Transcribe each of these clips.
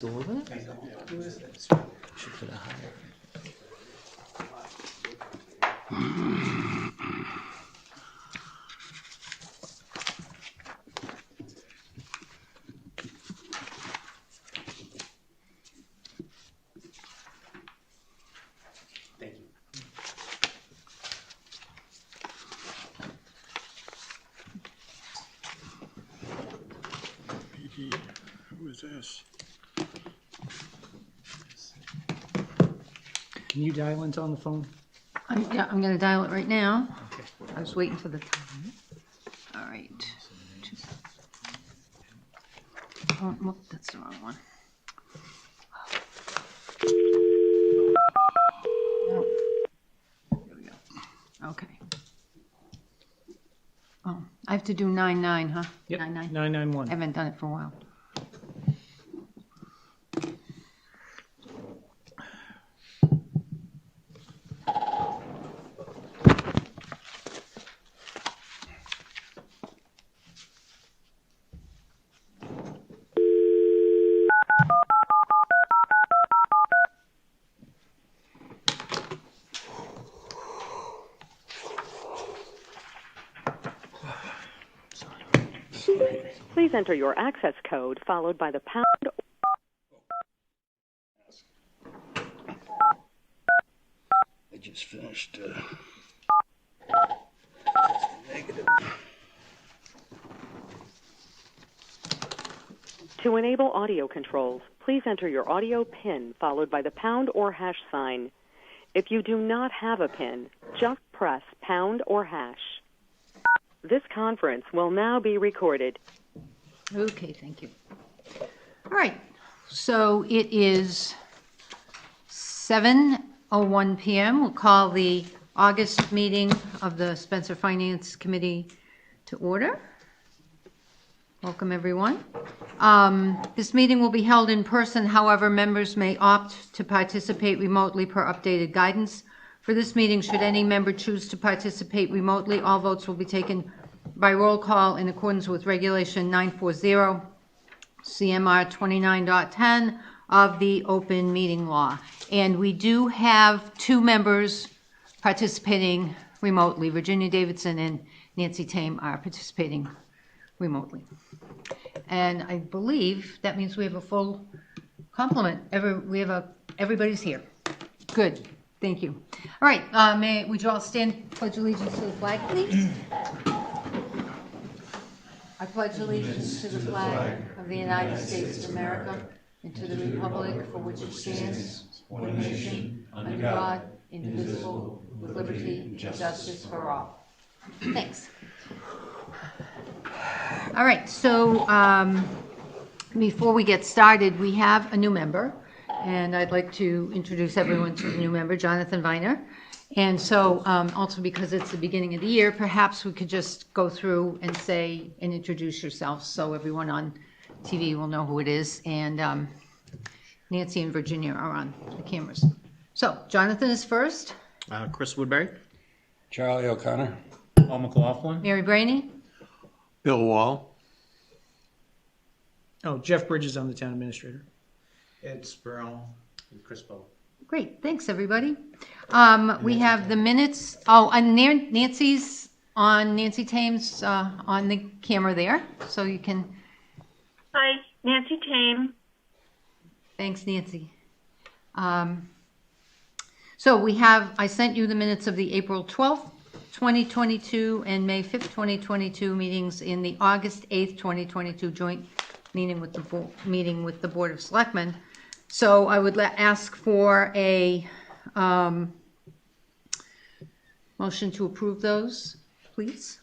Over? Should put a higher. Thank you. Who is this? Can you dial into on the phone? I'm going to dial it right now. Okay. I was waiting for the time. All right. Oh, whoop, that's the wrong one. No. There we go. Okay. Oh, I have to do 99, huh? Yep, 99. 991. I haven't done it for a while. Please enter your access code followed by the pound. I just finished negative. To enable audio controls, please enter your audio PIN followed by the pound or hash sign. If you do not have a PIN, just press pound or hash. This conference will now be recorded. Okay, thank you. All right, so it is 7:01 p.m. We'll call the August meeting of the Spencer Finance Committee to order. Welcome, everyone. This meeting will be held in person. However, members may opt to participate remotely per updated guidance. For this meeting, should any member choose to participate remotely, all votes will be taken by roll call in accordance with Regulation 940, CMR 29.10 of the Open Meeting Law. And we do have two members participating remotely. Virginia Davidson and Nancy Tame are participating remotely. And I believe that means we have a full complement. Everybody's here. Good. Thank you. All right. Would you all stand, pledge allegiance to the flag, please? I pledge allegiance to the flag of the United States of America and to the republic for which it stands, one nation, under God, indivisible, with liberty and justice for all. Thanks. All right, so before we get started, we have a new member, and I'd like to introduce everyone to the new member, Jonathan Viner. And so also because it's the beginning of the year, perhaps we could just go through and say and introduce yourselves so everyone on TV will know who it is. And Nancy and Virginia are on the cameras. So Jonathan is first. Chris Woodbury. Charlie O'Connor. Paul McLaughlin. Mary Brainey. Bill Wall. Oh, Jeff Bridges, I'm the town administrator. Ed Spurl. And Chris Bowe. Great, thanks, everybody. We have the minutes. Oh, and Nancy's on, Nancy Tame's on the camera there, so you can. Hi, Nancy Tame. Thanks, Nancy. So we have, I sent you the minutes of the April 12th, 2022 and May 5th, 2022 meetings in the August 8th, 2022 joint meeting with the Board of Selectmen. So I would ask for a motion to approve those, please.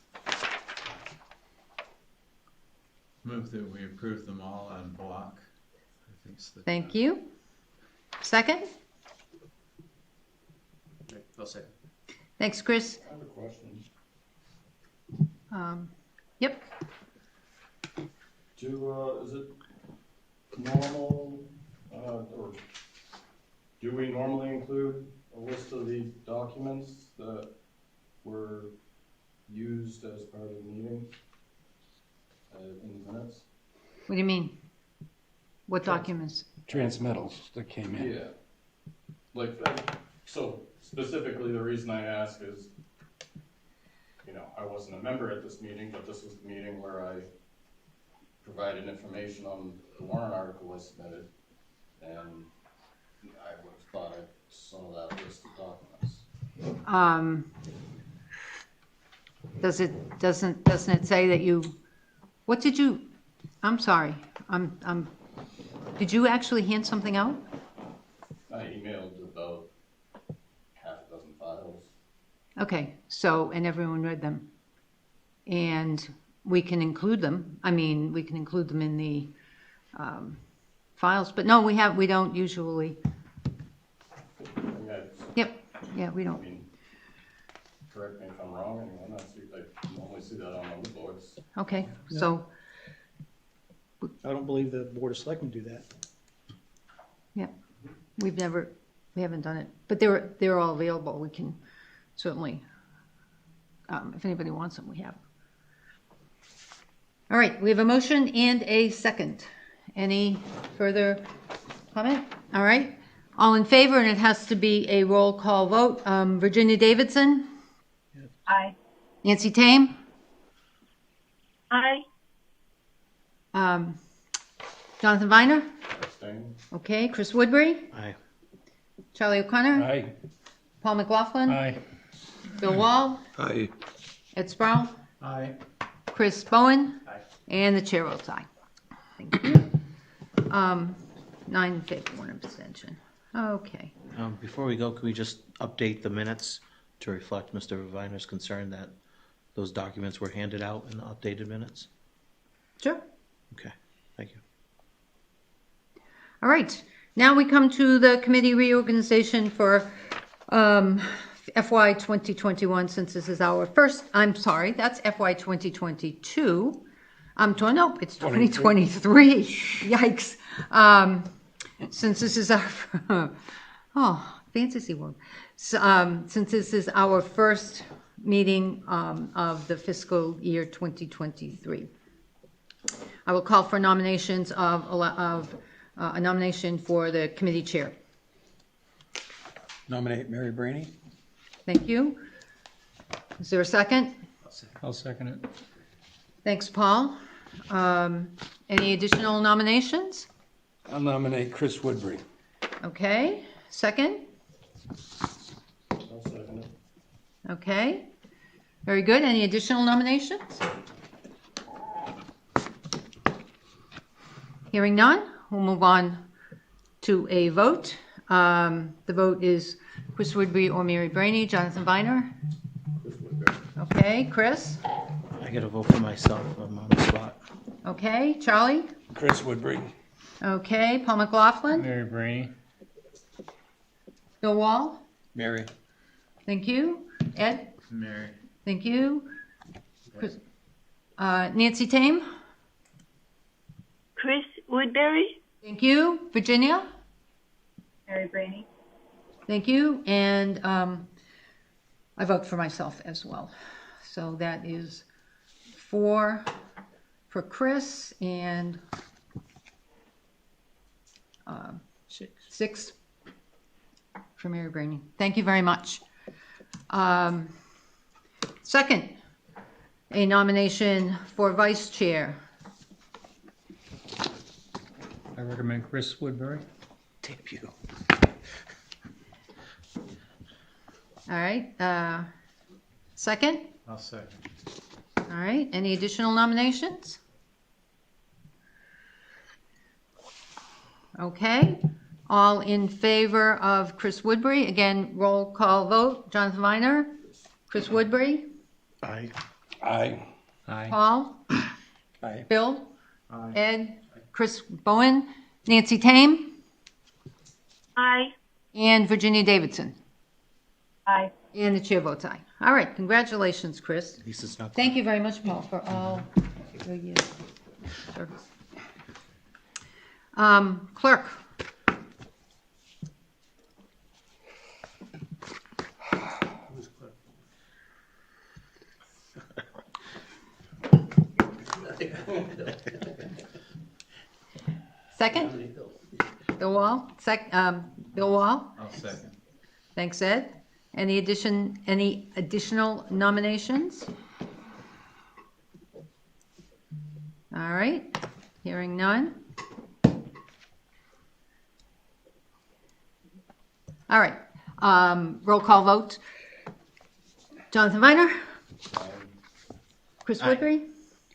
Move that we approve them all en bloc. I think it's the Thank you. Second? I'll say. Thanks, Chris. I have a question. Yep. Is it normal, or do we normally include a list of the documents that were used as part of the meeting in the minutes? What do you mean? What documents? transmittals that came in. Yeah. Like, so specifically, the reason I ask is, you know, I wasn't a member at this meeting, but this was the meeting where I provided information on the warrant article I submitted, and I would have thought I saw that list of documents. Doesn't it say that you, what did you, I'm sorry, did you actually hand something out? I emailed about half a dozen files. Okay, so, and everyone read them. And we can include them. I mean, we can include them in the files, but no, we don't usually. I mean, Yep, yeah, we I don't. mean, correct me if I'm wrong, anyone, I normally see that on the boards. Okay, so, I don't believe the Board of Selectmen do that. yeah, we haven't done it, but they're all available. We can certainly, if anybody wants them, we have. All right, we have a motion and a second. Any further comment? All right, all in favor, and it has to be a roll call vote. Virginia Davidson, Aye. Nancy Tame, Aye. Jonathan Viner, Abstain? okay, Chris Woodbury, Aye. Charlie O'Connor, Aye. Paul McLaughlin, Aye. Bill Wall, Aye. Ed Sproul, Aye. Chris Bowen, Aye. and the chair votes aye. Thank you. 9 in favor, 1 abstention. Okay. Before we go, can we just update the minutes to reflect Mr. Viner's concern that those documents were handed out in the updated minutes? Sure. Okay, thank you. All right. Now we come to the committee reorganization for FY 2021, since this is our first, I'm sorry, that's FY 2022. No, it's 2023. Yikes. Since this is our, fantasy world. So, since this is our first meeting of the fiscal year 2023. I will call for nominations of a nomination for the committee chair. Nominate Mary Brainey. Thank you. Is there a second? I'll second it. Thanks, Paul. Any additional nominations? I'll nominate Chris Woodbury. Okay, second? I'll second it. Okay, very good. Any additional nominations? Hearing none, we'll move on to a vote. The vote is Chris Woodbury or Mary Brainey. Jonathan Viner? Chris Woodbury. Okay, Chris? I gotta vote for myself, I'm on the spot. Okay, Charlie? Chris Woodbury. Okay, Paul McLaughlin? Mary Brainey. Bill Wall? Mary. Thank you. Ed? Mary. Thank you. Chris, Nancy Tame? Chris Woodbury. Thank you. Virginia? Mary Brainey. Thank you. And I vote for myself as well. So that is 4 for Chris and 6 for Mary Brainey. Thank you very much. Second, a nomination for vice chair. I recommend Chris Woodbury. Damn you. All right. Second? I'll second. All right. Any additional nominations? Okay. All in favor of Chris Woodbury? Again, roll call vote. Jonathan Viner? Chris Woodbury? Aye. Aye. Aye. Paul? Aye. Bill? Aye. Ed? Chris Bowen? Nancy Tame? Aye. And Virginia Davidson? Aye. And the chair votes aye. All right. Congratulations, Chris. At least it's not. Thank you very much, Paul, for all your years of service. Clerk? Second? Bill Wall, Bill Wall? I'll second. Thanks, Ed. Any additional nominations? All right, hearing none. All right, roll call vote. Jonathan Viner? Chris Woodbury?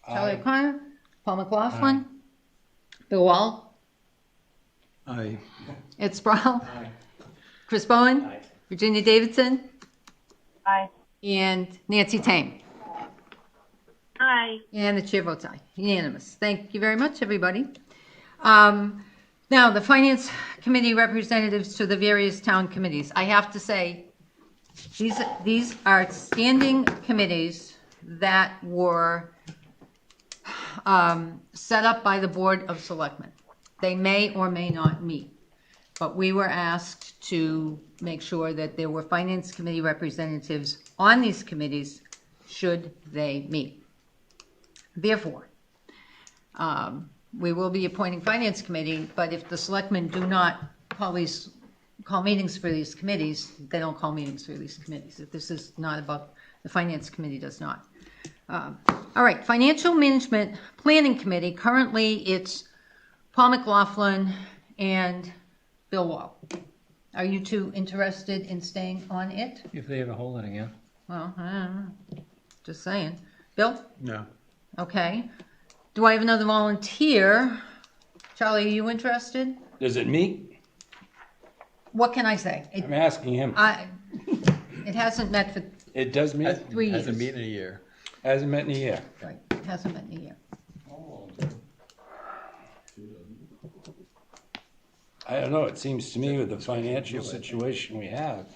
Charlie O'Connor? Paul McLaughlin? Bill Wall? Aye. Ed Sproul? Chris Bowen? Virginia Davidson? Aye. And Nancy Tame? Aye. And the chair votes aye. Unanimous. Thank you very much, everybody. Now, the Finance Committee representatives to the various town committees. I have to say, these are standing committees that were set up by the Board of Selectmen. They may or may not meet, but we were asked to make sure that there were Finance Committee representatives on these committees should they meet. Therefore, we will be appointing Finance Committee, but if the Selectmen do not call meetings for these committees, they don't call meetings for these committees. If this is not about, the Finance Committee does not. All right, Financial Management Planning Committee, currently it's Paul McLaughlin and Bill Wall. Are you two interested in staying on it? If they ever hold it again. Well, I don't know. Just saying. Bill? No. Okay. Do I have another volunteer? Charlie, are you interested? Does it meet? What can I say? I'm asking him. It hasn't met for It does meet? 3 years. Hasn't meeting in a year. Hasn't met in a year. Right, it hasn't met in a year. I don't know, it seems to me with the financial situation we have,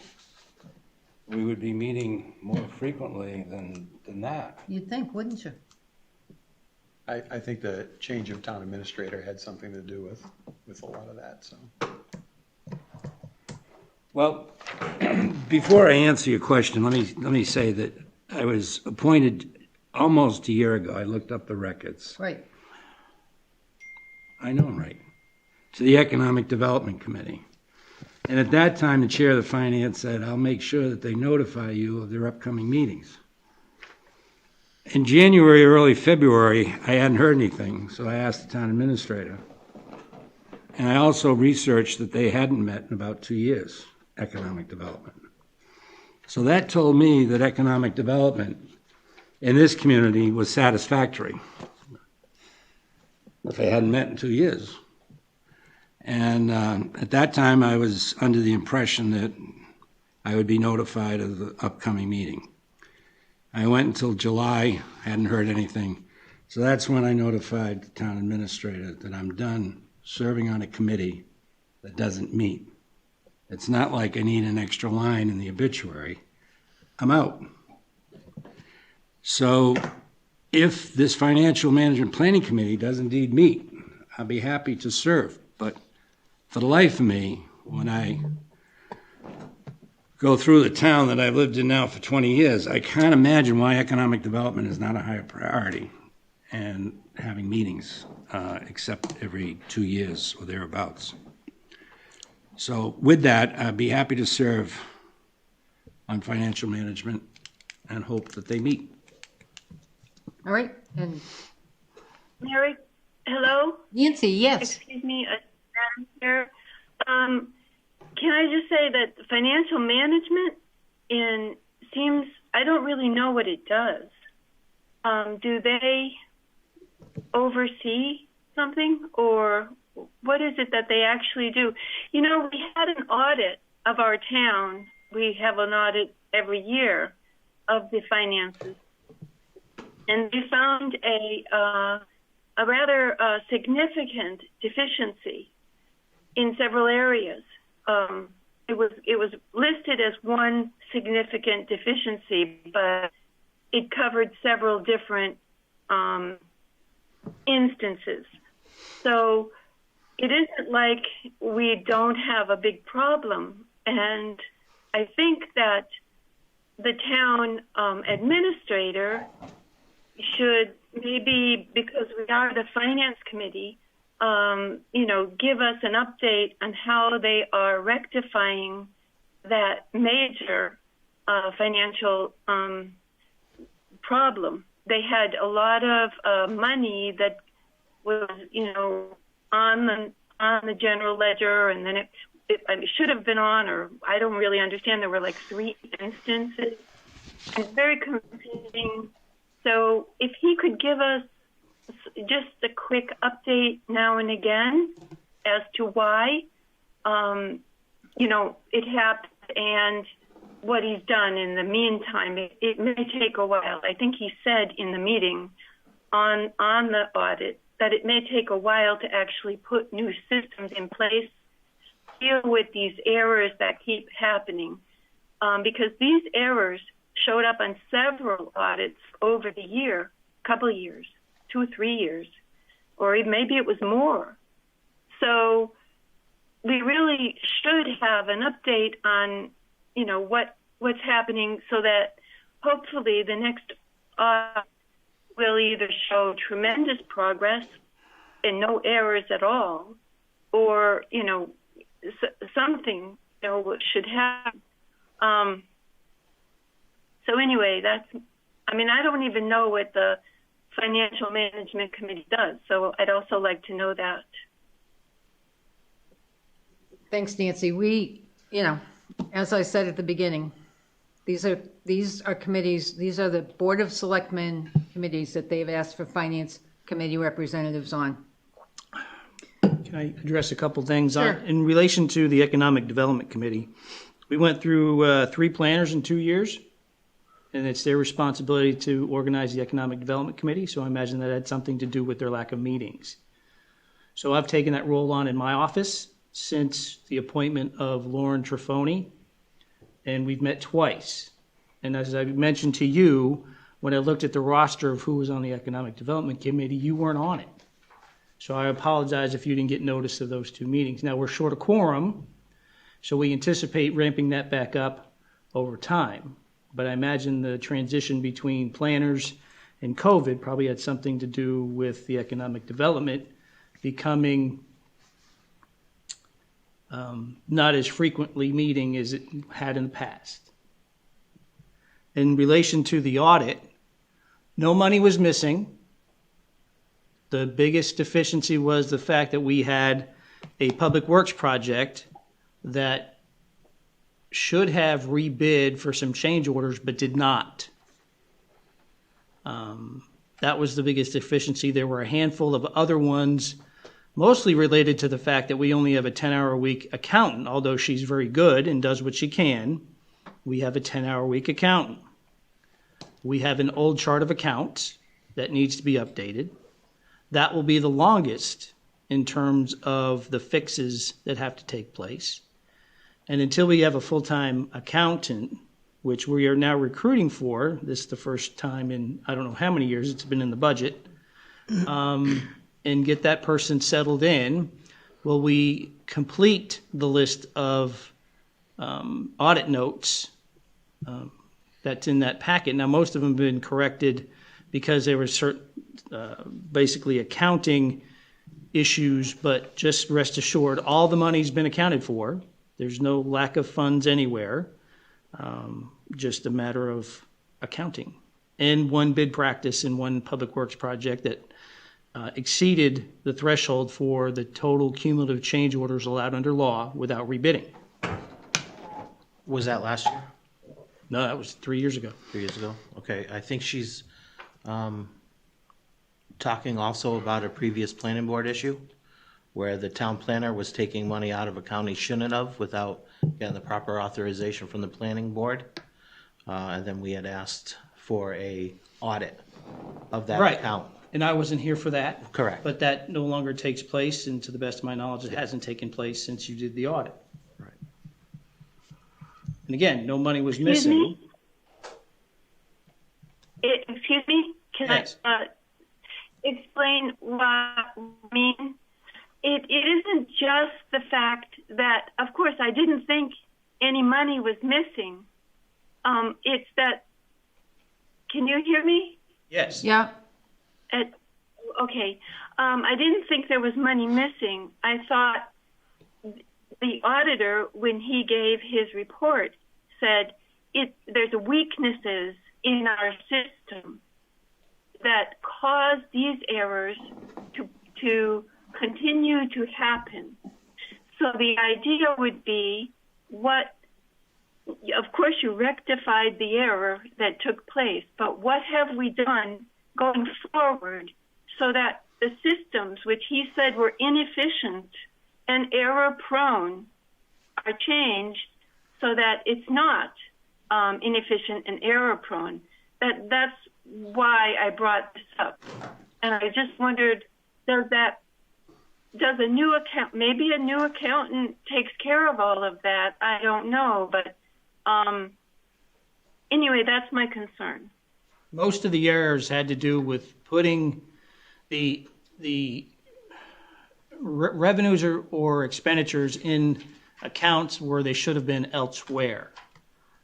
we would be meeting more frequently than that. You'd think, wouldn't you? I think the change of town administrator had something to do with a lot of that, so. Well, before I answer your question, let me say that I was appointed almost a year ago. I looked up the records. Right. I know I'm right. To the Economic Development Committee. And at that time, the chair of the finance said, I'll make sure that they notify you of their upcoming meetings. In January, early February, I hadn't heard anything, so I asked the town administrator. And I also researched that they hadn't met in about 2 years, economic development. So that told me that economic development in this community was satisfactory. If they hadn't met in 2 years. And at that time, I was under the impression that I would be notified of the upcoming meeting. I went until July, hadn't heard anything. So that's when I notified the town administrator that I'm done serving on a committee that doesn't meet. It's not like I need an extra line in the obituary. I'm out. So if this Financial Management Planning Committee does indeed meet, I'll be happy to serve. But for the life of me, when I go through the town that I've lived in now for 20 years, I can't imagine why economic development is not a higher priority and having meetings except every 2 years or thereabouts. So with that, I'd be happy to serve on financial management and hope that they meet. All right, and Mary, hello? Nancy, yes. Excuse me, Madam Chair. Can I just say that financial management seems, I don't really know what it does. Do they oversee something, or what is it that they actually do? You know, we had an audit of our town. We have an audit every year of the finances. And we found a rather significant deficiency in several areas. It was listed as one significant deficiency, but it covered several different instances. So it isn't like we don't have a big problem. And I think that the town administrator should maybe, because we are the finance committee, give us an update on how they are rectifying that major financial problem. They had a lot of money that was, on the general ledger, and then it should have been on, or I don't really understand. There were like 3 instances. It's very confusing. So if he could give us just a quick update now and again as to why, it happened and what he's done in the meantime. It may take a while. I think he said in the meeting on the audit that it may take a while to actually put new systems in place, deal with these errors that keep happening, because these errors showed up on several audits over the couple of years, 2 or 3 years, or maybe it was more. So we really should have an update on, what's happening, so that hopefully the next audit will either show tremendous progress and no errors at all, or, something, should happen. So anyway, I don't even know what the Financial Management Committee does, so I'd also like to know that. Thanks, Nancy. We, as I said at the beginning, these are committees, these are the Board of Selectmen committees that they've asked for Finance Committee representatives on. Can I address a couple things? Sure. In relation to the Economic Development Committee, we went through 3 planners in 2 years, and it's their responsibility to organize the Economic Development Committee, so I imagine that had something to do with their lack of meetings. So I've taken that role on in my office since the appointment of Lauren Trifoni, and we've met twice. And as I mentioned to you, when I looked at the roster of who was on the Economic Development Committee, you weren't on it. So I apologize if you didn't get notice of those 2 meetings. Now, we're short a quorum, so we anticipate ramping that back up over time. But I imagine the transition between planners and COVID probably had something to do with the economic development becoming not as frequently meeting as it had in the past. In relation to the audit, no money was missing. The biggest deficiency was the fact that we had a public works project that should have rebid for some change orders, but did not. That was the biggest deficiency. There were a handful of other ones, mostly related to the fact that we only have a 10-hour-a-week accountant. Although she's very good and does what she can, we have a 10-hour-a-week accountant. We have an old chart of accounts that needs to be updated. That will be the longest in terms of the fixes that have to take place. And until we have a full-time accountant, which we are now recruiting for, this is the first time in I don't know how many years it's been in the budget, and get that person settled in, will we complete the list of audit notes that's in that packet. Now, most of them have been corrected because there were certain, basically accounting issues, but just rest assured, all the money's been accounted for. There's no lack of funds anywhere, just a matter of accounting. And one bid practice in one public works project that exceeded the threshold for the total cumulative change orders allowed under law without rebidding. Was that last year? No, that was 3 years ago. 3 years ago? Okay, I think she's talking also about a previous planning board issue where the town planner was taking money out of account he shouldn't have without getting the proper authorization from the planning board. And then we had asked for a audit of that Right. account. And I wasn't here for that. Correct. But that no longer takes place, and to the best of my knowledge, it hasn't taken place since you did the audit. Right. And again, no money was Excuse missing. me? Excuse me? Can Yes. I explain what I mean? It isn't just the fact that, of course, I didn't think any money was missing. It's that, can you hear me? Yes. Yeah, okay. I didn't think there was money missing. I thought the auditor, when he gave his report, said there's weaknesses in our system that cause these errors to continue to happen. So the idea would be of course you rectified the error that took place, but what have we done going forward so that the systems, which he said were inefficient and error prone, are changed so that it's not inefficient and error prone. That's why I brought this up. And I just wondered, does a new account, maybe a new accountant takes care of all of that? I don't know, but anyway, that's my concern. Most of the errors had to do with putting the revenues or expenditures in accounts where they should have been elsewhere.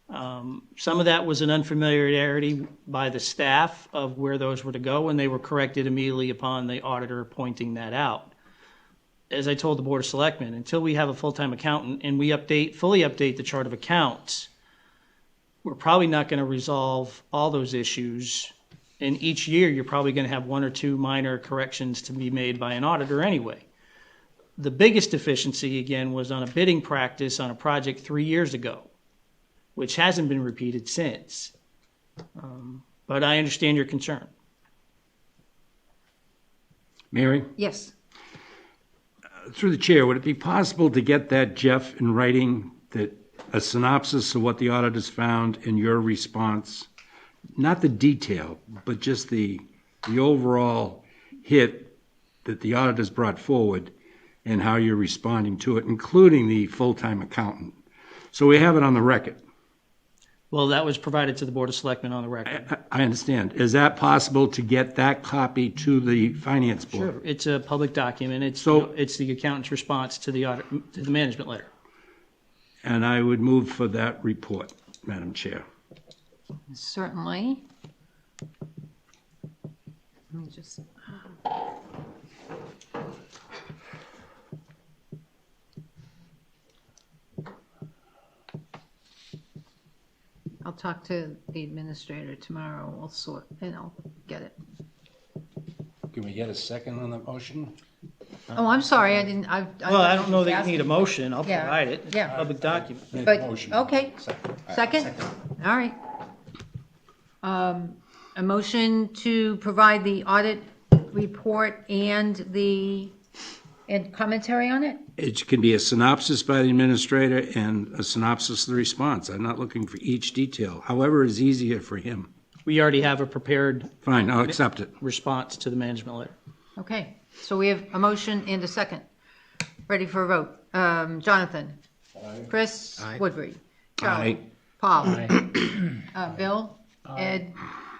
Some of that was an unfamiliarity by the staff of where those were to go, and they were corrected immediately upon the auditor pointing that out. As I told the Board of Selectmen, until we have a full-time accountant and we fully update the chart of accounts, we're probably not going to resolve all those issues. And each year, you're probably going to have one or two minor corrections to be made by an auditor anyway. The biggest deficiency, again, was on a bidding practice on a project 3 years ago, which hasn't been repeated since. But I understand your concern. Mary? Yes. Through the chair, would it be possible to get that, Jeff, in writing, that a synopsis of what the auditors found and your response? Not the detail, but just the overall hit that the auditors brought forward and how you're responding to it, including the full-time accountant. So we have it on the record. Well, that was provided to the Board of Selectmen on the record. I understand. Is that possible to get that copy to the Finance Board? Sure, it's a public document. It's the accountant's response to the management letter. And I would move for that report, Madam Chair. Certainly. Let me just. I'll talk to the administrator tomorrow. We'll sort, and I'll get it. Can we get a second on the motion? Oh, I'm sorry, I didn't, Well, I don't know that you need a motion. I'll Yeah, provide it. It's a yeah. public document. But, okay, second? All right. A motion to provide the audit report and commentary on it? It can be a synopsis by the administrator and a synopsis of the response. I'm not looking for each detail. However is easier for him. We already have a prepared Fine, I'll accept it. response to the management letter. Okay, so we have a motion and a second. Ready for a vote. Jonathan? Aye. Chris? Aye. Woodbury? Charlie? Aye. Paul? Bill? Ed?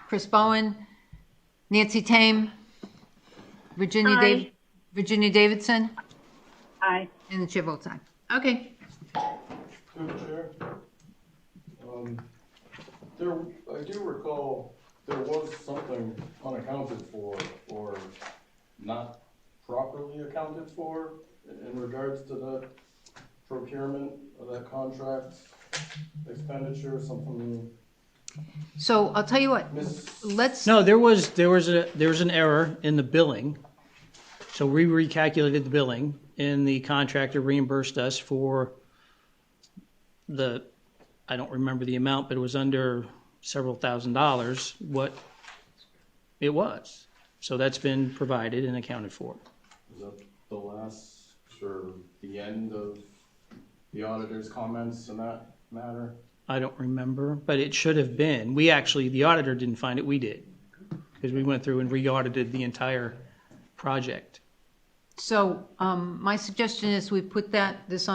Chris Bowen? Nancy Tame? Virginia Aye. Virginia Davidson? Aye. And the chair votes aye. Okay. Through the chair. I do recall there was something unaccounted for or not properly accounted for in regards to the procurement of that contract expenditure, something. So I'll tell you what, let's, No, there was an error in the billing. So we recalculated the billing and the contractor reimbursed us for I don't remember the amount, but it was under several $1,000s what it was. So that's been provided and accounted for. Is that the last or the end of the auditor's comments in that matter? I don't remember, but it should have been. The auditor didn't find it, we did. Because we went through and re-audited the entire project. so my suggestion is we put this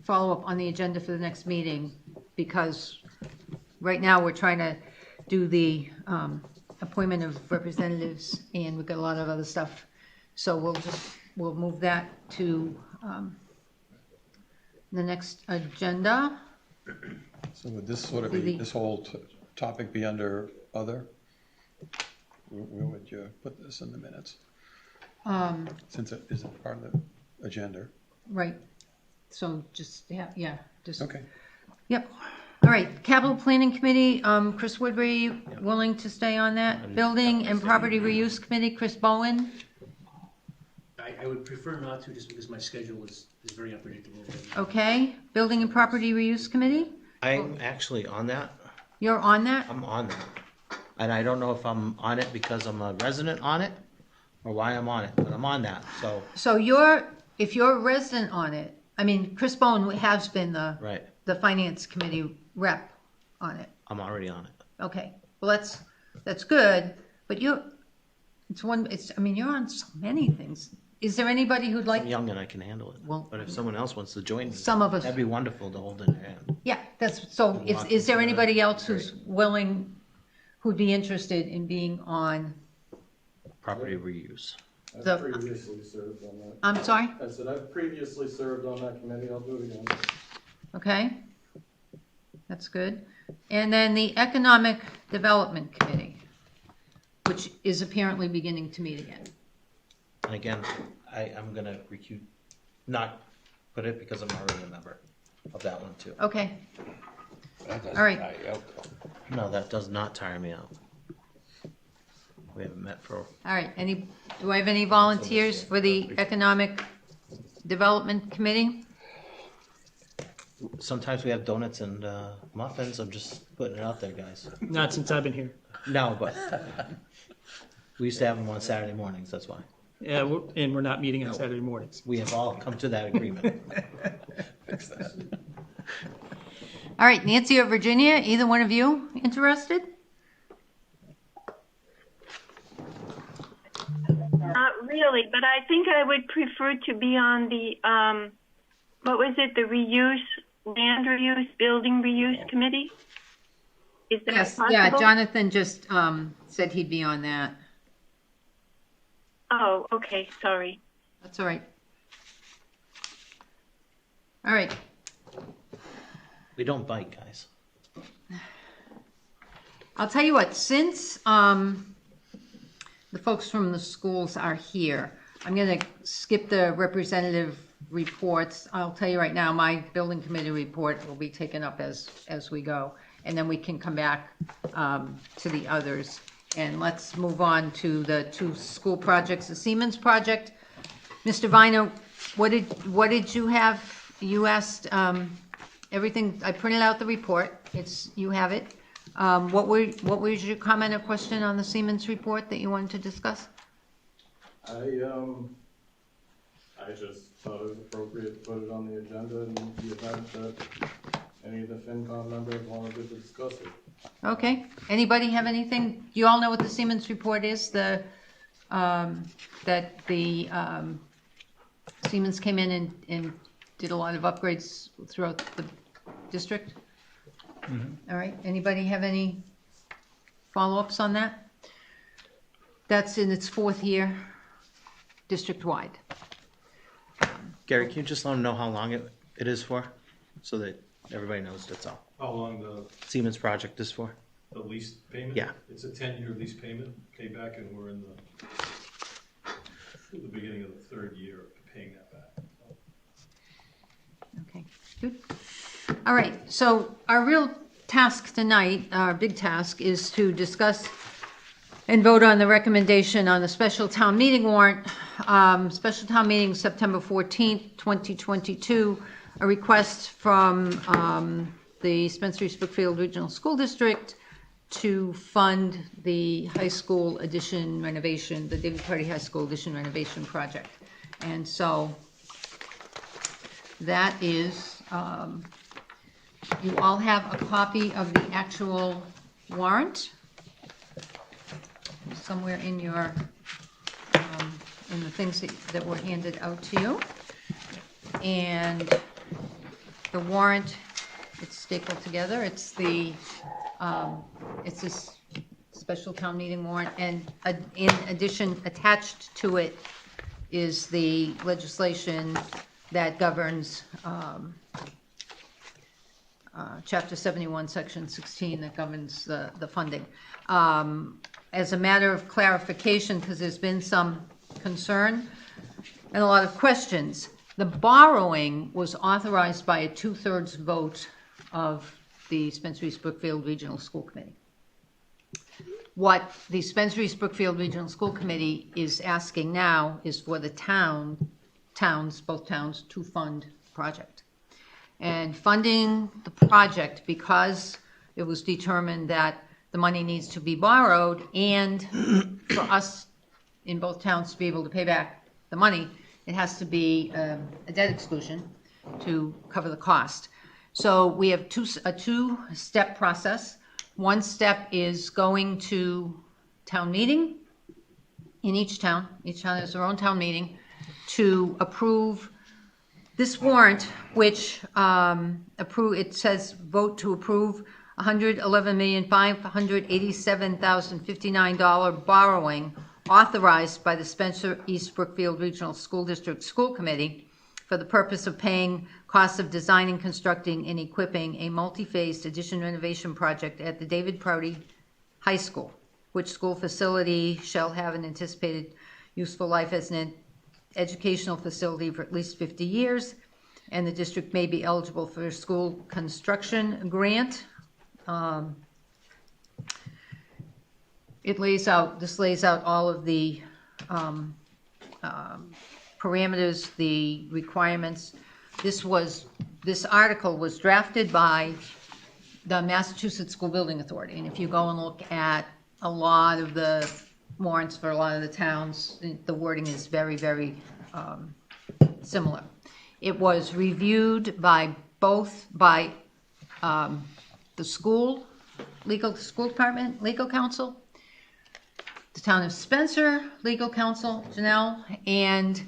follow-up on the agenda for the next meeting, because right now we're trying to do the appointment of representatives, and we've got a lot of other stuff. So we'll move that to the next agenda. So would this sort of be, this whole topic be under other? where would you put this in the minutes? Um, Since it isn't part of the agenda. right, so just, yeah, just. Okay. Yep. All right, Capital Planning Committee, Chris Woodbury, willing to stay on that? Building and Property Reuse Committee, Chris Bowen? I would prefer not to, just because my schedule is very unpredictable. Okay. Building and Property Reuse Committee? I'm actually on that. You're on that? I'm on that. And I don't know if I'm on it because I'm a resident on it or why I'm on it, but I'm on that, so. So if you're a resident on it, I mean, Chris Bowen has been Right, the Finance Committee rep on it. I'm already on it. Okay, well, that's good, but you're on so many things. Is there anybody who'd like, I'm young and I can handle it. Well- But if someone else wants to join me, Some of us- that'd be wonderful to hold in their hand. yeah, is there anybody else who's willing, who'd be interested in being on, Property reuse. The- I've previously served on that. I'm sorry? I said I've previously served on that committee, I'll do it again. Okay, that's good. And then the Economic Development Committee, which is apparently beginning to meet again. And again, I'm gonna not put it because I'm already a member of that one too. Okay. All right, No, that does not tire me out. We haven't met for, all right. Do I have any volunteers for the Economic Development Committee? sometimes we have donuts and muffins. I'm just putting it out there, guys. Not since I've been here. No, but we used to have them on Saturday mornings, that's why. Yeah, and we're not meeting on Saturday mornings. We have all come to that agreement. All right, Nancy or Virginia, either one of you interested? Not really, but I think I would prefer to be on the, what was it, the land reuse, building reuse committee? Is that Yes, possible? yeah, Jonathan just said he'd be on that. Oh, okay, sorry. That's all right. All right, We don't bite, guys. I'll tell you what, since the folks from the schools are here, I'm going to skip the representative reports. I'll tell you right now, my building committee report will be taken up as we go, and then we can come back to the others. And let's move on to the two school projects, the Siemens project. Mr. Vino, what did you have? You asked everything. I printed out the report. You have it. What was your comment or question on the Siemens report that you wanted to discuss? I just thought it was appropriate to put it on the agenda in the event that any of the FinCom members wanted to discuss it. Okay. Anybody have anything? You all know what the Siemens report is? That the Siemens came in and did a lot of upgrades throughout the district? All right. Anybody have any follow-ups on that? That's in its fourth year, district-wide. Gary, can you just let them know how long it is for? So that everybody knows that's all. How long the Siemens project is for? lease payment? Yeah. It's a 10-year lease payment, payback, and we're in the beginning of the third year of paying that back. Okay, good. All right, so our real task tonight, our big task, is to discuss and vote on the recommendation on the special town meeting warrant. Special town meeting, September 14th, 2022, a request from the Spencer East Brookfield Regional School District to fund the high school addition renovation, the David Party High School addition renovation project. And so that is, you all have a copy of the actual warrant somewhere in your, in the things that were handed out to you. And the warrant, it's stapled together. It's this special town meeting warrant, and in addition, attached to it is the legislation that governs Chapter 71, Section 16 that governs the funding. As a matter of clarification, because there's been some concern and a lot of questions, the borrowing was authorized by a 2/3 vote of the Spencer East Brookfield Regional School Committee. What the Spencer East Brookfield Regional School Committee is asking now is for the both towns, to fund the project. And funding the project, because it was determined that the money needs to be borrowed, and for us in both towns to be able to pay back the money, it has to be a debt exclusion to cover the cost. So we have a two-step process. One step is going to town meeting in each town. Each town has their own town meeting to approve this warrant, which it says vote to approve $111,587,059 borrowing authorized by the Spencer East Brookfield Regional School District School Committee for the purpose of paying costs of designing, constructing, and equipping a multi-phased addition renovation project at the David Prouty High School, which school facility shall have an anticipated useful life as an educational facility for at least 50 years, and the district may be eligible for a school construction grant. This lays out all of the parameters, the requirements. This article was drafted by the Massachusetts School Building Authority, and if you go and look at a lot of the warrants for a lot of the towns, the wording is very, very similar. It was reviewed by the school department, legal counsel, the town of Spencer legal counsel, Janelle, and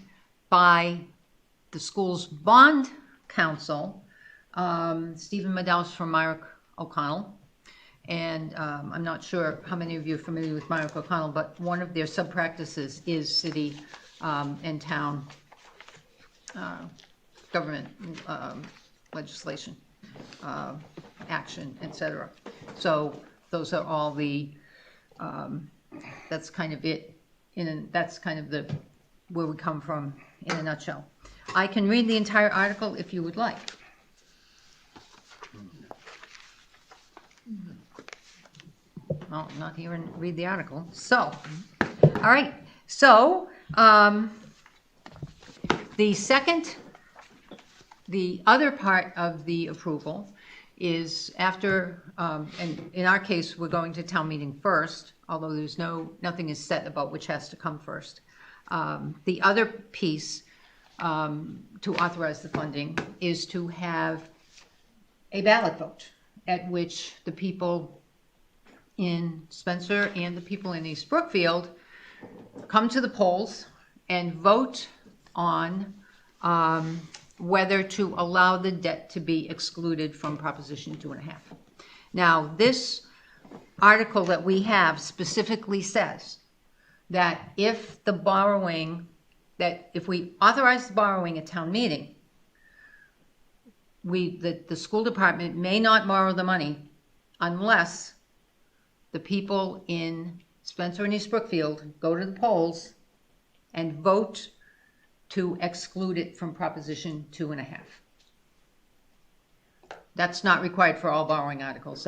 by the school's bond counsel, Stephen Medaus from Myrick O'Connell. And I'm not sure how many of you are familiar with Myrick O'Connell, but one of their sub-practices is city and town government legislation, action, etc. So those are all the, that's kind of it, that's kind of where we come from in a nutshell. I can read the entire article if you would like. Well, not here and read the article. So, all right. So, the other part of the approval is after, and in our case, we're going to town meeting first, although nothing is set about which has to come first. The other piece to authorize the funding is to have a ballot vote at which the people in Spencer and the people in East Brookfield come to the polls and vote on whether to allow the debt to be excluded from Proposition 2.5. Now, this article that we have specifically says that if we authorize the borrowing at town meeting, the school department may not borrow the money unless the people in Spencer and East Brookfield go to the polls and vote to exclude it from Proposition 2.5. That's not required for all borrowing articles.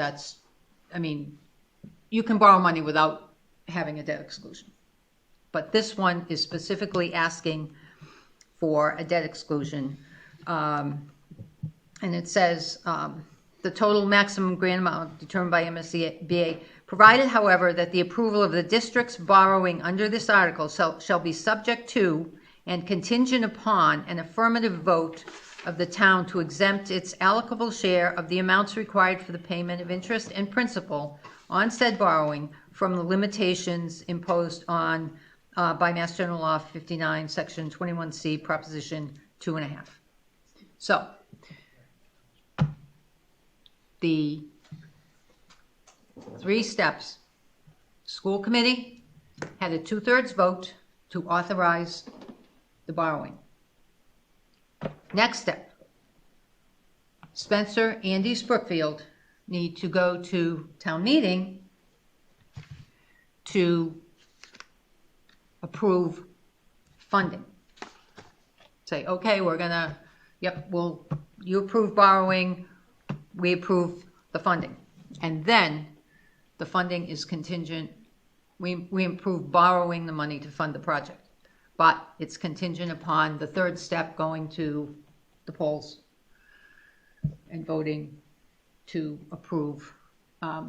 You can borrow money without having a debt exclusion. But this one is specifically asking for a debt exclusion. And it says, the total maximum grant amount determined by MSBA, provided, however, that the approval of the district's borrowing under this article shall be subject to and contingent upon an affirmative vote of the town to exempt its allocable share of the amounts required for the payment of interest and principal on said borrowing from the limitations imposed on by Mass General Law 59, Section 21C, Proposition 2.5. So, the 3 steps. School committee had a 2/3 vote to authorize the borrowing. Next step. Spencer and East Brookfield need to go to town meeting to approve funding. Say, okay, we're gonna, yep, you approve borrowing, we approve the funding. And then the funding is contingent, we approve borrowing the money to fund the project. But it's contingent upon the third step going to the polls and voting to approve a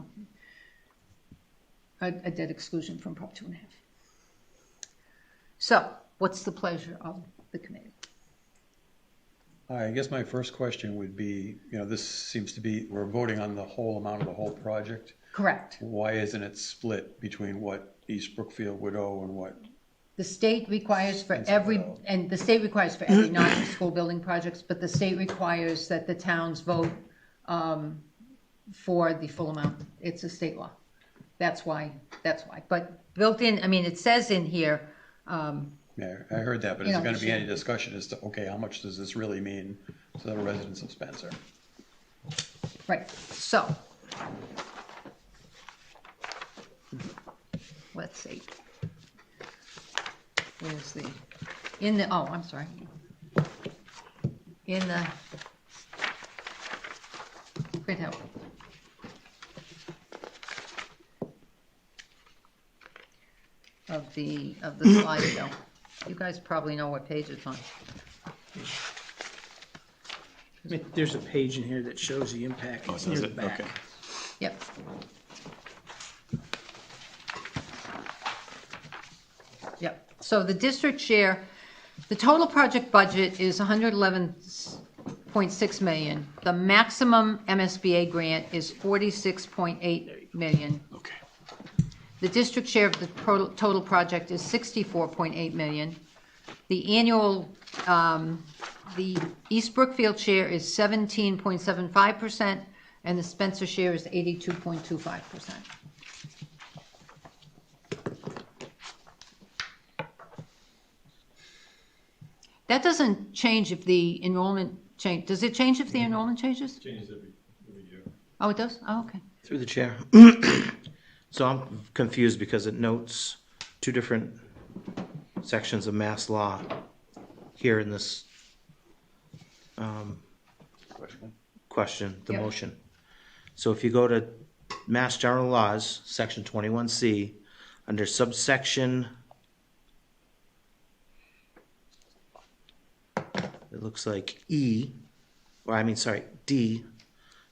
debt exclusion from Prop 2.5. So, what's the pleasure of the committee? I guess my first question would be, this seems to be, we're voting on the whole amount of the whole project. Correct. Why isn't it split between what East Brookfield would owe and what? The state requires for every non-school building projects, but the state requires that the towns vote for the full amount. It's a state law. That's why. But built in, it says in here. Yeah, I heard that, but is there going to be any discussion as to, okay, how much does this really mean to the residents of Spencer? Right, so. Let's see. Where's the, I'm sorry. In the printout. Of the slideshow. You guys probably know what page it's on. There's a page in here that shows the impact. It's near the back. Okay. Yep. Yep. So the district share, the total project budget is 111.6 million. The maximum MSBA grant is 46.8 million. Okay. The district share of the total project is 64.8 million. The annual, the East Brookfield share is 17.75%, and the Spencer share is 82.25%. That doesn't change if the enrollment change. Does it change if the enrollment changes? Changes every year. Oh, it does? Oh, okay. Through the chair. So I'm confused because it notes two different sections of mass law here in this question, the Yep. motion. So if you go to Mass General Laws, section 21C, under subsection, it looks like D,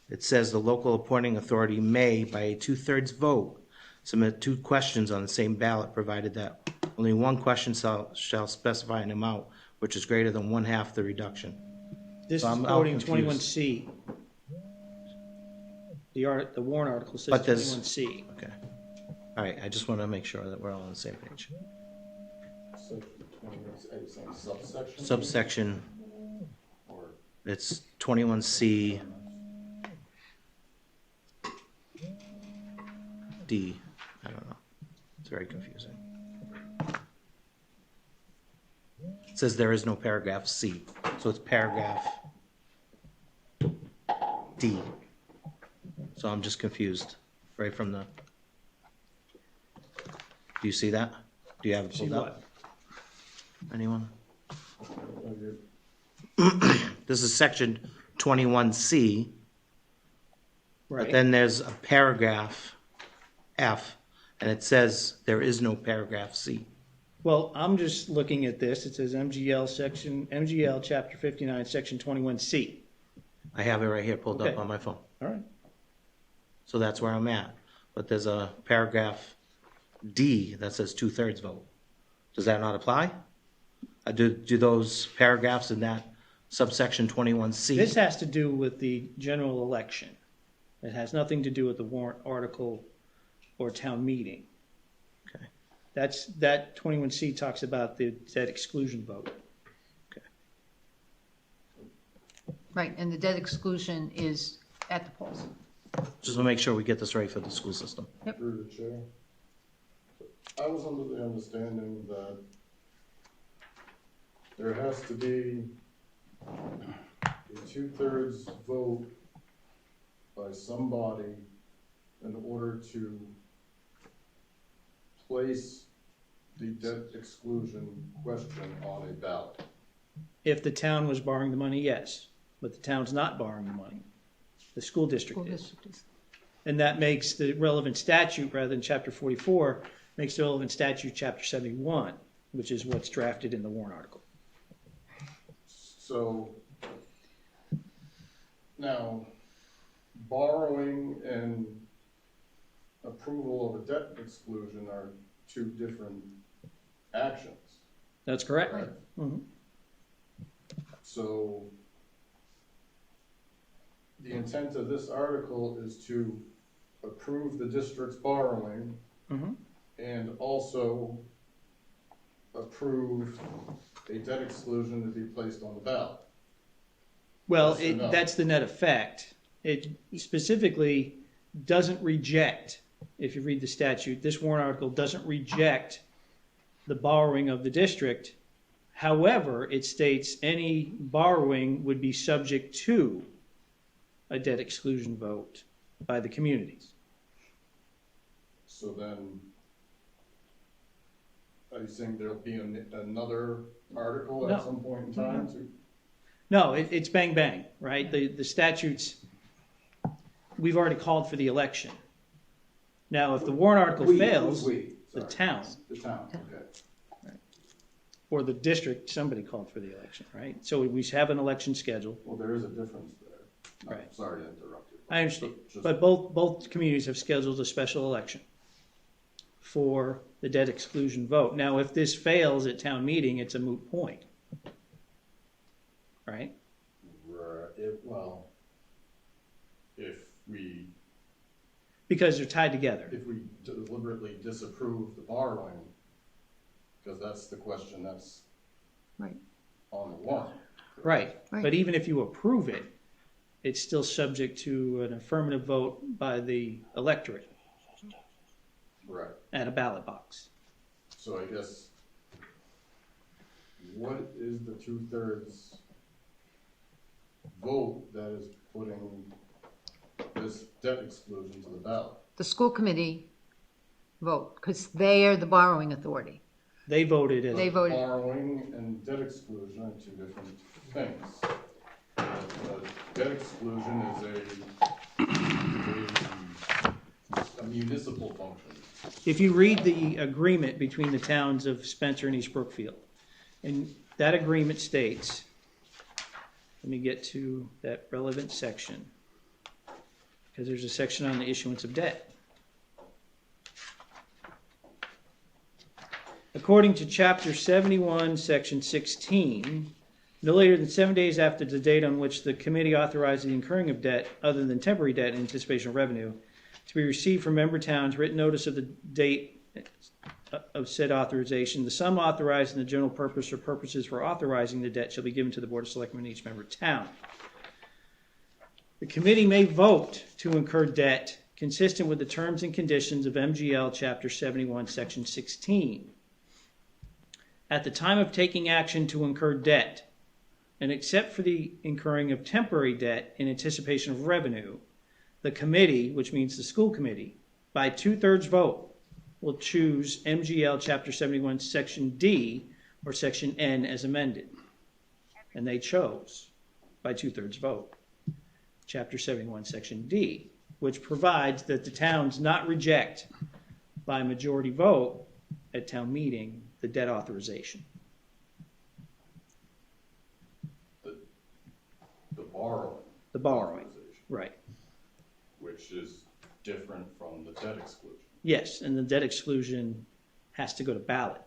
it says the local appointing authority may, by a 2/3 vote, submit two questions on the same ballot, provided that only one question shall specify an amount which is greater than 1/2 the reduction. This So is I'm quoting confused. 21C. The warrant article says But there's- 21C. Okay. All right, I just want to make sure that we're all on the same page. Subsection? Subsection, Or it's 21C D. I don't know. It's very confusing. It says there is no paragraph C, so it's paragraph D. So I'm just confused right from the. Do you see that? Do you have it See pulled what? up? Anyone? This is section 21C, but Right. then there's a paragraph F, and it says there is no paragraph C. Well, I'm just looking at this. It says MGL chapter 59, section 21C. I have it right here pulled Okay. up on my phone. All right. So that's where I'm at. But there's a paragraph D that says 2/3 vote. Does that not apply? Do those paragraphs in that subsection 21C? This has to do with the general election. It has nothing to do with the warrant article or town meeting. Okay. That 21C talks about that exclusion vote. Right, and the debt exclusion is at the polls. Just to make sure we get this right for the school system. Through the chair. I was under the understanding that there has to be a two-thirds vote by somebody in order to place the debt exclusion question on a ballot. If the town was borrowing the money, yes, but the town's not borrowing the money. The school district is. And that makes the relevant statute, rather than chapter 44, makes the relevant statute chapter 71, which is what's drafted in the warrant article. So now, borrowing and approval of a debt exclusion are two different actions. That's correct. Right. Mhm. So the intent of this article is to approve the district's borrowing Mhm. and also approve a debt exclusion to be placed on the ballot. Well, Yes or no? that's the net effect. It specifically doesn't reject, if you read the statute, this warrant article doesn't reject the borrowing of the district. However, it states any borrowing would be subject to a debt exclusion vote by the communities. So then, are you saying there'll be another article No. at some point in time to? No, it's bang bang, right? The statutes, we've already called for the election. Now, if the warrant article fails, the town The town, okay. or the district, somebody called for the election, right? So we have an election scheduled. Well, there is a difference there. I'm Right. sorry to interrupt you. I understand, Just- but both communities have scheduled a special election for the debt exclusion vote. Now, if this fails at town meeting, it's a moot point, right? Well, if we Because they're tied together. deliberately disapprove the borrowing, because that's the question that's Right. on the warrant. Right, Right. but even if you approve it, it's still subject to an affirmative vote by the electorate Right. at a ballot box. So I guess, what is the two-thirds vote that is putting this debt exclusion to the ballot? The school committee vote, because they are the borrowing authority. They voted it. They voted. Borrowing and debt exclusion are two different things. The debt exclusion is a municipal function. If you read the agreement between the towns of Spencer and East Brookfield, and that agreement states, let me get to that relevant section, because there's a section on the issuance of debt. According to Chapter 71, Section 16, no later than 7 days after the date on which the committee authorized the incurring of debt, other than temporary debt in anticipation of revenue, to be received from member towns, written notice of the date of said authorization, the sum authorized in the general purpose or purposes for authorizing the debt shall be given to the Board of Selectmen in each member town. The committee may vote to incur debt consistent with the terms and conditions of MGL Chapter 71, Section 16. At the time of taking action to incur debt, and except for the incurring of temporary debt in anticipation of revenue, the committee, which means the school committee, by two-thirds vote, will choose MGL Chapter 71, Section D, or Section N as amended. And they chose, by two-thirds vote, Chapter 71, Section D, which provides that the towns not reject by majority vote at town meeting the debt authorization. The borrowing. The borrowing, authorization, right. which is different from the debt exclusion. Yes, and the debt exclusion has to go to ballot.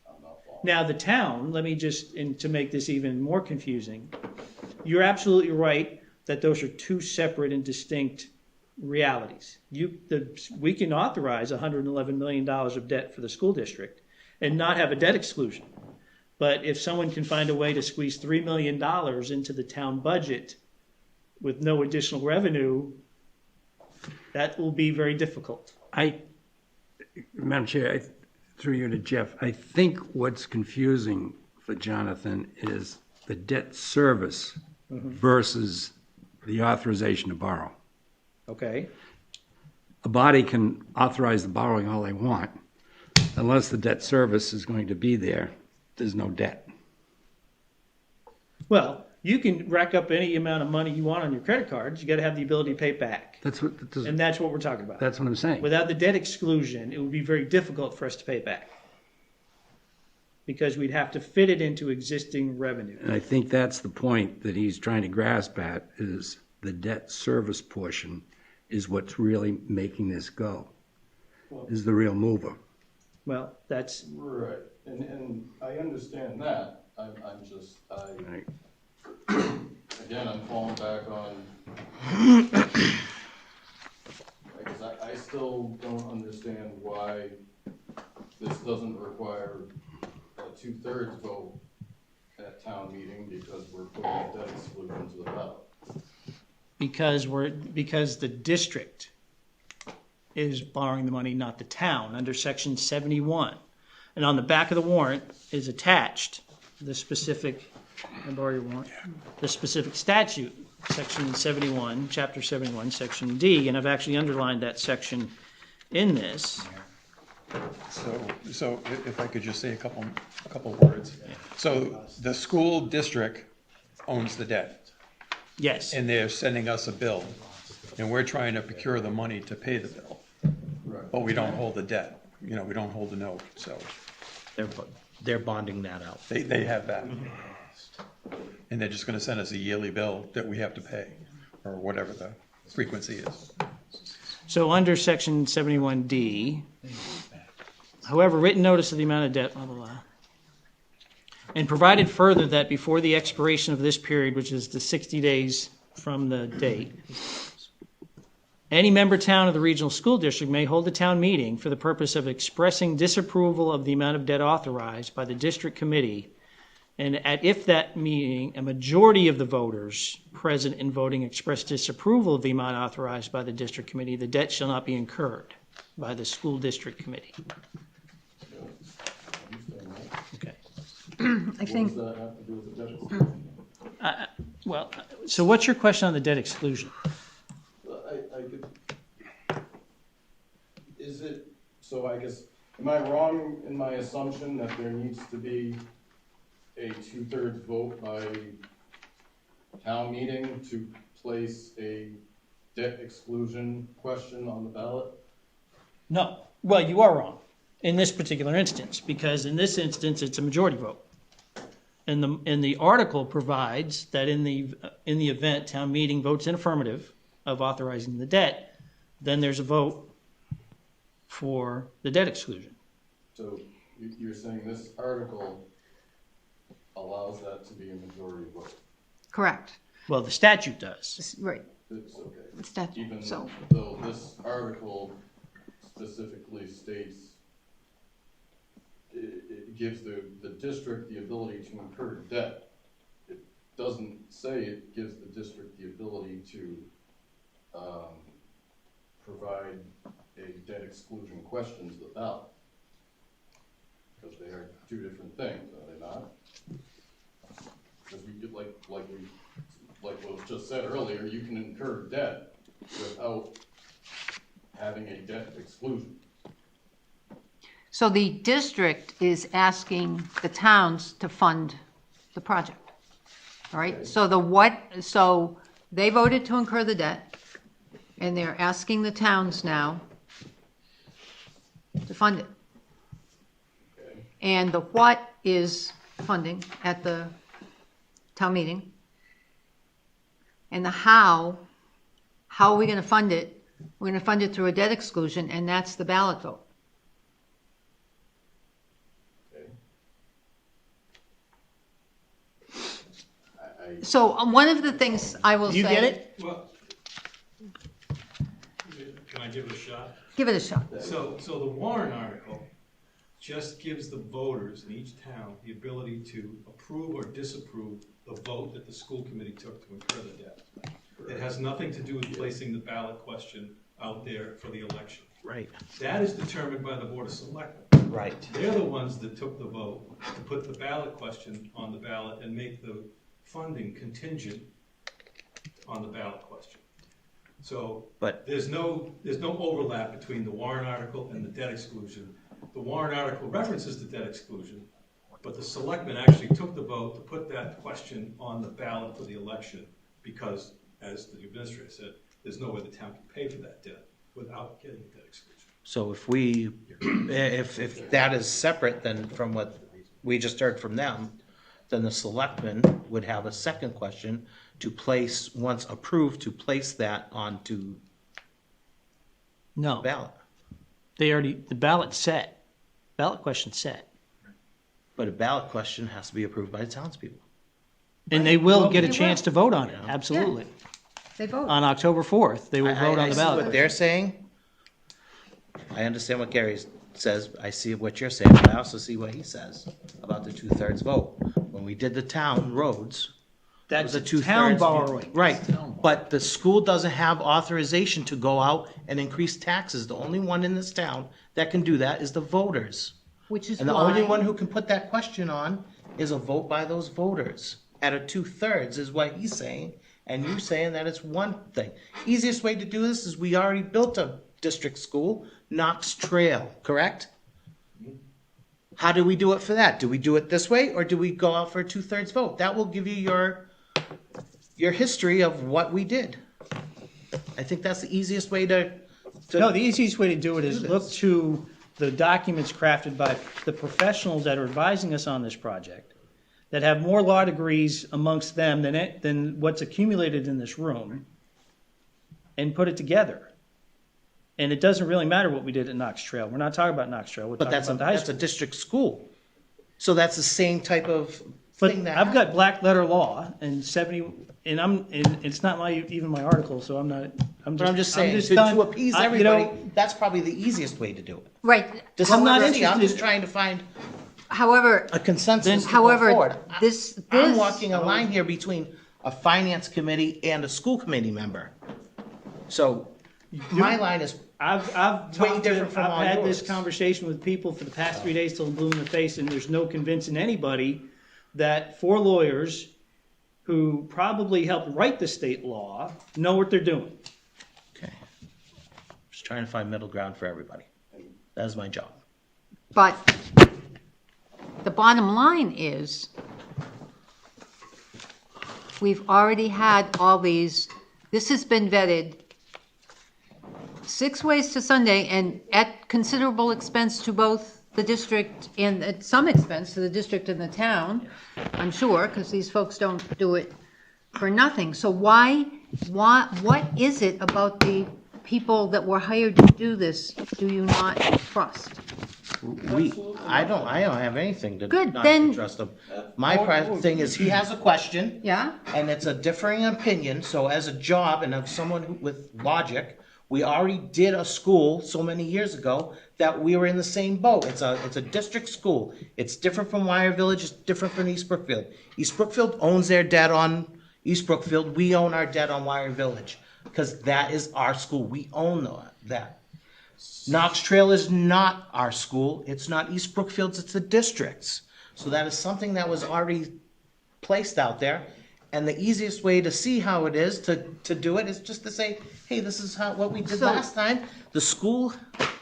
I'm not following. Now, the town, let me just, and to make this even more confusing, you're absolutely right that those are two separate and distinct realities. We can authorize $111 million of debt for the school district and not have a debt exclusion. But if someone can find a way to squeeze $3 million into the town budget with no additional revenue, that will be very difficult. Madam Chair, through you to Jeff, I think what's confusing for Jonathan is the debt service versus the authorization to borrow. Okay. A body can authorize the borrowing all they want. Unless the debt service is going to be there, there's no debt. Well, you can rack up any amount of money you want on your credit cards. You got to have the ability to pay it back. And that's what we're talking about. That's what I'm saying. Without the debt exclusion, it would be very difficult for us to pay it back. Because we'd have to fit it into existing revenue. And I think that's the point that he's trying to grasp at, is the debt service portion is what's really making this go, is the real mover. Well, that's... Right, and I understand that. Right. Again, I'm falling back on, because I still don't understand why this doesn't require a 2/3 vote at town meeting, because we're putting a debt exclusion to the ballot. Because the district is borrowing the money, not the town, under section 71. And on the back of the warrant is attached the specific, I borrow your warrant, the specific statute, section 71, chapter 71, section D, and I've actually underlined that section in this. So if I could just say a couple words. So the school district owns the debt. Yes. And they're sending us a bill, and we're trying to procure the money to pay the bill. Right. But we don't hold the debt, we don't hold the note, so They're bonding that out. they have that. And they're just gonna send us a yearly bill that we have to pay, or whatever the frequency is. So under section 71D, however, written notice of the amount of debt, blah, blah, blah. And provided further that before the expiration of this period, which is the 60 days from the date, any member town of the regional school district may hold a town meeting for the purpose of expressing disapproval of the amount of debt authorized by the district committee. And if that meeting, a majority of the voters present and voting express disapproval of the amount authorized by the district committee, the debt shall not be incurred by the school district committee. Okay. I think, What does that have to do with the debt exclusion? Well, so what's your question on the debt exclusion? Is it, so I guess, am I wrong in my assumption that there needs to be a 2/3 vote by town meeting to place a debt exclusion question on the ballot? No. Well, you are wrong in this particular instance, because in this instance, it's a majority vote. And the article provides that in the event town meeting votes in affirmative of authorizing the debt, then there's a vote for the debt exclusion. So you're saying this article allows that to be a majority vote? correct, Well, the statute does. right, It's okay. it's that, Even so, though this article specifically states it gives the district the ability to incur debt, it doesn't say it gives the district the ability to provide a debt exclusion question to the ballot. Because they are two different things, are they not? Because we could, like what was just said earlier, you can incur debt without having a debt exclusion. so the district is asking the towns to fund the project, all right? So they voted to incur the debt, and they're asking the towns now to fund it. Okay. And the what is funding at the town meeting. And the how are we going to fund it? We're going to fund it through a debt exclusion, and that's the ballot vote. Okay. So one of the things I will say. You get it? Well, can I give it a shot? Give it a shot. So the Warren article just gives the voters in each town the ability to approve or disapprove the vote that the school committee took to incur the debt. It has nothing to do with placing the ballot question out there for the election. Right. That is determined by the Board of Selectmen. Right. They're the ones that took the vote to put the ballot question on the ballot and make the funding contingent on the ballot question. So But- there's no overlap between the warrant article and the debt exclusion. The warrant article references the debt exclusion, but the selectmen actually took the vote to put that question on the ballot for the election because, as the administrator said, there's no way the town can pay for that debt without getting the debt exclusion. So if that is separate then from what we just heard from them, then the selectmen would have a second question to place, once approved, to place that onto No, ballot. the ballot's set. Ballot question's set. But a ballot question has to be approved by the townspeople. And they will get a They chance will. to vote on it, absolutely. They vote. On October 4th, they will vote on I the see ballot. what they're saying. I understand what Gary says. I see what you're saying, but I also see what he says about the 2/3 vote. When we did the town roads, it was That's a 2/3 town borrowing. Right, but the school doesn't have authorization to go out and increase taxes. The only one in this town that can do that is the voters. Which is And the only why, one who can put that question on is a vote by those voters. At a 2/3 is what he's saying, and you're saying that it's one thing. Easiest way to do this is we already built a district school, Knox Trail, correct? How do we do it for that? Do we do it this way, or do we go out for a 2/3 vote? That will give you your history of what we did. I think that's the easiest way to No, the easiest way to do it is do look this. to the documents crafted by the professionals that are advising us on this project, that have more law degrees amongst them than what's accumulated in this room, and put it together. And it doesn't really matter what we did at Knox Trail. We're not talking about Knox Trail. We're But talking that's about the high that's a school. district school. So that's the same type of But thing that I've got black letter law and 70, and it's not even my article, so I'm not. But I'm just saying, to done. appease I- you everybody, know, that's probably the easiest way to do it. right, Just I'm not I'm just interested- trying to find however, a consensus to go however, forward. this. I'm walking a line here between a finance committee and a school committee member. So my line is, I've way talked different from all I've had this yours. conversation with people for the past 3 days till blue in the face, and there's no convincing anybody that 4 lawyers who probably helped write the state law know what they're doing. okay. Just trying to find middle ground for everybody. That's my job. But the bottom line is, we've already had all these, this has been vetted 6 ways to Sunday, and at considerable expense to both the district and at some expense to the district and the town, I'm sure, because these folks don't do it for nothing. So what is it about the people that were hired to do this do you not trust? I don't have anything to Good, not then- to trust him. My thing is, he has a question. Yeah? And it's a differing opinion, so as a job and of someone with logic, we already did a school so many years ago that we were in the same boat. It's a district school. It's different from Wire Village, it's different from East Brookfield. East Brookfield owns their debt on East Brookfield, we own our debt on Wire Village, because that is our school, we own that. Knox Trail is not our school, it's not East Brookfield's, it's the district's. So that is something that was already placed out there. And the easiest way to see how it is to do it is just to say, hey, this is what we did So- last time. The school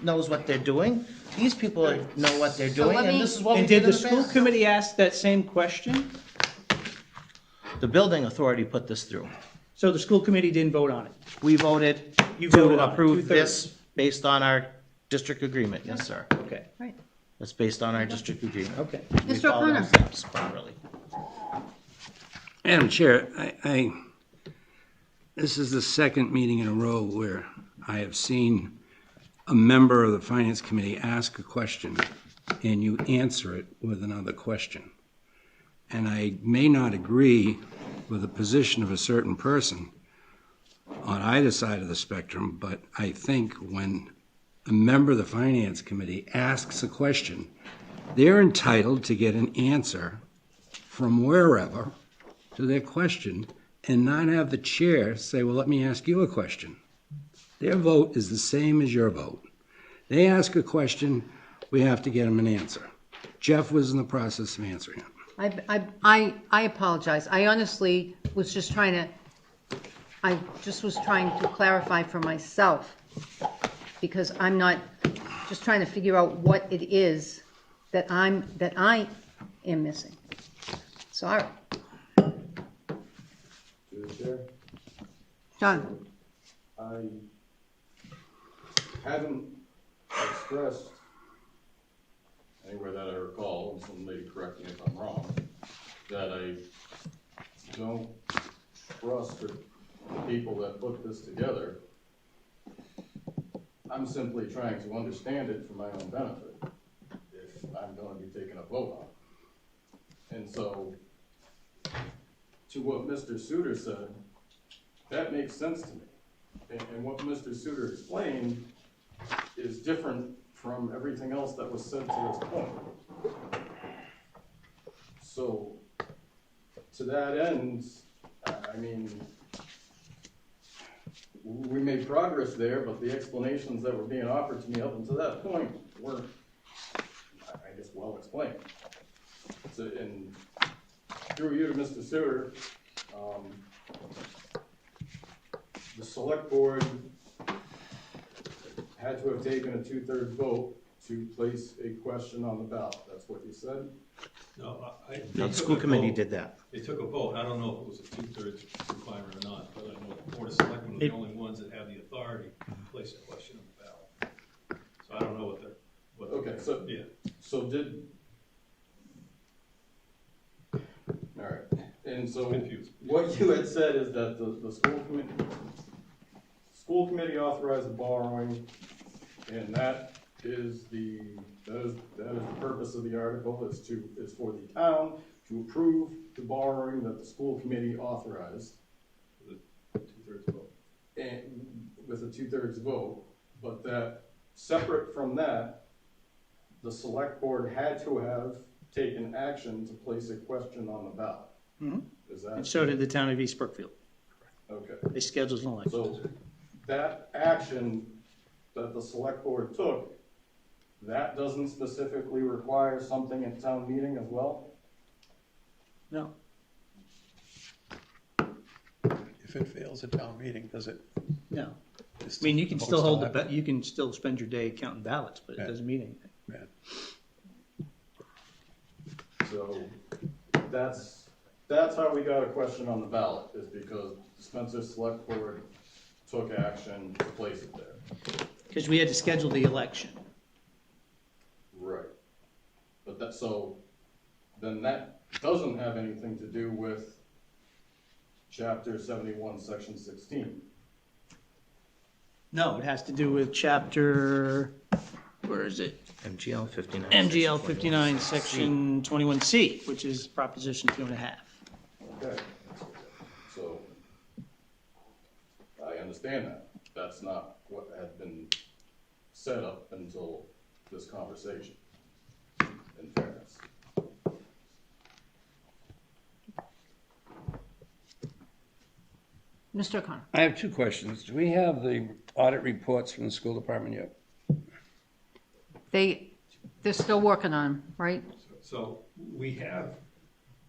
knows what they're doing. These people know what they're doing, let and me- this is what we And did did in the the school past. committee ask that same question? The building authority put this through. So the school committee didn't vote on it? We voted You voted to on it, approve 2/3. this based on our district agreement. Yes, sir. Okay, Right. That's based on our district agreement. okay. We Mr. followed O'Connor. those steps properly. Madam Chair, this is the second meeting in a row where I have seen a member of the Finance Committee ask a question and you answer it with another question. And I may not agree with the position of a certain person on either side of the spectrum, but I think when a member of the Finance Committee asks a question, they're entitled to get an answer from wherever to their question and not have the chair say, well, let me ask you a question. Their vote is the same as your vote. They ask a question, we have to get him an answer. Jeff was in the process of answering it. I apologize. I honestly was just trying to clarify for myself, because I'm not, just trying to figure out what it is that I am missing. Sorry. Through the chair, John? I haven't expressed anywhere that I recall, and somebody correct me if I'm wrong, that I don't trust the people that put this together. I'm simply trying to understand it for my own benefit, if I'm going to be taking a vote on it. And so, to what Mr. Suter said, that makes sense to me. And what Mr. Suter explained is different from everything else that was said to this point. So, to that end, I mean, we made progress there, but the explanations that were being offered to me up until that point weren't, I guess, well explained. So, and through you to Mr. Suter, the select board had to have taken a 2/3 vote to place a question on the ballot. That's what you said? No, No, the school committee did that. They took a vote. I don't know if it was a 2/3 requirement or not, but I know the Board of Selectmen are the only ones that have the authority to place a question on the ballot. So I don't know Okay, so, yeah. So did, all right, and so Confused. what you had said is that the school committee authorized the borrowing, and that is the purpose of the article, is for the town to approve the borrowing that the school committee authorized. With a 2/3 vote. And with a 2/3 vote, but that separate from that, the select board had to have taken action to place a question on the ballot. Mhm. Is that? And so did the town of East Brookfield. Okay. They scheduled an election. So that action that the select board took, that doesn't specifically require something at town meeting as well? No. If it fails at town meeting, does it? No. I Just mean, you can vote still hold happen? you can still spend your day counting ballots, but it Yeah. doesn't mean anything. Yeah. So that's how we got a question on the ballot, is because the Spencer Select Board took action to place it there. Because we had to schedule the election. Right. But then that doesn't have anything to do with Chapter 71, Section 16. No, it has to do with chapter, where is it? MGL 59. MGL section 59, section 21C, which is Proposition 2.5. Okay. So I understand that. That's not what had been set up until this conversation, in fairness. Mr. O'Connor? I have two questions. Do we have the audit reports from the school department yet? They're still working on them, right? So we have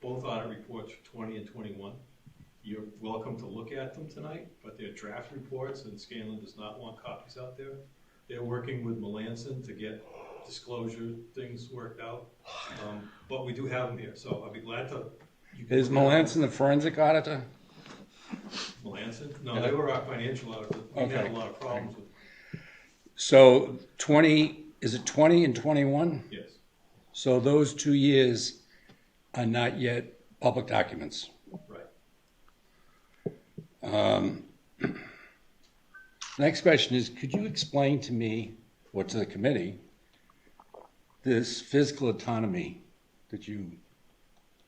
both audit reports for 20 and 21. You're welcome to look at them tonight, but they're draft reports, and Scanlon does not want copies out there. They're working with Melanson to get disclosure things worked out, but we do have them here, so I'll be glad to. Is Melanson the forensic auditor? Melanson? No, they were our financial auditor. We had Okay. a lot of problems with. So 20, is it 20 and 21? Yes. So those 2 years are not yet public documents. Right. Next question is, could you explain to me, or to the committee, this physical autonomy that you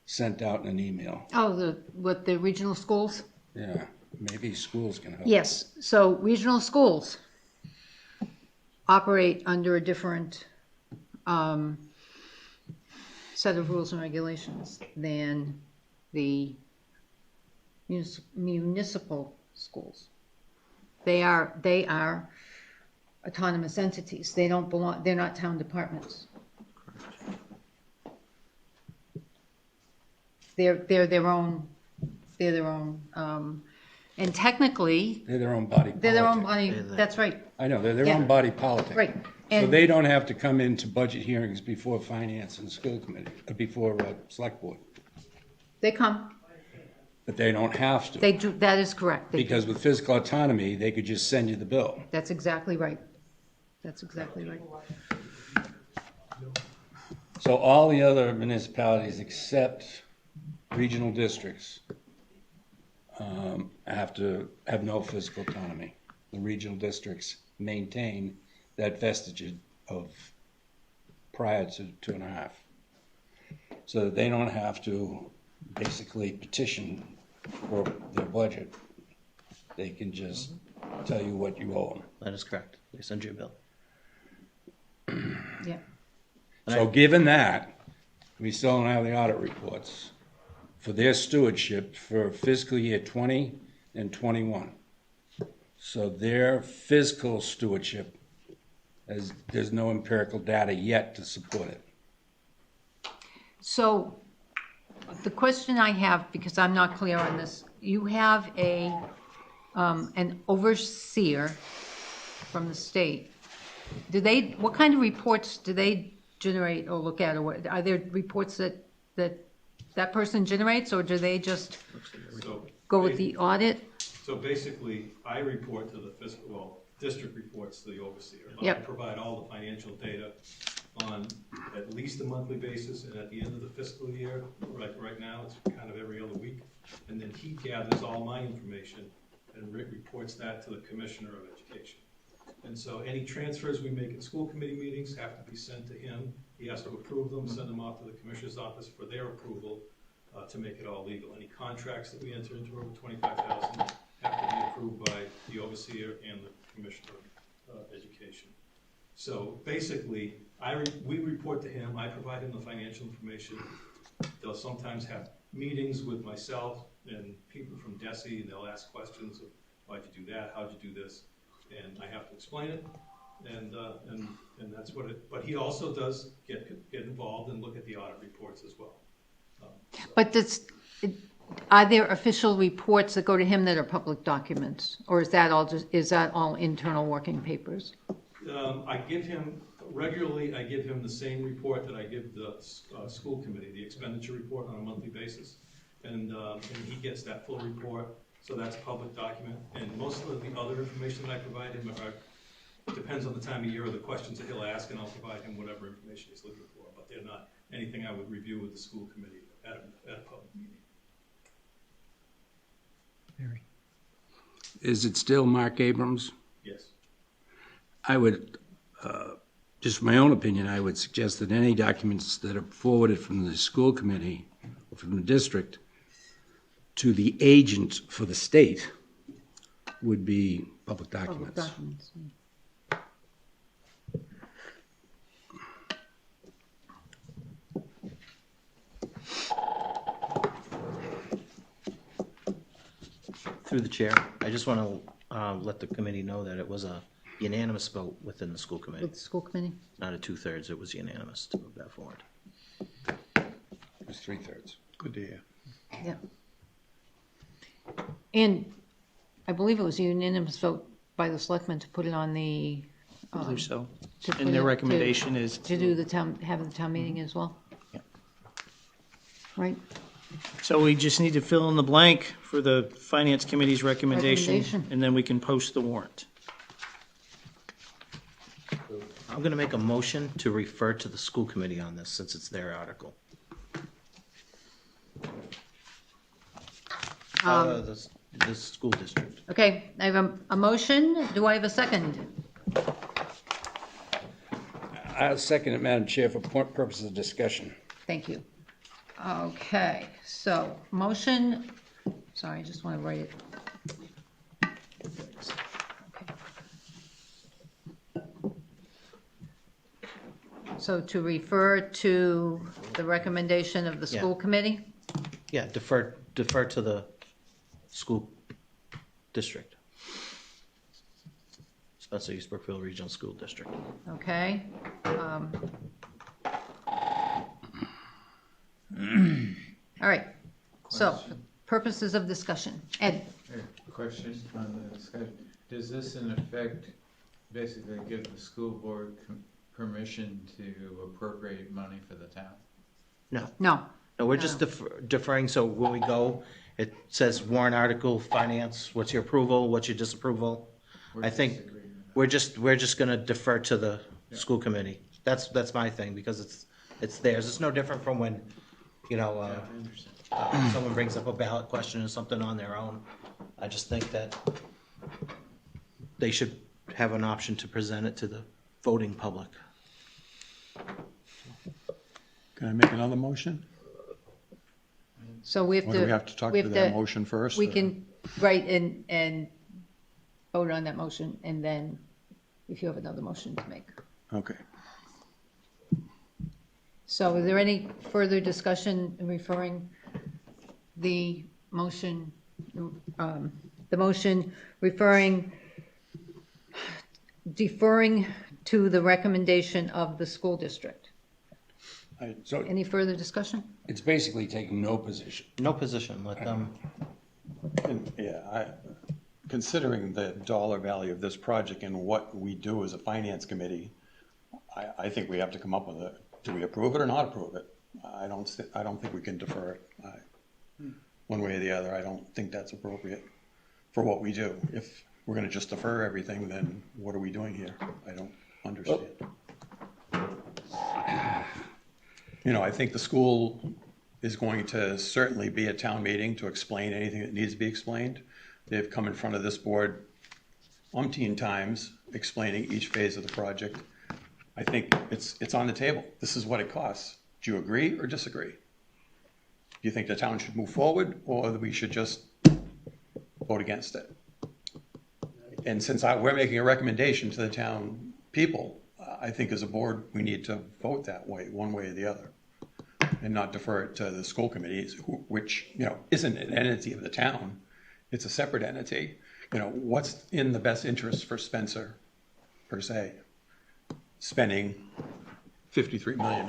sent out in an email? Oh, the regional schools? Yeah, maybe schools can help. Yes, so regional schools operate under a different set of rules and regulations than the municipal schools. They are autonomous entities. They don't belong, they're not town departments. They're their own, and technically, They're their own body they're their own politic. body, that's right, I know, they're their Yeah. own body politic. right. So And they don't have to come into budget hearings before finance and school committee, before select board. they come, But they don't have to. they do, that is correct. They do. Because with physical autonomy, they could just send you the bill. That's exactly right. That's exactly right. So all the other municipalities except regional districts have no physical autonomy. The regional districts maintain that vestige of prior to 2.5. So that they don't have to basically petition for their budget. They can just tell you what you owe them. That is correct. They send you a bill. Yeah. So given that, we still don't have the audit reports for their stewardship for fiscal year 20 and 21. So their fiscal stewardship, there's no empirical data yet to support it. So the question I have, because I'm not clear on this, you have an overseer from the state. What kind of reports do they generate or look at, or what, are there reports that person generates, or do they just So go with the audit? So basically, I report to the fiscal, well, district reports to the overseer. But I Yep. provide all the financial data on at least a monthly basis, and at the end of the fiscal year, right now, it's kind of every other week. And then he gathers all my information and reports that to the Commissioner of Education. And so any transfers we make in school committee meetings have to be sent to him. He has to approve them, send them off to the Commissioner's office for their approval to make it all legal. Any contracts that we enter into over $25,000 have to be approved by the overseer and the Commissioner of Education. So basically, we report to him, I provide him the financial information. They'll sometimes have meetings with myself and people from DESE, and they'll ask questions of, why'd you do that, how'd you do this? And I have to explain it, and that's what it, but he also does get involved and look at the audit reports as well. But are there official reports that go to him that are public documents, or is that all internal working papers? I give him the same report that I give the school committee, the expenditure report on a monthly basis. And he gets that full report, so that's a public document. And most of the other information that I provide him depends on the time of year or the questions that he'll ask, and I'll provide him whatever information he's looking for. But they're not anything I would review with the school committee at a public meeting. Is it still Mark Abrams? Yes. I would, just my own opinion, I would suggest that any documents that are forwarded from the school committee or from the district to the agent for the state would be public Public documents. documents. Through the chair, I just want to let the committee know that it was a unanimous vote within the school committee. With the school committee? Not a 2/3, it was unanimous to move that forward. It was 3/3. Good to hear. Yeah. And I believe it was a unanimous vote by the selectmen to put it on the. I believe so. to put And their it- recommendation is To do have the town meeting as well? Yeah. Right? So we just need to fill in the blank for the Finance Committee's recommendation, Recommendation. and then we can post the warrant. I'm going to make a motion to refer to the school committee on this, since it's their article. The school district. Okay, I have a motion. Do I have a second? I'll second it, Madam Chair, for purposes of discussion. Thank you. Okay, so motion, sorry, I just want to write it. So to refer to the recommendation of the Yeah. school committee? Yeah, defer to the school district. Spencer East Brookfield Regional School District. Okay. All right, So, Question. purposes of discussion. Ed? Question on the discussion. Does this in effect basically give the school board permission to appropriate money for the town? No. No. No, we're just deferring, so when we go, it says warrant article, finance, what's your approval, what's your disapproval? I think we're just gonna defer to the school committee. That's my thing, because it's theirs. It's no different from when, you know, someone brings up a ballot question or something on their own. I just think that they should have an option to present it to the voting public. Can I make another motion? So we have Or to. do we have to talk to that motion first? We or- can write and vote on that motion, and then if you have another motion to make. Okay. So is there any further discussion in referring the motion referring, deferring to the recommendation of the school district? So Any further discussion? it's basically taking no position. No position, let them, Considering the dollar value of this project and what we do as a finance committee, I think we have to come up with do we approve it or not approve it? I don't think we can defer it one way or the other. I don't think that's appropriate for what we do. If we're gonna just defer everything, then what are we doing here? I don't understand. You know, I think the school is going to certainly be at town meeting to explain anything that needs to be explained. They've come in front of this board umpteen times explaining each phase of the project. I think it's on the table. This is what it costs. Do you agree or disagree? Do you think the town should move forward, or that we should just vote against it? And since we're making a recommendation to the town people, I think as a board, we need to vote that way, one way or the other, and not defer it to the school committee, which, you know, isn't an entity of the town. It's a separate entity. You know, what's in the best interest for Spencer, per se, spending $53 million?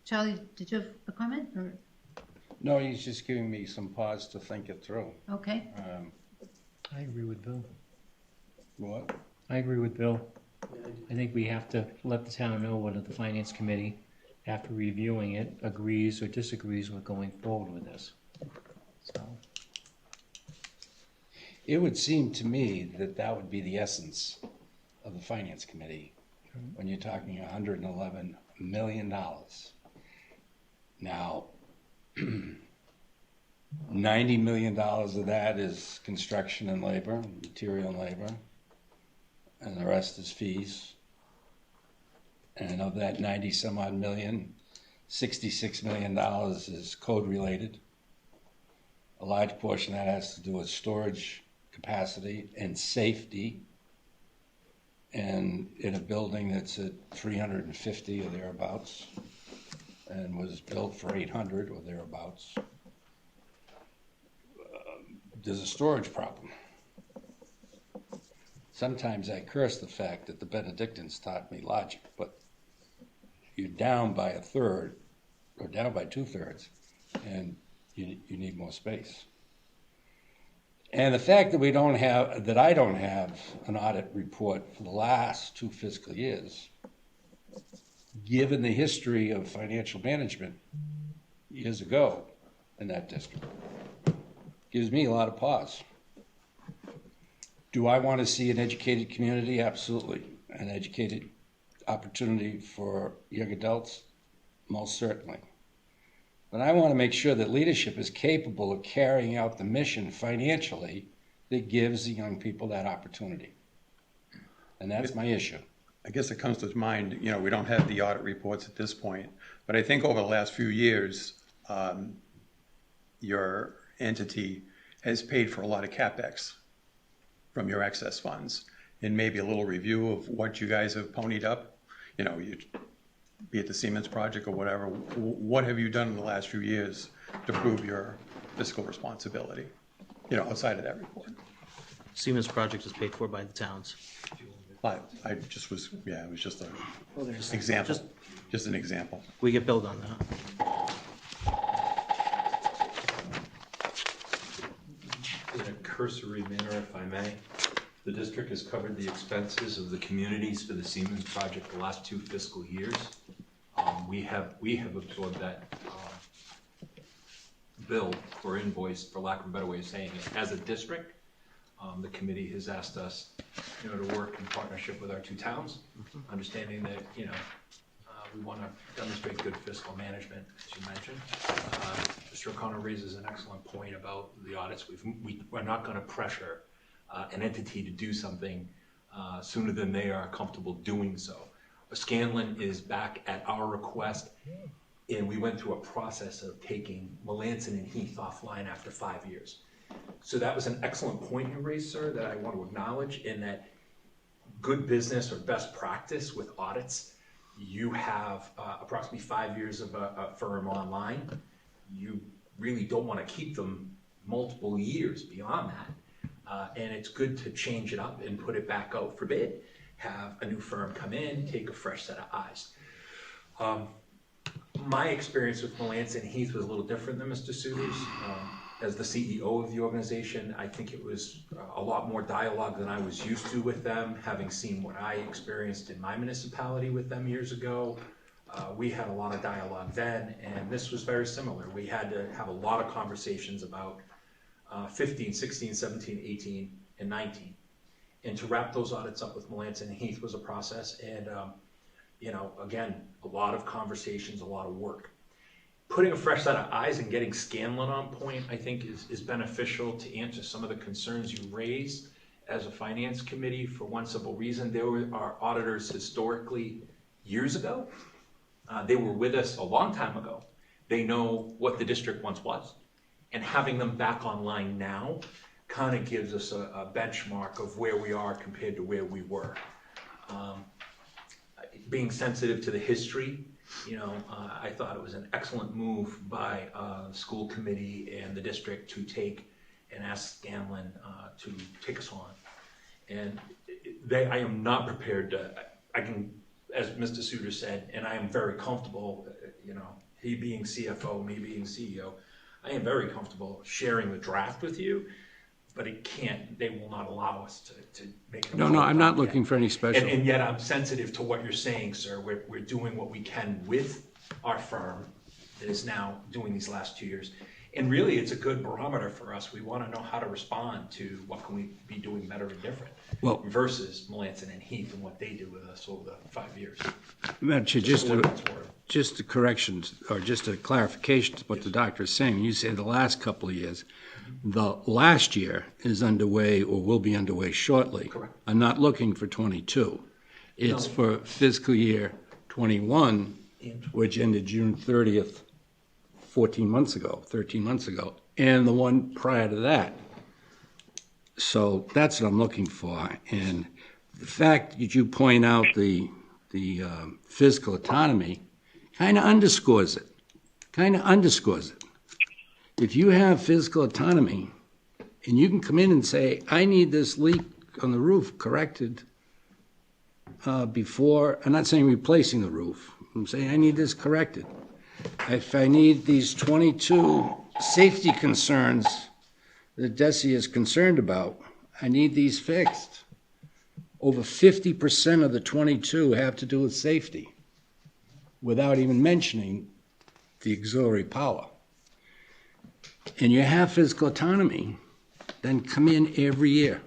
Charlie, did you have a comment, or, No, he's just giving me some pause to think it through. okay? I agree with Bill. What? I agree with Bill. I think we have to let the town know whether the finance committee, after reviewing it, agrees or disagrees with going forward with this. So, It would seem to me that that would be the essence of the finance committee when you're talking $111 million. Now, $90 million of that is construction and labor, material and labor, and the rest is fees. And of that 90 some odd million, $66 million is code related. A large portion of that has to do with storage capacity and safety. And in a building that's at 350 or thereabouts, and was built for 800 or thereabouts, there's a storage problem. Sometimes I curse the fact that the Benedictines taught me logic, but you're down by a third or down by 2/3, and you need more space. And the fact that I don't have an audit report for the last 2 fiscal years, given the history of financial management years ago in that district, gives me a lot of pause. Do I want to see an educated community? Absolutely. An educated opportunity for young adults? Most certainly. But I want to make sure that leadership is capable of carrying out the mission financially that gives the young people that opportunity. And that's my issue. I guess it comes to mind, you know, we don't have the audit reports at this point, but I think over the last few years, your entity has paid for a lot of CapEx from your excess funds, and maybe a little review of what you guys have ponied up, you know, be it the Siemens project or whatever. What have you done in the last few years to prove your fiscal responsibility, you know, outside of that report? Siemens project is paid for by the towns. But I just was, yeah, it was just an example. just an example. We get billed on that. In a cursory manner, if I may, the district has covered the expenses of the communities for the Siemens project the last 2 fiscal years. We have absorbed that bill or invoice, for lack of a better way of saying it, as a district. The committee has asked us, to work in partnership with our 2 towns, understanding that, we want to demonstrate good fiscal management, as you mentioned. Mr. O'Connor raises an excellent point about the audits. We're not going to pressure an entity to do something sooner than they are comfortable doing so. Scanlon is back at our request, and we went through a process of taking Melanson and Heath offline after 5 years. So that was an excellent point you raised, sir, that I want to acknowledge, in that good business or best practice with audits, you have approximately 5 years of a firm online. You really don't want to keep them multiple years beyond that. And it's good to change it up and put it back out for bid. Have a new firm come in, take a fresh set of eyes. My experience with Melanson and Heath was a little different than Mr. Suter's. As the CEO of the organization, I think it was a lot more dialogue than I was used to with them, having seen what I experienced in my municipality with them years ago. We had a lot of dialogue then, and this was very similar. We had to have a lot of conversations about 15, 16, 17, 18, and 19. And to wrap those audits up with Melanson and Heath was a process, and again, a lot of conversations, a lot of work. Putting a fresh set of eyes and getting Scanlon on point, I think, is beneficial to answer some of the concerns you raised as a finance committee, for one simple reason. They were our auditors historically years ago. They were with us a long time ago. They know what the district once was. And having them back online now kind of gives us a benchmark of where we are compared to where we were. Being sensitive to the history, I thought it was an excellent move by the school committee and the district to take and ask Scanlon to take us on. And I am not prepared to, as Mr. Suter said, and I am very comfortable, he being CFO, me being CEO, I am very comfortable sharing the draft with you, but they will not allow us to make it. No, I'm not looking for any special. And yet I'm sensitive to what you're saying, sir. We're doing what we can with our firm that is now doing these last 2 years. And really, it's a good barometer for us. We want to know how to respond to what can we be doing better and different, versus Melanson and Heath and what they did with us over the 5 years. Just a correction, or just a clarification to what the doctor is saying. You said the last couple of years. The last year is underway, or will be underway shortly. Correct. I'm not looking for 22. It's for fiscal year 21, which ended June 30th, 13 months ago, and the one prior to that. So that's what I'm looking for. And the fact that you point out the fiscal autonomy kind of underscores it. If you have fiscal autonomy and you can come in and say, I need this leak on the roof corrected before, I'm not saying replacing the roof, I'm saying I need this corrected. If I need these 22 safety concerns that DESE is concerned about, I need these fixed. Over 50% of the 22 have to do with safety, without even mentioning the auxiliary power. And you have fiscal autonomy, then come in every year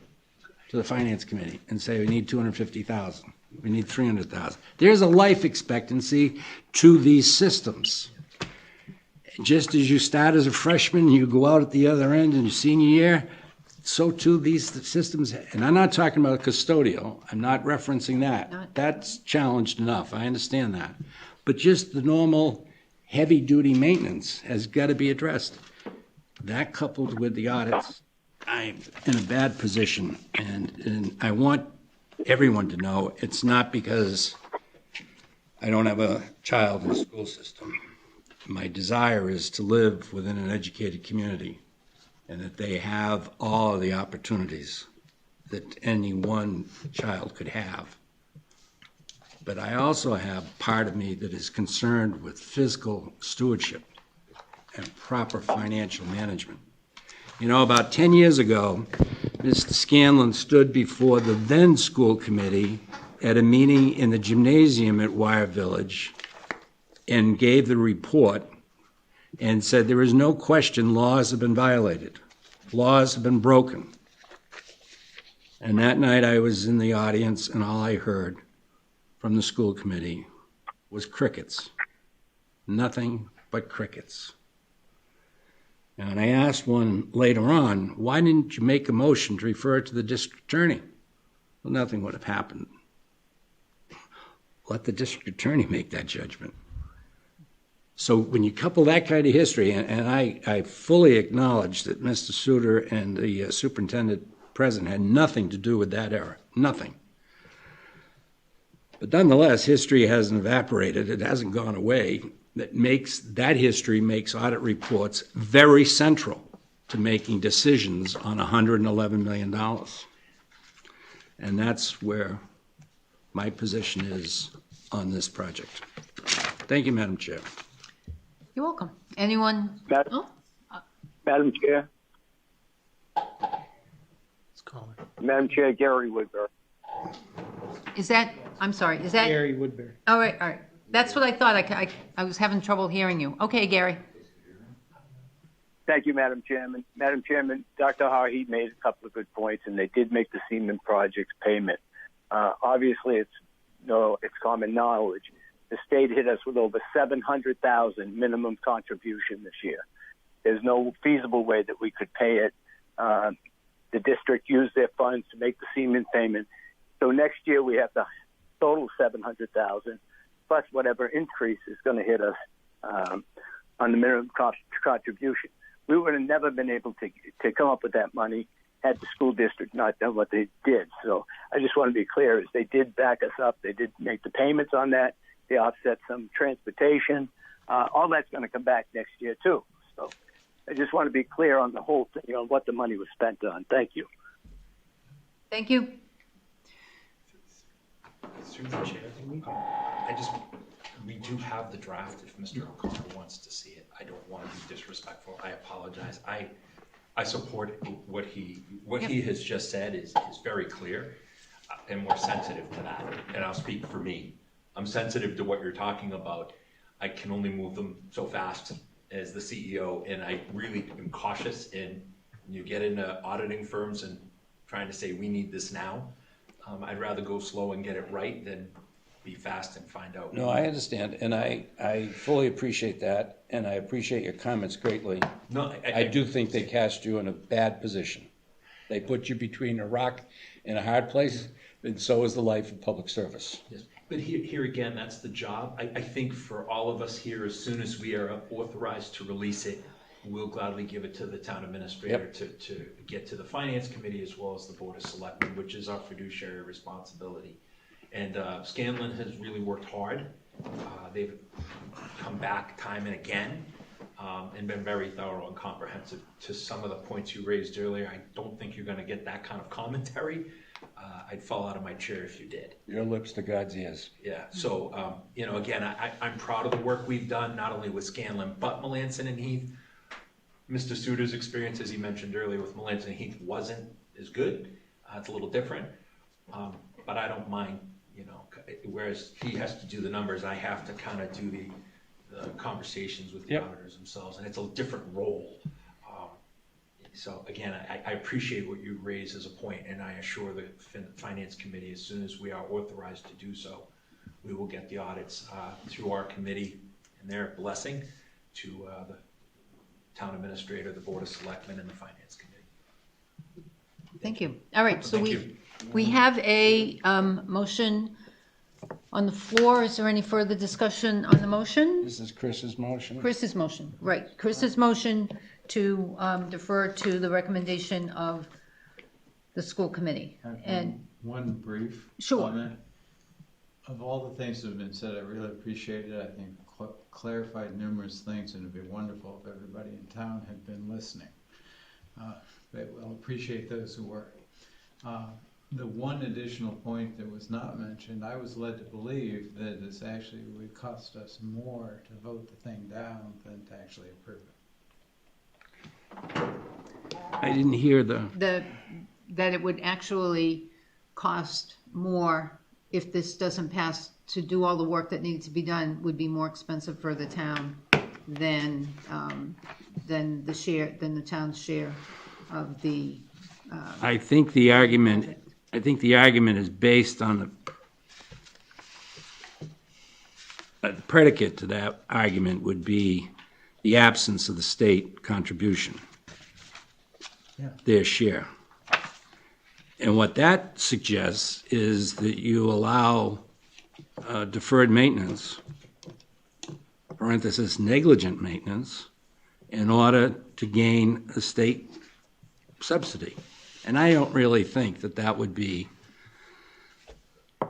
to the finance committee and say, we need 250,000, we need 300,000. There's a life expectancy to these systems. Just as you start as a freshman, you go out at the other end in your senior year, so too these systems, and I'm not talking about custodial, I'm not referencing that. That's challenged enough, I understand that. But just the normal heavy-duty maintenance has got to be addressed. That coupled with the audits, I'm in a bad position, and I want everyone to know it's not because I don't have a child in the school system. My desire is to live within an educated community and that they have all of the opportunities that any one child could have. But I also have part of me that is concerned with fiscal stewardship and proper financial management. You know, about 10 years ago, Mr. Scanlon stood before the then school committee at a meeting in the gymnasium at Wire Village and gave the report and said there is no question laws have been violated. Laws have been broken. And that night I was in the audience and all I heard from the school committee was crickets. Nothing but crickets. And I asked one later on, why didn't you make a motion to refer it to the district attorney? Well, nothing would have happened. Let the district attorney make that judgment. So when you couple that kind of history, and I fully acknowledge that Mr. Suter and the superintendent present had nothing to do with that era, nothing. But nonetheless, history hasn't evaporated, it hasn't gone away. That history makes audit reports very central to making decisions on $111 million. And that's where my position is on this project. Thank you, Madam Chair. You're welcome. Anyone? Madam Chair. Madam Chair, Gary Woodbury. Is that, I'm sorry, is that? Gary Woodbury. All right. That's what I thought. I was having trouble hearing you. Okay, Gary. Thank you, Madam Chairman. Madam Chairman, Dr. Harheed made a couple of good points, and they did make the Seaman Project's payment. Obviously, it's common knowledge. The state hit us with over $700,000 minimum contribution this year. There's no feasible way that we could pay it. The district used their funds to make the Seaman payment. So next year we have the total $700,000 plus whatever increase is going to hit us on the minimum contribution. We would have never been able to come up with that money had the school district not done what they did. So I just want to be clear, is they did back us up. They did make the payments on that. They offset some transportation. All that's going to come back next year too. So I just want to be clear on the whole thing, on what the money was spent on. Thank you. Thank you. Through the chair, we do have the draft if Mr. O'Connor wants to see it. I don't want to be disrespectful. I apologize. I support what he has just said is very clear and more sensitive to that. And I'll speak for me. I'm sensitive to what you're talking about. I can only move them so fast as the CEO, and I really am cautious in you get into auditing firms and trying to say we need this now. I'd rather go slow and get it right than be fast and find out. No, I understand, and I fully appreciate that, and I appreciate your comments greatly. No, I do think they cast you in a bad position. They put you between a rock and a hard place, and so is the life of public service. Yes. But here again, that's the job. I think for all of us here, as soon as we are authorized to release it, we'll gladly give it to the town administrator to get to the finance committee as well as the board of selectmen, which is our fiduciary responsibility. And Scanlon has really worked hard. They've come back time and again and been very thorough and comprehensive. To some of the points you raised earlier, I don't think you're going to get that kind of commentary. I'd fall out of my chair if you did. Your lips to God's ears. Yeah, so, again, I'm proud of the work we've done, not only with Scanlon, but Melanson and Heath. Mr. Suter's experience, as he mentioned earlier, with Melanson and Heath wasn't as good. It's a little different, but I don't mind, whereas he has to do the numbers, I have to kind of do the conversations with the auditors themselves, and it's a different role. So again, I appreciate what you raise as a point, and I assure the Finance Committee, as soon as we are authorized to do so, we will get the audits through our committee and their blessing to the Town Administrator, the Board of Selectmen, and the Finance Committee. Thank you. All right, so we have a motion on the floor. Is there any further discussion on the motion? This is Chris's motion. Chris's motion, right. Chris's motion to defer to the recommendation of the school committee. And one brief comment. Of all the things that have been said, I really appreciate it. I think clarified numerous things, and it'd be wonderful if everybody in town had been listening. But we'll appreciate those who were. The one additional point that was not mentioned, I was led to believe that this actually would cost us more to vote the thing down than to actually approve it. I didn't hear That it would actually cost more if this doesn't pass, to do all the work that needs to be done would be more expensive for the town than the town's share of the. I think the argument is based on the predicate to that argument would be the absence of the state contribution, their share. And what that suggests is that you allow deferred maintenance, parenthesis, negligent maintenance, in order to gain a state subsidy. And I don't really think that that would be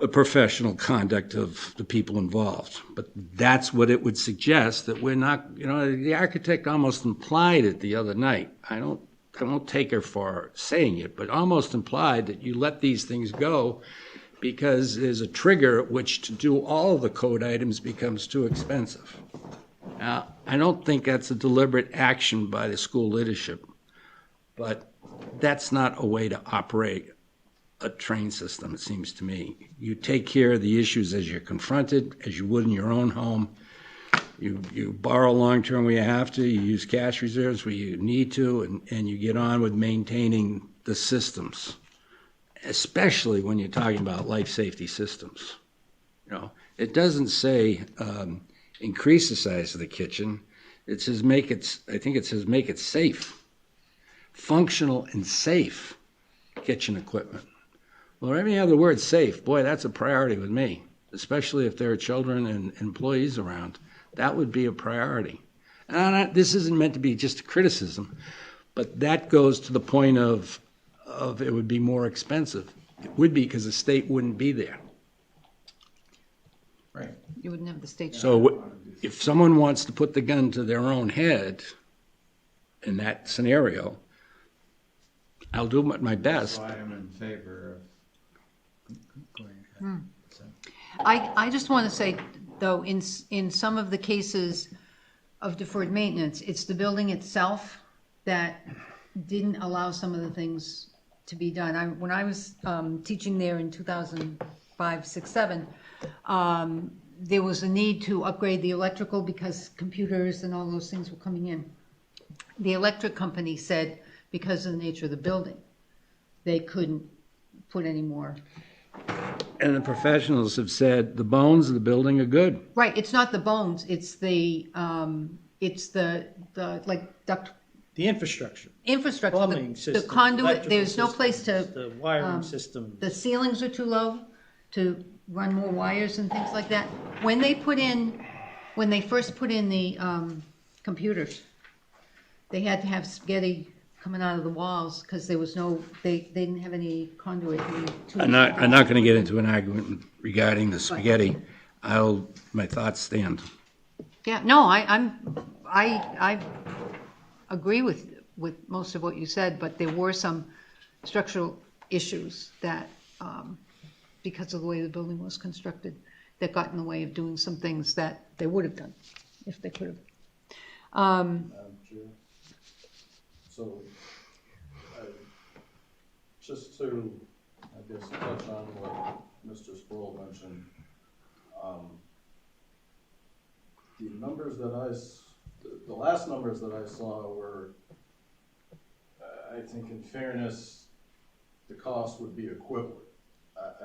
a professional conduct of the people involved. But that's what it would suggest, that we're not, the architect almost implied it the other night. I won't take her for saying it, but almost implied that you let these things go because there's a trigger at which to do all of the code items becomes too expensive. Now, I don't think that's a deliberate action by the school leadership, but that's not a way to operate a train system, it seems to me. You take care of the issues as you're confronted, as you would in your own home. You borrow long-term where you have to, you use cash reserves where you need to, and you get on with maintaining the systems, especially when you're talking about life safety systems. It doesn't say increase the size of the kitchen. It says make it safe. Functional and safe kitchen equipment. Well, every other word safe, boy, that's a priority with me, especially if there are children and employees around. That would be a priority. And this isn't meant to be just a criticism, but that goes to the point of it would be more expensive. It would be because the state wouldn't be there. Right. You wouldn't have the state. So if someone wants to put the gun to their own head in that scenario, I'll do my best. That's why I'm in favor of going ahead. So. I just want to say, though, in some of the cases of deferred maintenance, it's the building itself that didn't allow some of the things to be done. When I was teaching there in 2005, 6, 7, there was a need to upgrade the electrical because computers and all those things were coming in. The electric company said, because of the nature of the building, they couldn't put any more. And the professionals have said the bones of the building are good. Right, it's not the bones, it's the like duct. The infrastructure. Infrastructure, Plumbing the system, conduit, electrical there's no place to. The wiring system. The ceilings are too low to run more wires and things like that. When they first put in the computers, they had to have spaghetti coming out of the walls because there was they didn't have any conduit. I'm not going to get into an argument regarding the spaghetti. My thoughts stand. Yeah, no, I agree with most of what you said, but there were some structural issues that, because of the way the building was constructed, that got in the way of doing some things that they would have done if they could have. So, just to, I guess, touch on what Mr. Sproul mentioned, the numbers the last numbers that I saw were, I think in fairness, the cost would be equivalent. I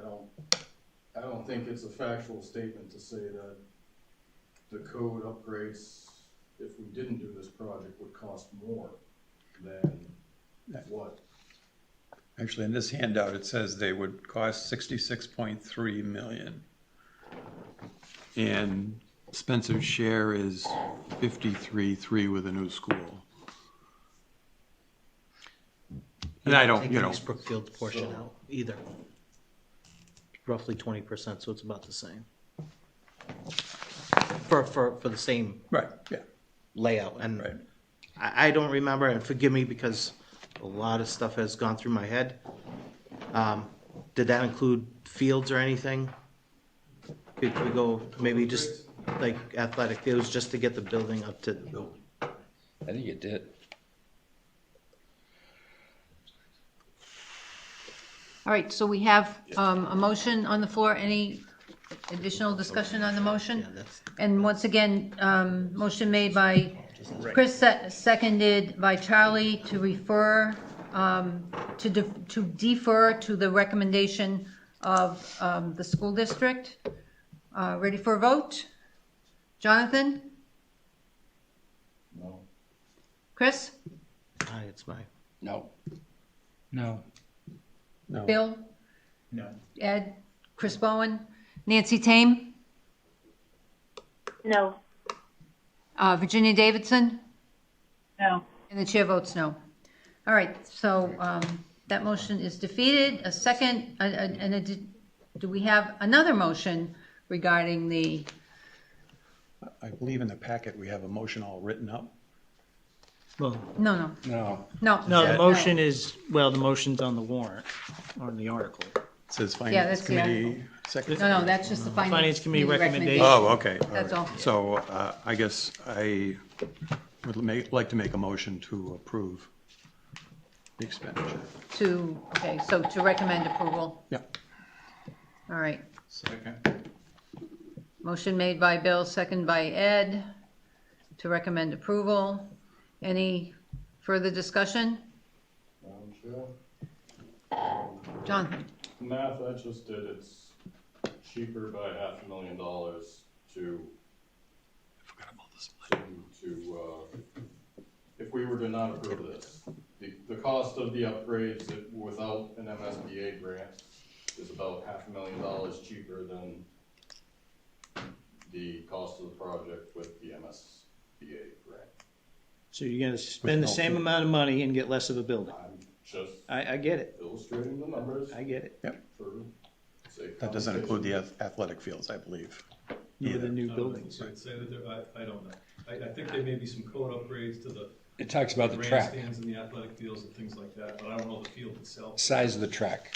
don't think it's a factual statement to say that the code upgrades, if we didn't do this project, would cost more than what? Actually, in this handout, it says they would cost $66.3 million. And Spencer's share is 53.3 with a new school. And I don't, Takes Brookfield's portion out either. Roughly 20%, so it's about the same. For the same right, yeah, layout. And right. I don't remember, and forgive me because a lot of stuff has gone through my head. did that include fields or anything? Could we go, maybe just like athletic fields, just to get the building up to? I think it did. All right, so we have a motion on the floor. Any additional discussion on the motion? And once again, motion made by Chris, seconded by Charlie to refer, to defer to the recommendation of the school district. Ready for a vote? Jonathan? No. Chris? Aye, it's mine. No. No. No. Bill? No. Ed? Chris Bowen? Nancy Tame? No. Virginia Davidson? No. And the chair votes no. All right, so that motion is defeated. A second, do we have another motion regarding the, I believe in the packet, we have a motion all written up. Well, no. no, the motion is, well, the motion's on the warrant, on the article. It says Yeah, Finance that's the Committee. Second. No, that's just the Finance Committee recommendation. Oh, okay. That's all. So I guess I would like to make a motion to approve the expenditure. Okay, so to recommend approval. Yeah. All right. Second. Motion made by Bill, second by Ed, to recommend approval. Any further discussion? Madam Chair? Jonathan? The math I just did, it's cheaper by $500,000 to, if we were to not approve this. The cost of the upgrades without an MSBA grant is about $500,000 cheaper than the cost of the project with the MSBA grant. So you're gonna spend the same amount of money and get less of a building. I'm just I get it. illustrating the numbers. I get it. Yep. For sake That doesn't include the athletic fields, I believe. For the new buildings. I'd say that I don't know. I think there may be some code upgrades to the It talks about the track, grandstands and the athletic fields and things like that, but I don't know the field itself. size of the track.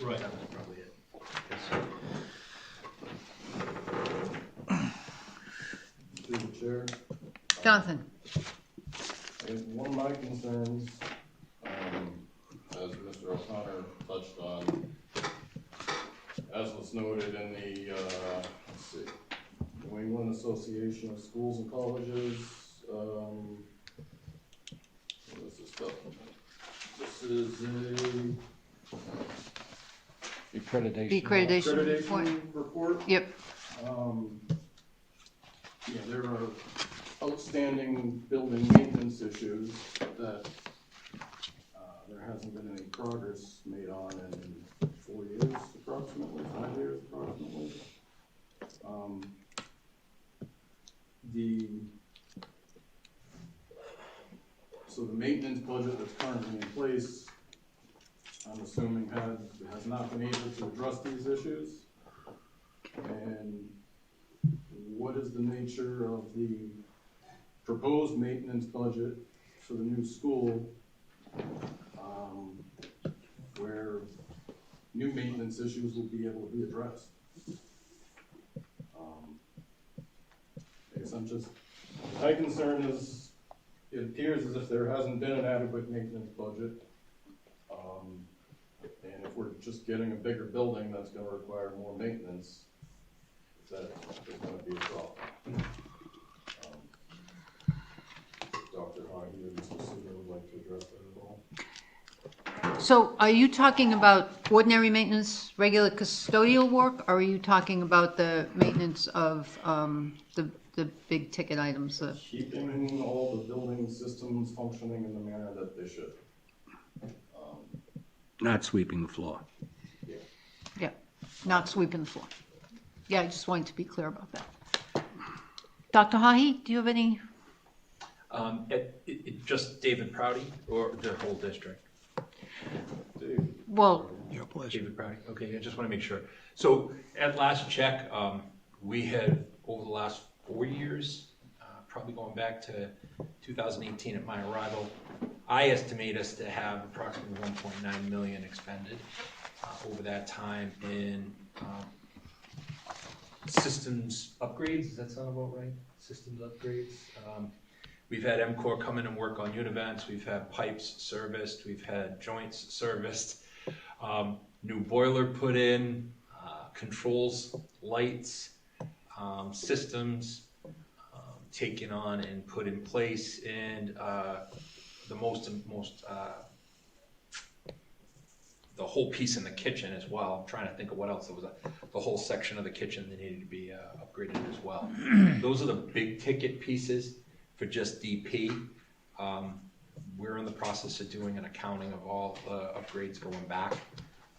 Right. Probably it. Through the chair. Jonathan? One of my concerns, as Mr. O'Connor touched on, as was noted in the, let's see, New England Association of Schools and Colleges, what is this stuff? This is The accreditation. The accreditation report. report. Yep. Yeah, there are outstanding building maintenance issues that there hasn't been any progress made on in 4 years approximately, 5 years approximately. So the maintenance budget that's currently in place, I'm assuming has not been able to address these issues. And what is the nature of the proposed maintenance budget for the new school, where new maintenance issues will be able to be addressed? I guess my concern is, it appears as if there hasn't been an adequate maintenance budget. And if we're just getting a bigger building that's gonna require more maintenance, that is gonna be a problem. Dr. Hahi or Mr. Singer would like to address that at all. So are you talking about ordinary maintenance, regular custodial work, or are you talking about the maintenance of the big ticket items? Keeping all the building systems functioning in the manner that they should. Not sweeping the floor. Yeah, not sweeping the floor. Yeah, I just wanted to be clear about that. Dr. Hahi, do you have any? Just David Prouty or the whole district? Well, Your pleasure. David Prouty, okay, I just want to make sure. So at last check, we had, over the last 4 years, probably going back to 2018 at my arrival, I estimate us to have approximately 1.9 million expended over that time in systems upgrades. Does that sound about right? Systems upgrades. We've had MCOR come in and work on univents. We've had pipes serviced. We've had joints serviced. New boiler put in, controls, lights, systems taken on and put in place, and the the whole piece in the kitchen as well. I'm trying to think of what else. There was the whole section of the kitchen that needed to be upgraded as well. Those are the big ticket pieces for just DP. We're in the process of doing an accounting of all the upgrades going back.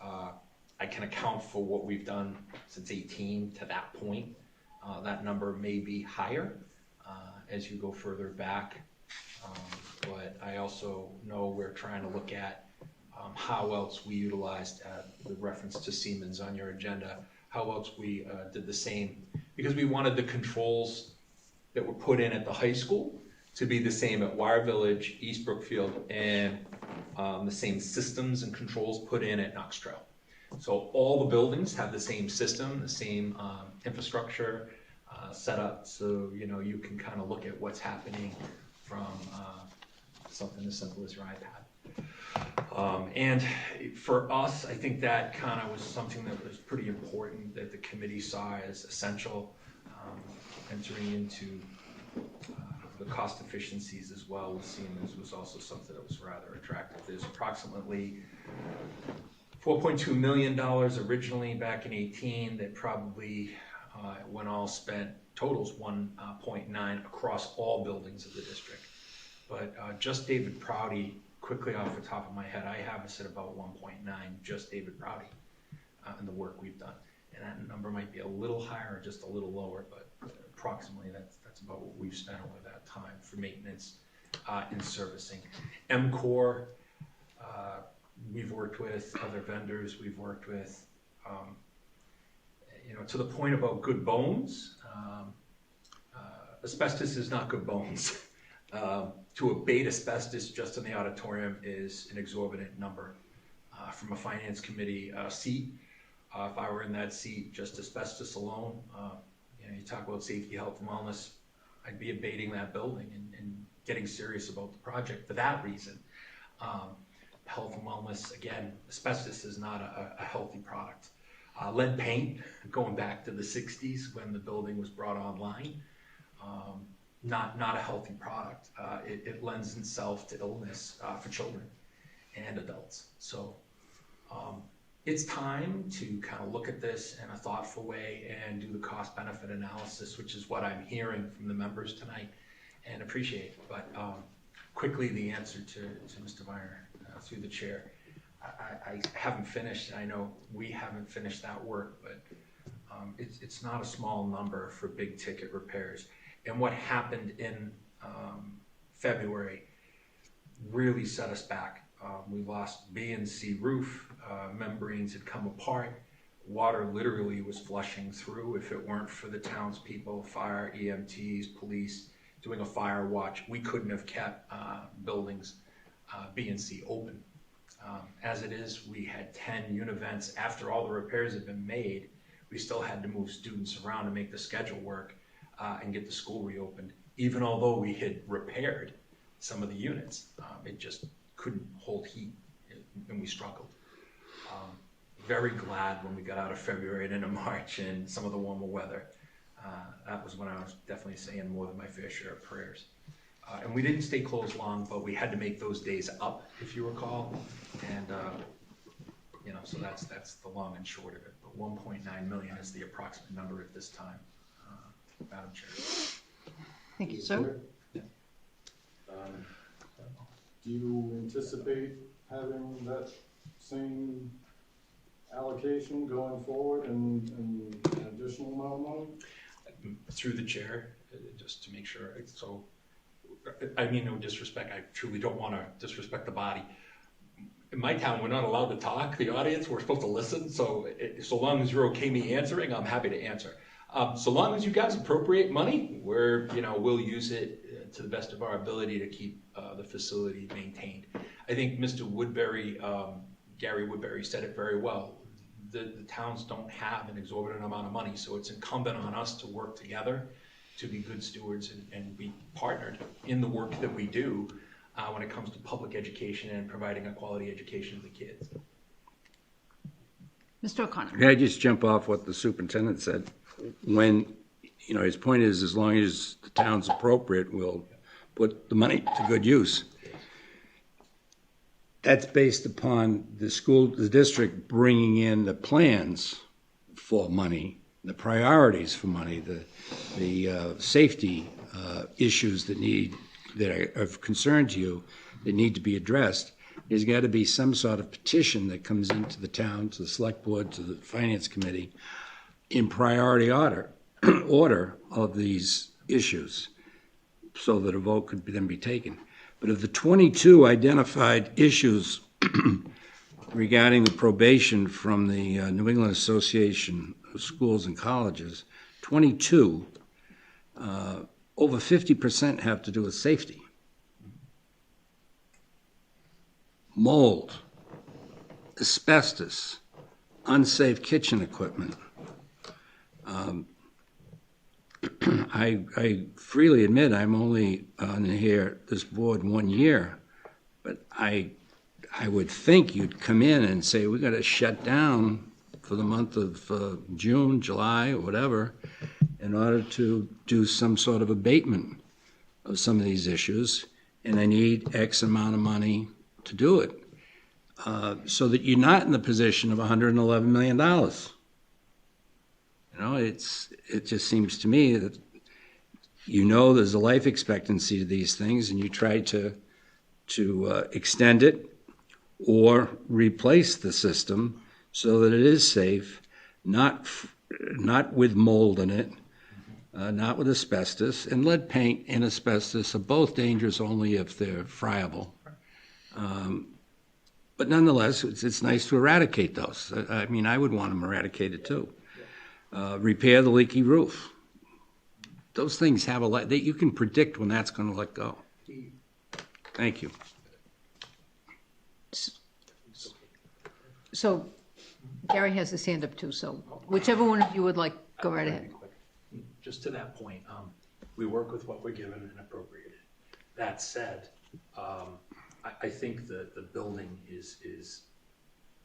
I can account for what we've done since 18 to that point. That number may be higher as you go further back. But I also know we're trying to look at how else we utilized the reference to Siemens on your agenda, how else we did the same, because we wanted the controls that were put in at the high school to be the same at Wire Village, East Brookfield, and the same systems and controls put in at Knox Trail. So all the buildings have the same system, the same infrastructure set up, so you can kind of look at what's happening from something as simple as your iPad. And for us, I think that kind of was something that was pretty important that the committee saw as essential, entering into the cost efficiencies as well with Siemens was also something that was rather attractive. There's approximately $4.2 million originally back in 18 that probably, when all spent, totals 1.9 across all buildings of the district. But just David Prouty, quickly off the top of my head, I have us at about 1.9, just David Prouty, and the work we've done. And that number might be a little higher or just a little lower, but approximately that's about what we've spent over that time for maintenance and servicing. MCOR, we've worked with other vendors, we've worked with, to the point about good bones, asbestos is not good bones. To abate asbestos just in the auditorium is an exorbitant number. From a finance committee seat, if I were in that seat, just asbestos alone, you talk about safety, health, and wellness, I'd be abating that building and getting serious about the project for that reason. Health and wellness, again, asbestos is not a healthy product. Lead paint, going back to the 60s when the building was brought online, not a healthy product. It lends itself to illness for children and adults. So it's time to kind of look at this in a thoughtful way and do the cost benefit analysis, which is what I'm hearing from the members tonight, and appreciate. But quickly, the answer to Mr. Viner through the chair. I haven't finished, I know we haven't finished that work, but it's not a small number for big ticket repairs. And what happened in February really set us back. We lost B and C roof, membranes had come apart, water literally was flushing through. If it weren't for the townspeople, fire, EMTs, police, doing a fire watch, we couldn't have kept buildings B and C open. As it is, we had 10 univents. After all the repairs had been made, we still had to move students around to make the schedule work and get the school reopened. Even although we had repaired some of the units, it just couldn't hold heat, and we struggled. Very glad when we got out of February and into March and some of the warmer weather. That was when I was definitely saying more than my fair share of prayers. And we didn't stay closed long, but we had to make those days up, if you recall. And, so that's the long and short of it. But 1.9 million is the approximate number at this time, Madam Chair. Thank you, sir. Do you anticipate having that same allocation going forward and an additional amount of money? Through the chair, just to make sure. So, I mean no disrespect, I truly don't want to disrespect the body. In my town, we're not allowed to talk, the audience, we're supposed to listen, so so long as you're okay me answering, I'm happy to answer. So long as you guys appropriate money, we'll use it to the best of our ability to keep the facility maintained. I think Mr. Woodbury, Gary Woodbury said it very well. The towns don't have an exorbitant amount of money, so it's incumbent on us to work together to be good stewards and be partnered in the work that we do when it comes to public education and providing a quality education to the kids. Mr. O'Connor. Can I just jump off what the superintendent said? When, you know, his point is, as long as the town's appropriate, we'll put the money to good use. That's based upon the district bringing in the plans for money, the priorities for money, the safety issues that are of concern to you that need to be addressed. There's got to be some sort of petition that comes into the town, to the select board, to the finance committee, in priority order of these issues, so that a vote could then be taken. But of the 22 identified issues regarding the probation from the New England Association of Schools and Colleges, 22, over 50% have to do with safety. Mold, asbestos, unsafe kitchen equipment. I freely admit I'm only on this board 1 year, but I would think you'd come in and say, we got to shut down for the month of June, July, or whatever, in order to do some sort of abatement of some of these issues, and I need X amount of money to do it, so that you're not in the position of $111 million. You know, it just seems to me that, you know, there's a life expectancy to these things, and you try to extend it or replace the system so that it is safe, not with mold in it, not with asbestos. And lead paint and asbestos are both dangerous only if they're friable. But nonetheless, it's nice to eradicate those. I mean, I would want them eradicated too. Repair the leaky roof. Those things have you can predict when that's going to let go. Thank you. So Gary has his hand up too, so whichever one of you would like, go right ahead. Just to that point, we work with what we're given and appropriated. That said, I think that the building is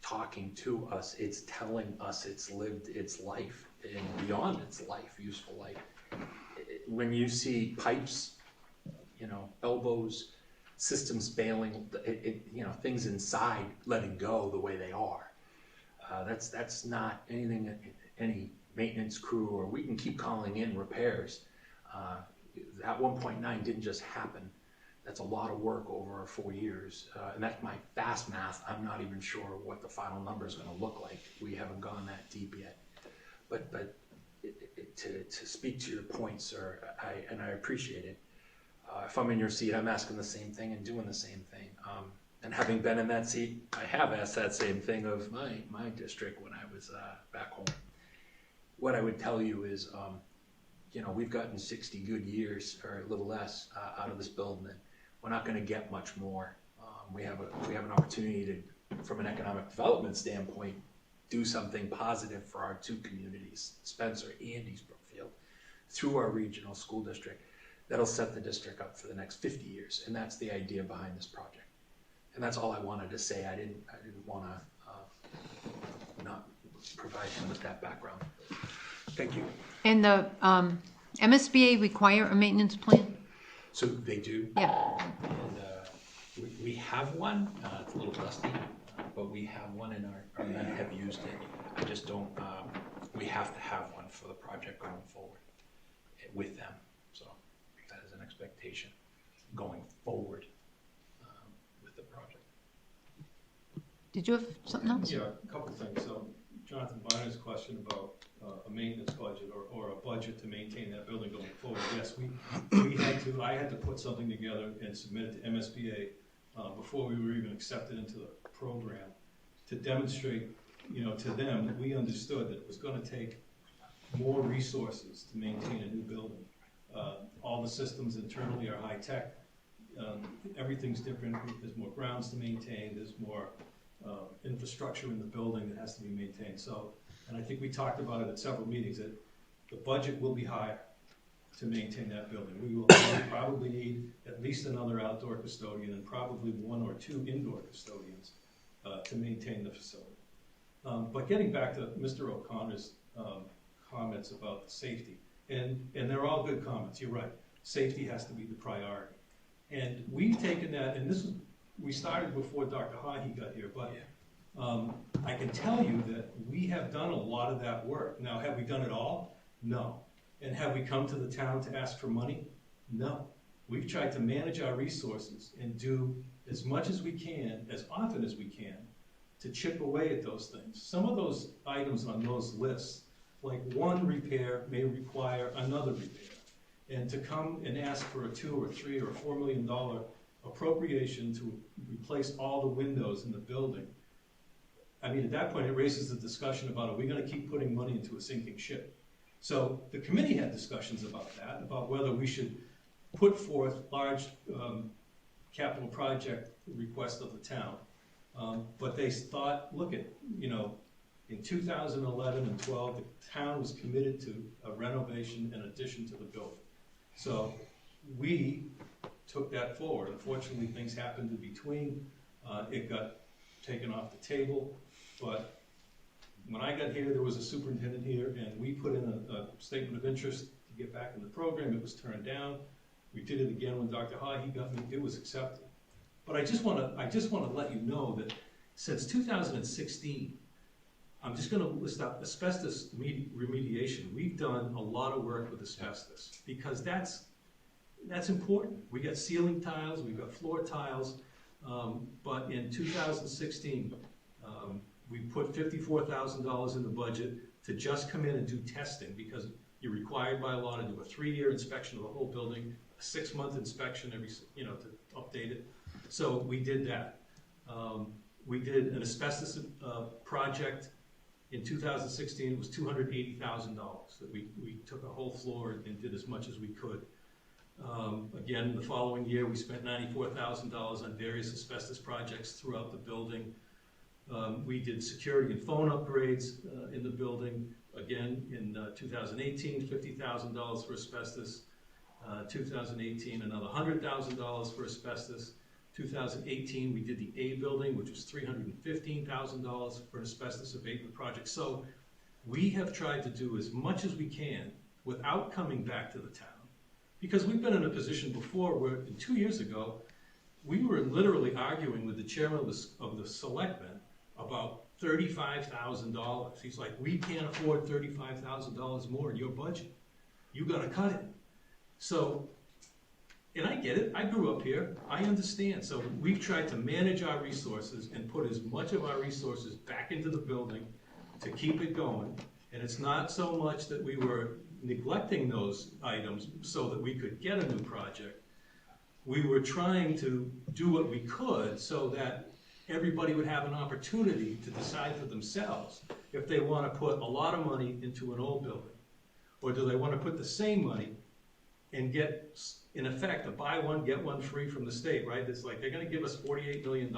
talking to us. It's telling us it's lived its life and beyond its life, useful life. When you see pipes, you know, elbows, systems failing, you know, things inside letting go the way they are, that's not anything that any maintenance crew, or we can keep calling in repairs. That 1.9 didn't just happen. That's a lot of work over 4 years, and that's my fast math. I'm not even sure what the final number is going to look like. We haven't gone that deep yet. But to speak to your point, sir, I appreciate it. If I'm in your seat, I'm asking the same thing and doing the same thing. And having been in that seat, I have asked that same thing of my district when I was back home. What I would tell you is, you know, we've gotten 60 good years, or a little less, out of this building. And we're not going to get much more. We have an opportunity to, from an economic development standpoint, do something positive for our two communities, Spencer and East Brookfield, through our regional school district. That'll set the district up for the next 50 years, and that's the idea behind this project. And that's all I wanted to say. I didn't want to not provide him with that background. Thank you. And the MSBA require a maintenance plan? So they do. Yeah. And we have one. It's a little dusty, but we have one, and our men have used it. I just don't. We have to have one for the project going forward with them. So that is an expectation going forward with the project. Did you have something else? Yeah, a couple things. So Jonathan Byner's question about a maintenance budget or a budget to maintain that building going forward. Yes, I had to put something together and submit it to MSBA before we were even accepted into the program to demonstrate, you know, to them that we understood that it was going to take more resources to maintain a new building All the systems internally are high-tech. Everything's different. There's more grounds to maintain. There's more infrastructure in the building that has to be maintained. So, and I think we talked about it at several meetings, that the budget will be higher to maintain that building. We will probably need at least another outdoor custodian and probably 1 or 2 indoor custodians to maintain the facility. But getting back to Mr. O'Connor's comments about safety, and they're all good comments, you're right. Safety has to be the priority. And we've taken that, and this is, we started before Dr. Hahi got here, but I can tell you that we have done a lot of that work. Now, have we done it all? No. And have we come to the town to ask for money? No. We've tried to manage our resources and do as much as we can, as often as we can, to chip away at those things. Some of those items on those lists, like one repair may require another repair. And to come and ask for a $2 or $3 or $4 million appropriation to replace all the windows in the building, I mean, at that point, it raises the discussion about, are we gonna keep putting money into a sinking ship? So the committee had discussions about that, about whether we should put forth large capital project requests of the town. But they thought, look at, you know, in 2011 and 12, the town was committed to a renovation and addition to the building. So we took that forward. Unfortunately, things happened in between. It got taken off the table, but when I got here, there was a superintendent here, and we put in a statement of interest to get back in the program. It was turned down. We did it again when Dr. Hahi got me. It was accepted. But I just want to let you know that since 2016, I'm just going to list out asbestos remediation. We've done a lot of work with asbestos because that's important. We got ceiling tiles, we've got floor tiles, but in 2016, we put $54,000 in the budget to just come in and do testing because you're required by law to do a 3-year inspection of the whole building, a 6-month inspection every, you know, to update it. So we did that. We did an asbestos project in 2016. It was $280,000 that we took a whole floor and did as much as we could. Again, the following year, we spent $94,000 on various asbestos projects throughout the building. We did security and phone upgrades in the building. Again, in 2018, $50,000 for asbestos. 2018, another $100,000 for asbestos. 2018, we did the A building, which was $315,000 for an asbestos abatement project. So we have tried to do as much as we can without coming back to the town. Because we've been in a position before where 2 years ago, we were literally arguing with the chairman of the selectmen about $35,000. He's like, we can't afford $35,000 more in your budget. You gotta cut it. So, and I get it, I grew up here, I understand. So we've tried to manage our resources and put as much of our resources back into the building to keep it going. And it's not so much that we were neglecting those items so that we could get a new project. We were trying to do what we could so that everybody would have an opportunity to decide for themselves if they want to put a lot of money into an old building, or do they want to put the same money and get, in effect, a buy one, get one free from the state, right? It's like they're going to give us $48 million,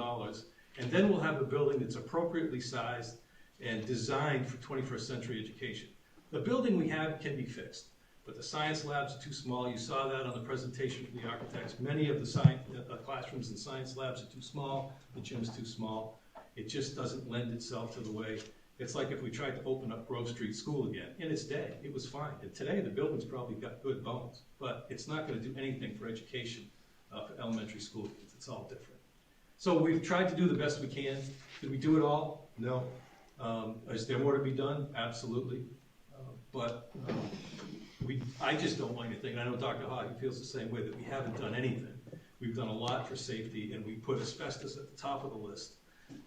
and then we'll have a building that's appropriately sized and designed for 21st century education. The building we have can be fixed, but the science labs are too small. You saw that on the presentation from the architects. Many of the classrooms and science labs are too small. The gym's too small. It just doesn't lend itself to the way. It's like if we tried to open up Grove Street School again. In its day, it was fine. And today, the building's probably got good bones, but it's not going to do anything for education for elementary school kids. It's all different. So we've tried to do the best we can. Did we do it all? No. Is there more to be done? Absolutely. But I just don't like to think, and I know Dr. Hahi feels the same way, that we haven't done anything. We've done a lot for safety, and we put asbestos at the top of the list.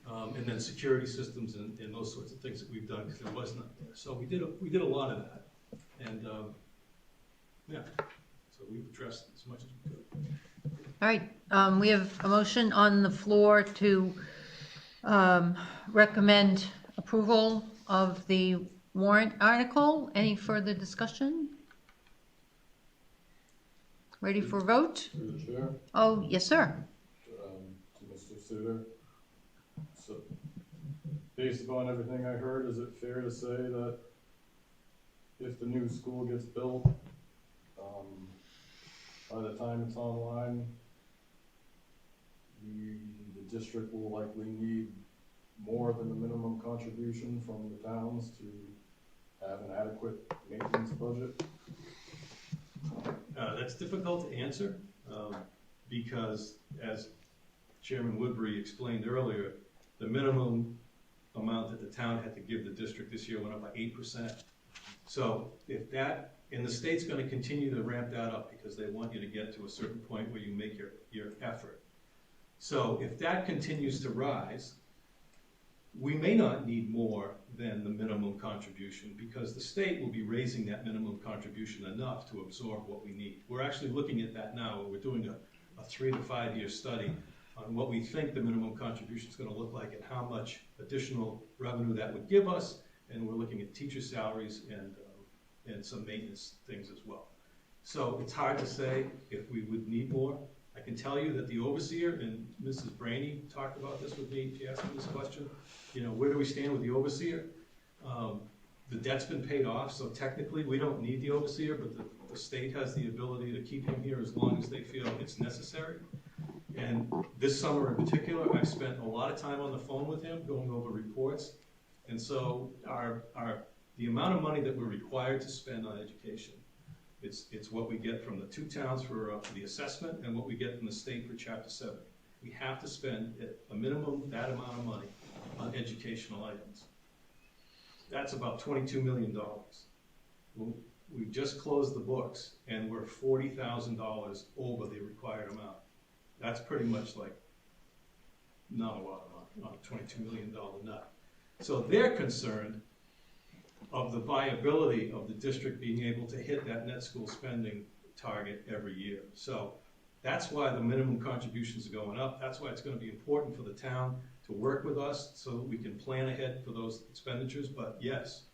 And then security systems and those sorts of things that we've done because there was none there. So we did a lot of that, and yeah, so we've addressed as much as we could. All right, we have a motion on the floor to recommend approval of the warrant article. Any further discussion? ready for a vote? Through the chair, Oh, yes, sir. to Mr. Suter. So, based upon everything I heard, is it fair to say that if the new school gets built, by the time it's online, the district will likely need more than the minimum contribution from the towns to have an adequate maintenance budget? That's difficult to answer, because as Chairman Woodbury explained earlier, the minimum amount that the town had to give the district this year went up by 8%. So if that, and the state's gonna continue to ramp that up because they want you to get to a certain point where you make your effort. So if that continues to rise, we may not need more than the minimum contribution because the state will be raising that minimum contribution enough to absorb what we need. We're actually looking at that now. We're doing a 3 to 5 year study on what we think the minimum contribution is going to look like and how much additional revenue that would give us. And we're looking at teacher salaries and some maintenance things as well. So it's hard to say if we would need more. I can tell you that the overseer, and Mrs. Brainy talked about this with me, she asked me this question, where do we stand with the overseer? The debt's been paid off, so technically we don't need the overseer, but the state has the ability to keep him here as long as they feel it's necessary. And this summer in particular, I've spent a lot of time on the phone with him, going over reports. And so the amount of money that we're required to spend on education, it's what we get from the two towns for the assessment and what we get from the state for Chapter 7. We have to spend at a minimum that amount of money on educational items. That's about $22 million. We've just closed the books and we're $40,000 over the required amount. That's pretty much like not a lot of money on a $22 million nut. So they're concerned of the viability of the district being able to hit that net school spending target every year. So that's why the minimum contributions are going up. That's why it's going to be important for the town to work with us so that we can plan ahead for those expenditures. But yes,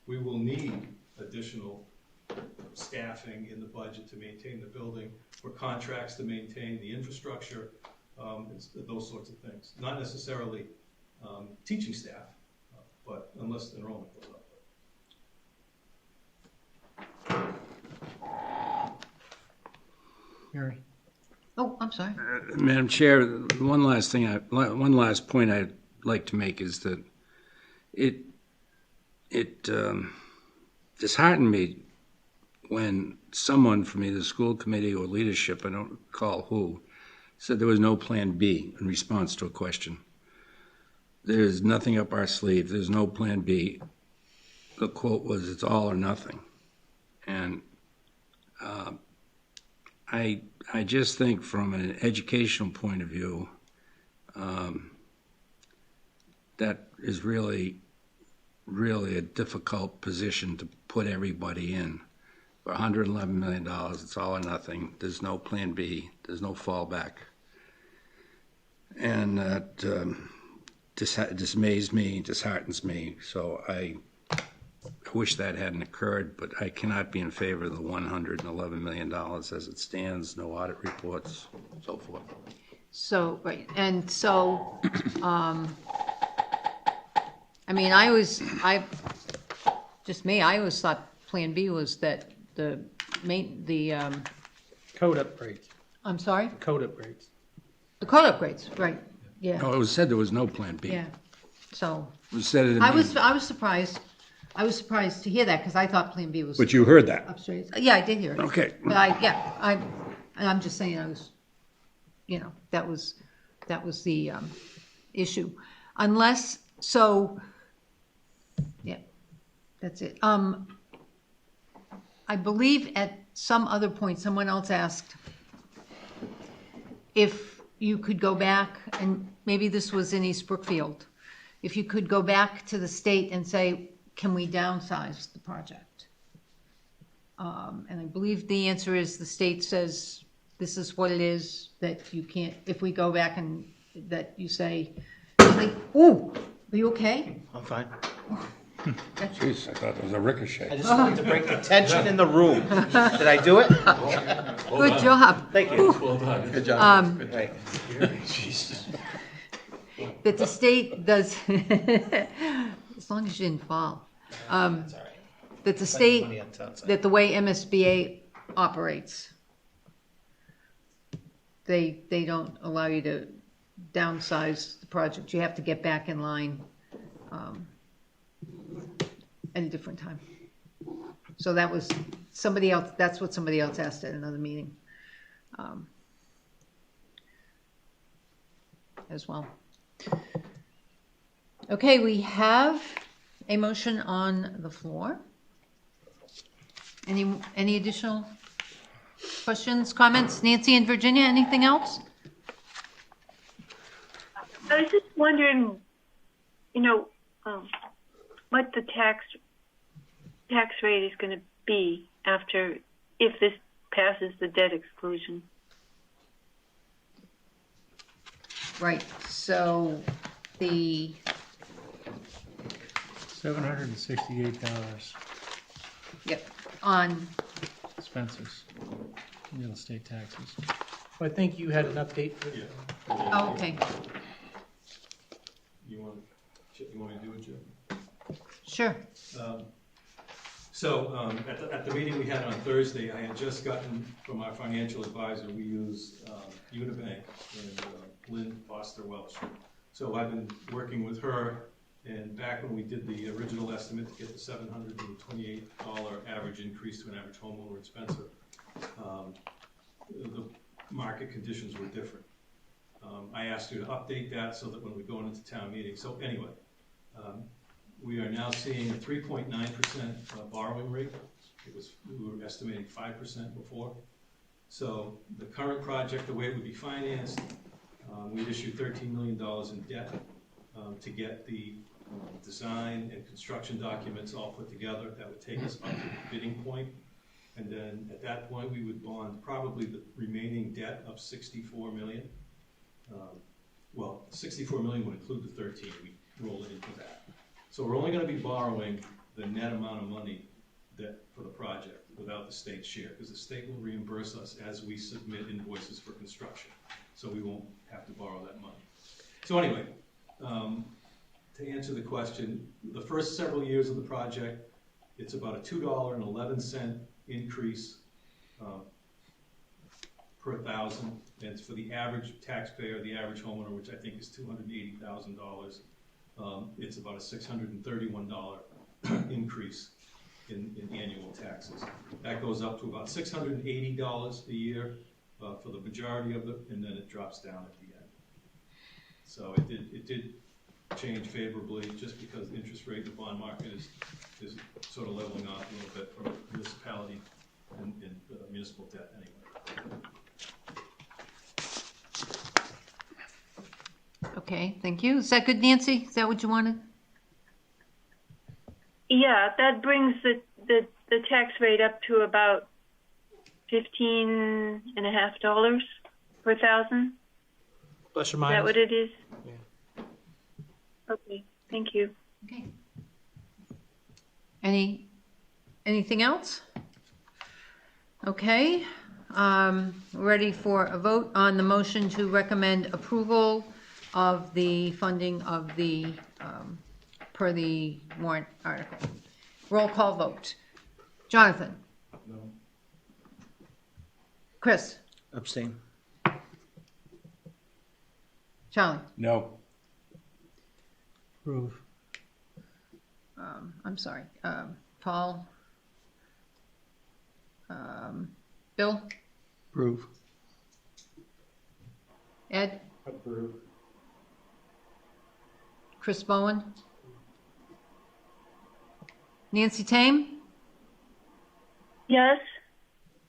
we will need additional staffing in the budget to maintain the building, for contracts to maintain the infrastructure, those sorts of things. Not necessarily teaching staff, but unless enrollment goes up. Mary. Oh, I'm sorry. Madam Chair, one last point I'd like to make is that it disheartened me when someone from either school committee or leadership, I don't recall who, said there was no plan B in response to a question. There's nothing up our sleeve. There's no plan B. The quote was, "It's all or nothing." And I just think from an educational point of view, that is really a difficult position to put everybody in. For $111 million, it's all or nothing. There's no plan B. There's no fallback. And that dismays me, disheartens me. So I wish that hadn't occurred, but I cannot be in favor of the $111 million as it stands, no audit reports, so forth. So, right, and so, I mean, I always thought Plan B was that the Code upgrades. I'm sorry? Code upgrades. The code upgrades, right, yeah, No, it was said there was no plan B. yeah, so, It was said it. I was surprised to hear that, because I thought Plan B was. But you heard that. Upstairs, yeah, I did hear it. Okay. But I'm just saying, that was the issue. Unless, so, yeah, that's it. I believe at some other point, someone else asked if you could go back, and maybe this was in East Brookfield, if you could go back to the state and say, can we downsize the project? And I believe the answer is the state says, this is what it is, that you can't, if we go back and that you say, like, ooh, are you okay? I'm fine. Jeez, I thought it was a ricochet. I just wanted to break the tension in the room. Did I do it? Good job. Thank you. Good job. Right. Jesus. That the state does, as long as you didn't fall. That the state, that the way MSBA operates, they don't allow you to downsize the project. You have to get back in line at a different time. So that was somebody else, that's what somebody else asked at another meeting as well. Okay, we have a motion on the floor. Any additional questions, comments? Nancy and Virginia, anything else? I was just wondering, what the tax rate is going to be if this passes the debt exclusion. Right, so the $768 yep, on expenses, real estate taxes. I think you had an update. oh, okay, You want me to do it, Jim? sure. So at the meeting we had on Thursday, I had just gotten from our financial advisor, we use Unibank and Lynn Foster Welch. So I've been working with her, and back when we did the original estimate to get the $728 average increase to an average homeowner in Spencer, the market conditions were different. I asked her to update that so that when we go into town meeting. So anyway, we are now seeing a 3.9% borrowing rate. We were estimating 5% before. So the current project, the way it would be financed, we'd issued $13 million in debt to get the design and construction documents all put together. That would take us up to the bidding point. And then at that point, we would bond probably the remaining debt of $64 million. Well, $64 million would include the 13. We roll it into that. So we're only going to be borrowing the net amount of money for the project without the state's share, because the state will reimburse us as we submit invoices for construction. So we won't have to borrow that money. So anyway, to answer the question, the first several years of the project, it's about a $2.11 increase per thousand. And it's for the average taxpayer, the average homeowner, which I think is $280,000. It's about a $631 increase in annual taxes. That goes up to about $680 a year for the majority of it, and then it drops down at the end. So it did change favorably just because the interest rate in the bond market is sort of leveling off a little bit for municipality and municipal debt anyway. Okay, thank you. Is that good, Nancy? Is that what you wanted? Yeah, that brings the tax rate up to about $15.50 per thousand. Plus or Is minus. that what it is? Yeah. Okay, thank you. Okay. Anything else? Okay, ready for a vote on the motion to recommend approval of the funding of the, per the warrant article. Roll call vote. Jonathan? No. Chris? Abstain. Charlie? No. Approve. I'm sorry, Paul? Bill? Approve. Ed? Approve. Chris Bowen? Nancy Tame? Yes?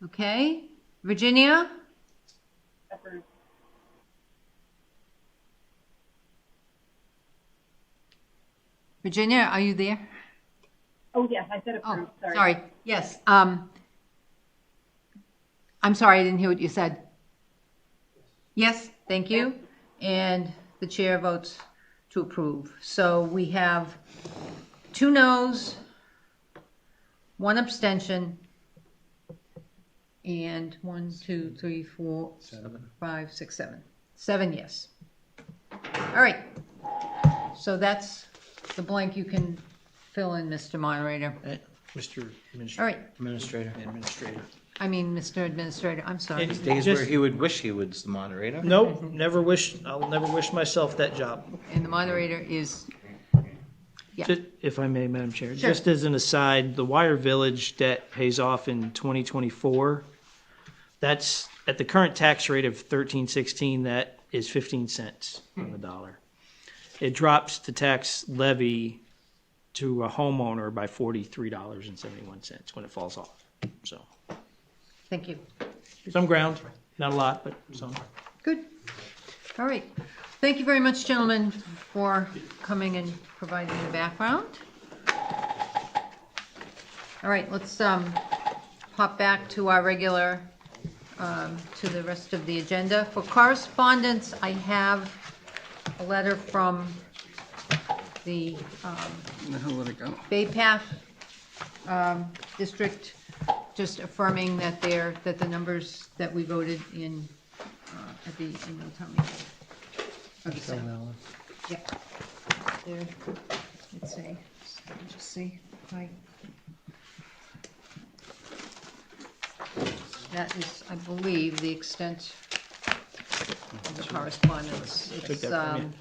Okay. Virginia? Virginia, are you there? Oh, yes, I said approved, Oh, sorry. Yes. I'm sorry, I didn't hear what you said. Yes, thank you. And the chair votes to approve. So we have 2 noes, 1 abstention, and 1, 2, 3, 4, 5, 6, 7. 7 yes. All right. So that's the blank you can fill in, Mr. Moderator. Mr. All right. Administrator. I mean, Mr. Administrator, I'm sorry. It's Days just- where he would wish he was the moderator. Nope, I'll never wish myself that job. And the moderator is, yeah. If I may, Madam Chair. Sure. Just as an aside, the Wire Village debt pays off in 2024. That's, at the current tax rate of 13.16, that is 15 cents on the dollar. It drops the tax levy to a homeowner by $43.71 when it falls off. So, Thank you. some ground, not a lot, but some. Good. All right. Thank you very much, gentlemen, for coming and providing the background. All right, let's hop back to our regular, to the rest of the agenda. For correspondence, I have a letter from the Where the hell did it go? Bay Path District, just affirming that that the numbers that we voted in at the annual town meeting are the same. Yeah. There, let's see, just see, right. That is, I believe, the extent of the correspondence. Took It's, that from you.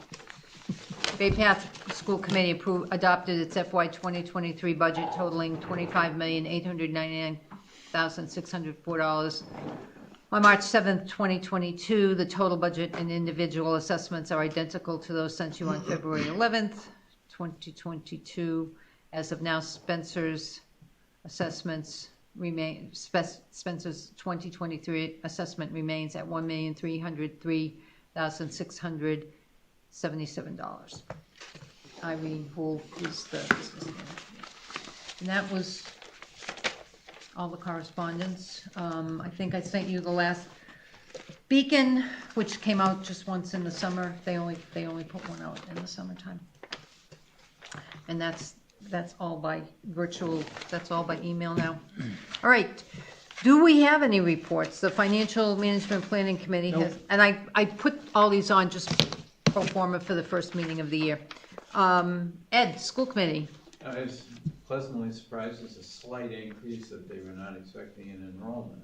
Bay Path School Committee adopted its FY 2023 budget totaling $25,899,604. On March 7th, 2022, the total budget and individual assessments are identical to those sent you on February 11th, 2022. As of now, Spencer's assessments remain, Spencer's 2023 assessment remains at $1,303,677. Irene Houle is the business manager. And that was all the correspondence. I think I sent you the last Beacon, which came out just once in the summer. They only put one out in the summertime. And that's all by virtual, that's all by email now. All right. Do we have any reports? The Financial Management Planning Committee has, and I put all these on just pro forma for the first meeting of the year. Ed, School Committee. I was pleasantly surprised. It's a slight increase that they were not expecting in enrollment,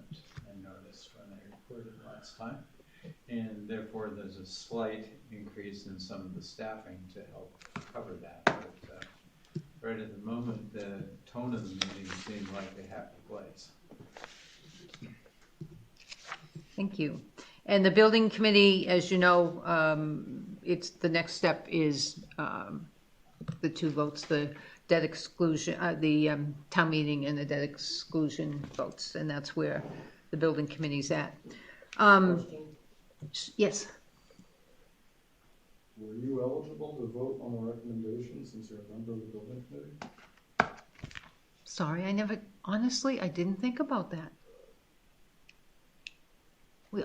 I noticed when they reported last time. And therefore, there's a slight increase in some of the staffing to help cover that. But right at the moment, the tone of the meeting seemed like a happy place. Thank you. And the Building Committee, as you know, it's, the next step is the 2 votes, the debt exclusion, the town meeting and the debt exclusion votes, and that's where the Building Committee's at. Yes. Were you eligible to vote on a recommendation since you're a member of the building committee? Sorry, honestly, I didn't think about that.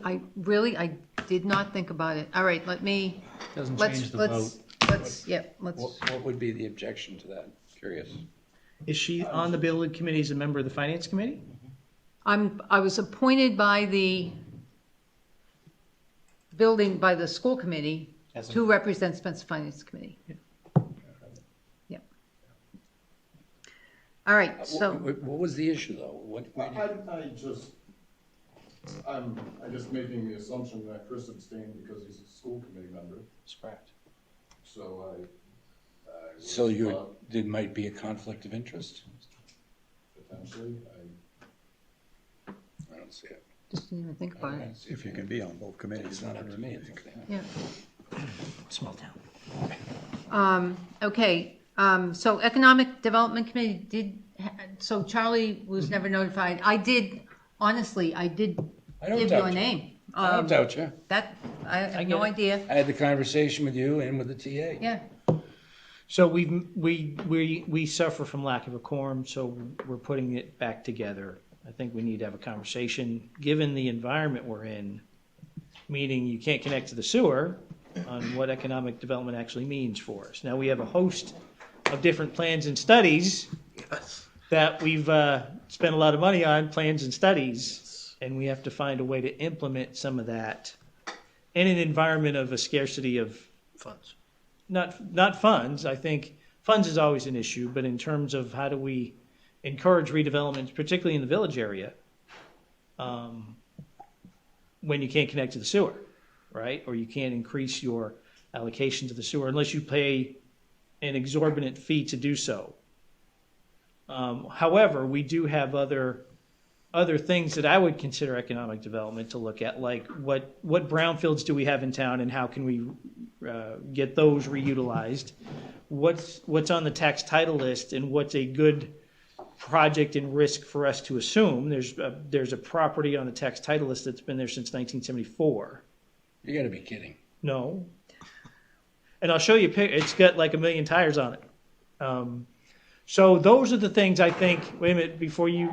I did not think about it. All right, Doesn't change the vote. Let's. What would be the objection to that? Curious. Is she on the Building Committee as a member of the Finance Committee? I was appointed by the school committee to represent Spencer Finance Committee. Yeah. All right, so. What was the issue, though? I'm just making the assumption that Chris abstained because he's a school committee member. That's correct. So So there might be a conflict of interest? potentially, I don't see it. Just didn't even think about it. If you can be on both committees. It's not under me. Yeah. Small town. Okay, so Economic Development Committee so Charlie was never notified. I did give you a name. I don't doubt you. I have no idea. I had the conversation with you and with the TA. Yeah. So we suffer from lack of a quorum, so we're putting it back together. I think we need to have a conversation, given the environment we're in, meaning you can't connect to the sewer, on what economic development actually means for us. Now, we have a host of different plans and studies that we've spent a lot of money on, plans and studies, and we have to find a way to implement some of that in an environment of a scarcity of Funds. not funds. I think funds is always an issue, but in terms of how do we encourage redevelopment, particularly in the village area, when you can't connect to the sewer, right? Or you can't increase your allocation to the sewer unless you pay an exorbitant fee to do so. However, we do have other things that I would consider economic development to look at, like what brownfields do we have in town and how can we get those reutilized? What's on the tax title list and what's a good project and risk for us to assume? There's a property on the tax title list that's been there since 1974. You gotta be kidding. No. And I'll show you, it's got like 1 million tires on it. So those are the things I think, wait a minute, before you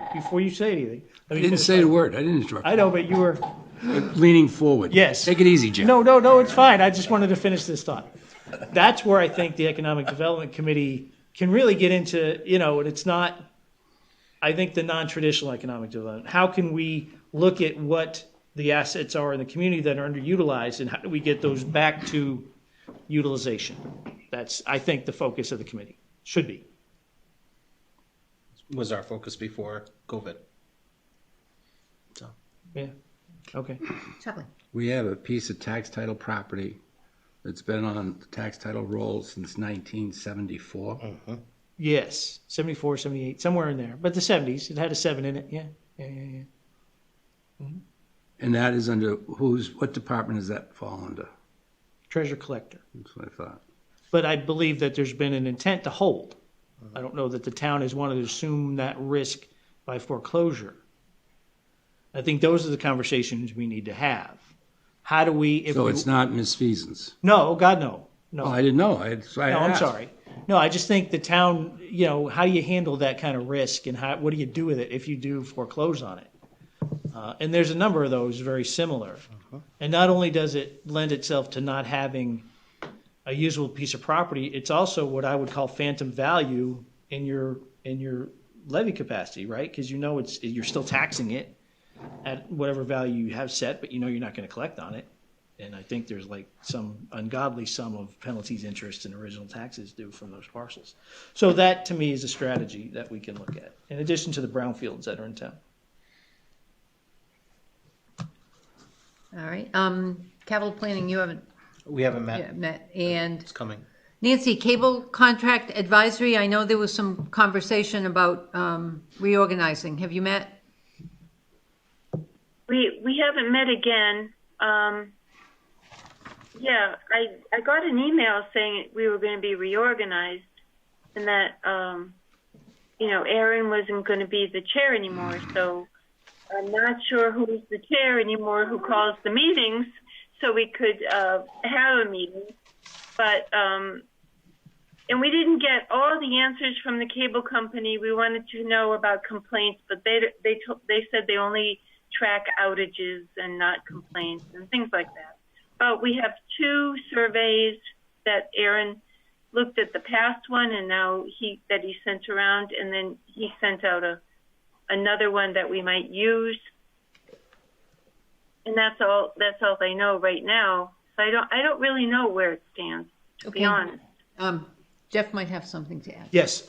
say anything. I didn't say the word. I didn't interrupt. I know, but you were leaning forward. Yes. Take it easy, Jim. No, it's fine. I just wanted to finish this thought. That's where I think the Economic Development Committee can really get into, and it's not, I think, the non-traditional economic development. How can we look at what the assets are in the community that are underutilized and how do we get those back to utilization? That's, I think, the focus of the committee. Should be. Was our focus before COVID. So. Yeah. Okay. Charlie. We have a piece of tax title property that's been on the tax title roll since 1974. Yes. 74, 78, somewhere in there. But the 70s, it had a 7 in it. Yeah. Mm-hmm. And that is under what department does that fall under? Treasure collector. That's what I thought. But I believe that there's been an intent to hold. I don't know that the town has wanted to assume that risk by foreclosure. I think those are the conversations we need to have. How do we... So it's not misfeasance? No, God, no. No, I didn't know. I'm sorry. No, I just think the town, how do you handle that kind of risk and what do you do with it if you do foreclose on it? And there's a number of those very similar. And not only does it lend itself to not having a usable piece of property, it's also what I would call phantom value in your levy capacity, right? Because you're still taxing it at whatever value you have set, but you're not going to collect on it. And I think there's like some ungodly sum of penalties, interest, and original taxes due from those parcels. So that to me is a strategy that we can look at, in addition to the brownfields that are in town. All right. Capital planning, you haven't. We haven't met. Yeah, met. And it's coming. Nancy, cable contract advisory, I know there was some conversation about reorganizing. Have you met? We haven't met again. Yeah, I got an email saying we were going to be reorganized and that, Aaron wasn't going to be the chair anymore. So I'm not sure who's the chair anymore, who calls the meetings, so we could have a meeting. But, and we didn't get all the answers from the cable company. We wanted to know about complaints, but they said they only track outages and not complaints and things like that. But we have 2 surveys that Aaron looked at, the past one and now he sent around, and then he sent out another one that we might use. And that's all I know right now. So I don't really know where it stands, to be honest. Jeff might have something to add. Yes.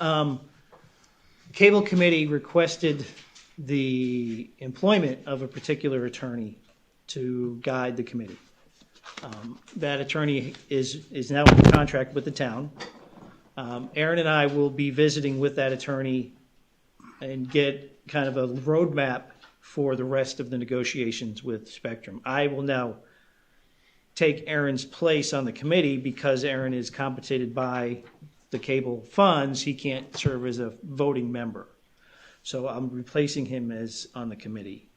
Cable committee requested the employment of a particular attorney to guide the committee. That attorney is now in contract with the town. Aaron and I will be visiting with that attorney and get kind of a roadmap for the rest of the negotiations with Spectrum. I will now take Aaron's place on the committee because Aaron is compensated by the cable funds. He can't serve as a voting member. So I'm replacing him as on the committee.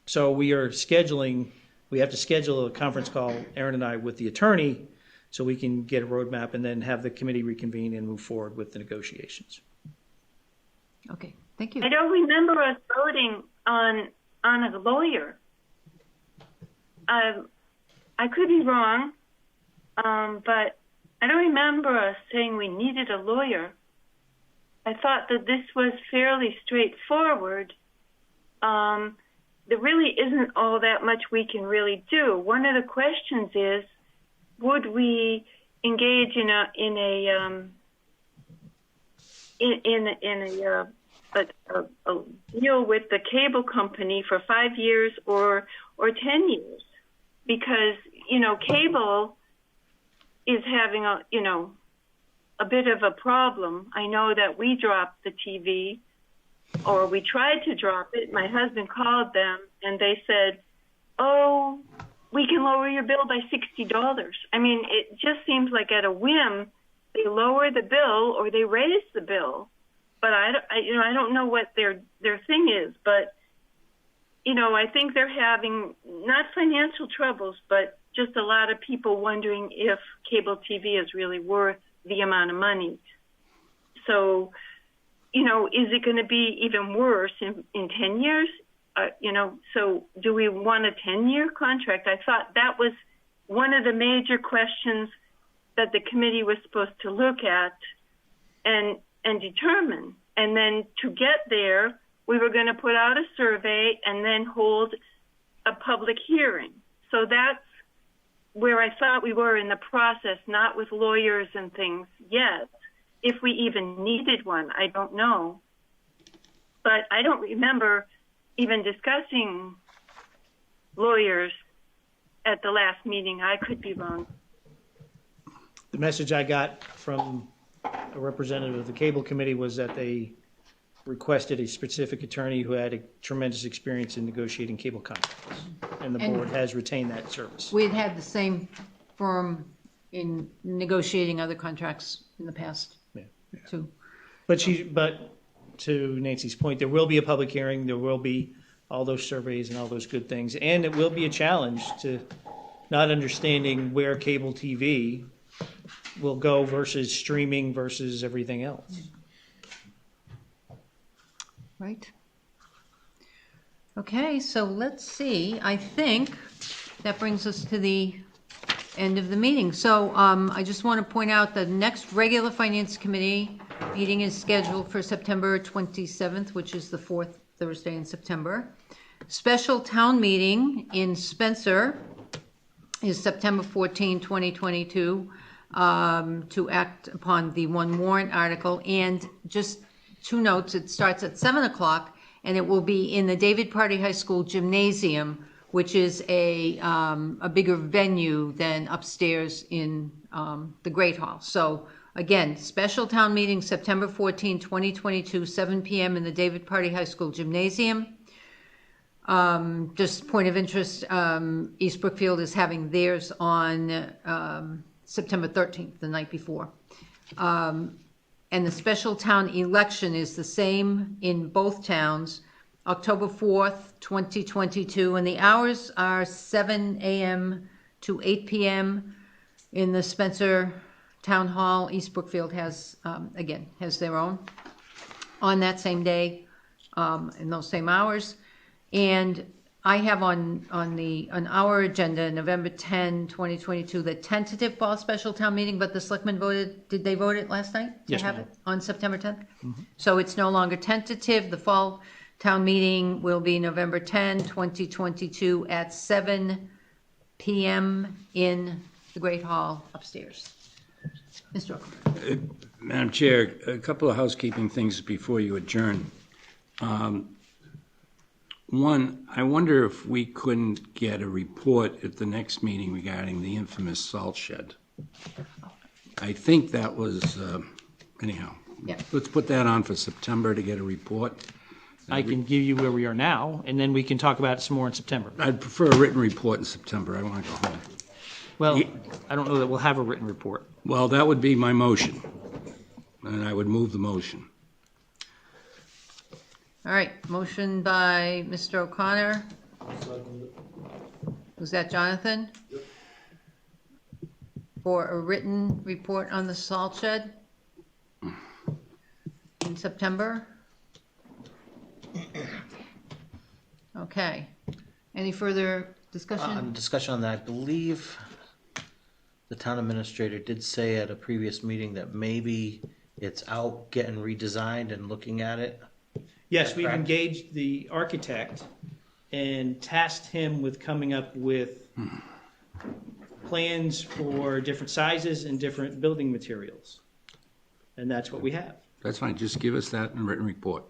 So we have to schedule a conference call, Aaron and I, with the attorney so we can get a roadmap and then have the committee reconvene and move forward with the negotiations. Okay, thank you. I don't remember us voting on a lawyer. I could be wrong, but I don't remember us saying we needed a lawyer. I thought that this was fairly straightforward. There really isn't all that much we can really do. One of the questions is, would we engage in a deal with the cable company for 5 years or 10 years? Because, cable is having a bit of a problem. I know that we dropped the TV, or we tried to drop it. My husband called them and they said, "Oh, we can lower your bill by $60. I mean, it just seems like at a whim, they lower the bill or they raise the bill. But I don't know what their thing is. But, I think they're having not financial troubles, but just a lot of people wondering if cable TV is really worth the amount of money. So, is it going to be even worse in 10 years? So do we want a 10-year contract? I thought that was one of the major questions that the committee was supposed to look at and determine. And then to get there, we were going to put out a survey and then hold a public hearing. So that's where I thought we were in the process, not with lawyers and things yet. If we even needed one, I don't know. But I don't remember even discussing lawyers at the last meeting. I could be wrong. The message I got from a representative of the cable committee was that they requested a specific attorney who had a tremendous experience in negotiating cable contracts, and the board has retained that service. We'd had the same firm in negotiating other contracts in the past, too. But to Nancy's point, there will be a public hearing, there will be all those surveys and all those good things, and it will be a challenge to not understanding where cable TV will go versus streaming versus everything else. Right. Okay, so let's see. I think that brings us to the end of the meeting. So I just want to point out the next regular Finance Committee meeting is scheduled for September 27th, which is the fourth Thursday in September. Special town meeting in Spencer is September 14, 2022, to act upon the one warrant article. And just 2 notes, it starts at 7 o'clock, and it will be in the David Party High School gymnasium, which is a bigger venue than upstairs in the Great Hall. So again, special town meeting, September 14, 2022, 7 p.m. in the David Party High School gymnasium. Just point of interest, East Brookfield is having theirs on September 13th, the night before. And the special town election is the same in both towns, October 4th, 2022, and the hours are 7 a.m. to 8 p.m. in the Spencer Town Hall. East Brookfield has their own on that same day, in those same hours. And I have on our agenda, November 10, 2022, the tentative fall special town meeting, but the selectmen did they vote it last night? Yes, to have ma'am. it on September 10th? So it's no longer tentative. The fall town meeting will be November 10, 2022 at 7 p.m. in the Great Hall upstairs. Mr. O'Connor. Madam Chair, a couple of housekeeping things before you adjourn. One, I wonder if we couldn't get a report at the next meeting regarding the infamous salt shed. I think that was, anyhow. Yeah. Let's put that on for September to get a report. I can give you where we are now, and then we can talk about it some more in September. I'd prefer a written report in September. I want to go home. Well, I don't know that we'll have a written report. Well, that would be my motion, and I would move the motion. All right, motion by Mr. O'Connor. Was that Jonathan? Yep. For a written report on the salt shed in September? Okay. Any further discussion? Discussion on that. I believe The town administrator did say at a previous meeting that maybe it's out getting redesigned and looking at it. Yes, we've Correct. engaged the architect and tasked him with coming up with plans for different sizes and different building materials. And that's what we have. That's fine, just give us that in a written report.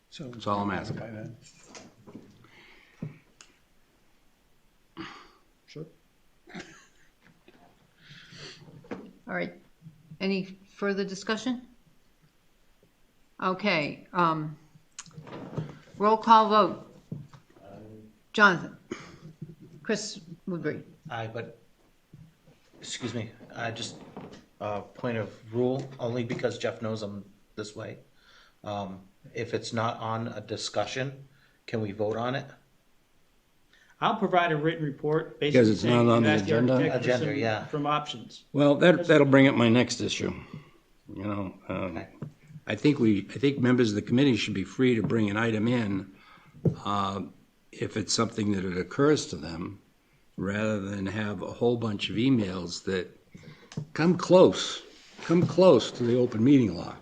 So That's all I'm asking. by then. Sure. All right. Any further discussion? Okay, roll call vote. Jonathan? Chris Woodbury? Aye, but, excuse me, just point of rule, only because Jeff knows I'm this way. If it's not on a discussion, can we vote on it? I'll provide a written report Because basically it's saying not on we've the asked the agenda? architect for Agenda, some- yeah. from options. Well, that'll bring up my next issue. You know, I think members of the committee should be free to bring an item in if it's something that it occurs to them, rather than have a whole bunch of emails that come close to the open meeting law.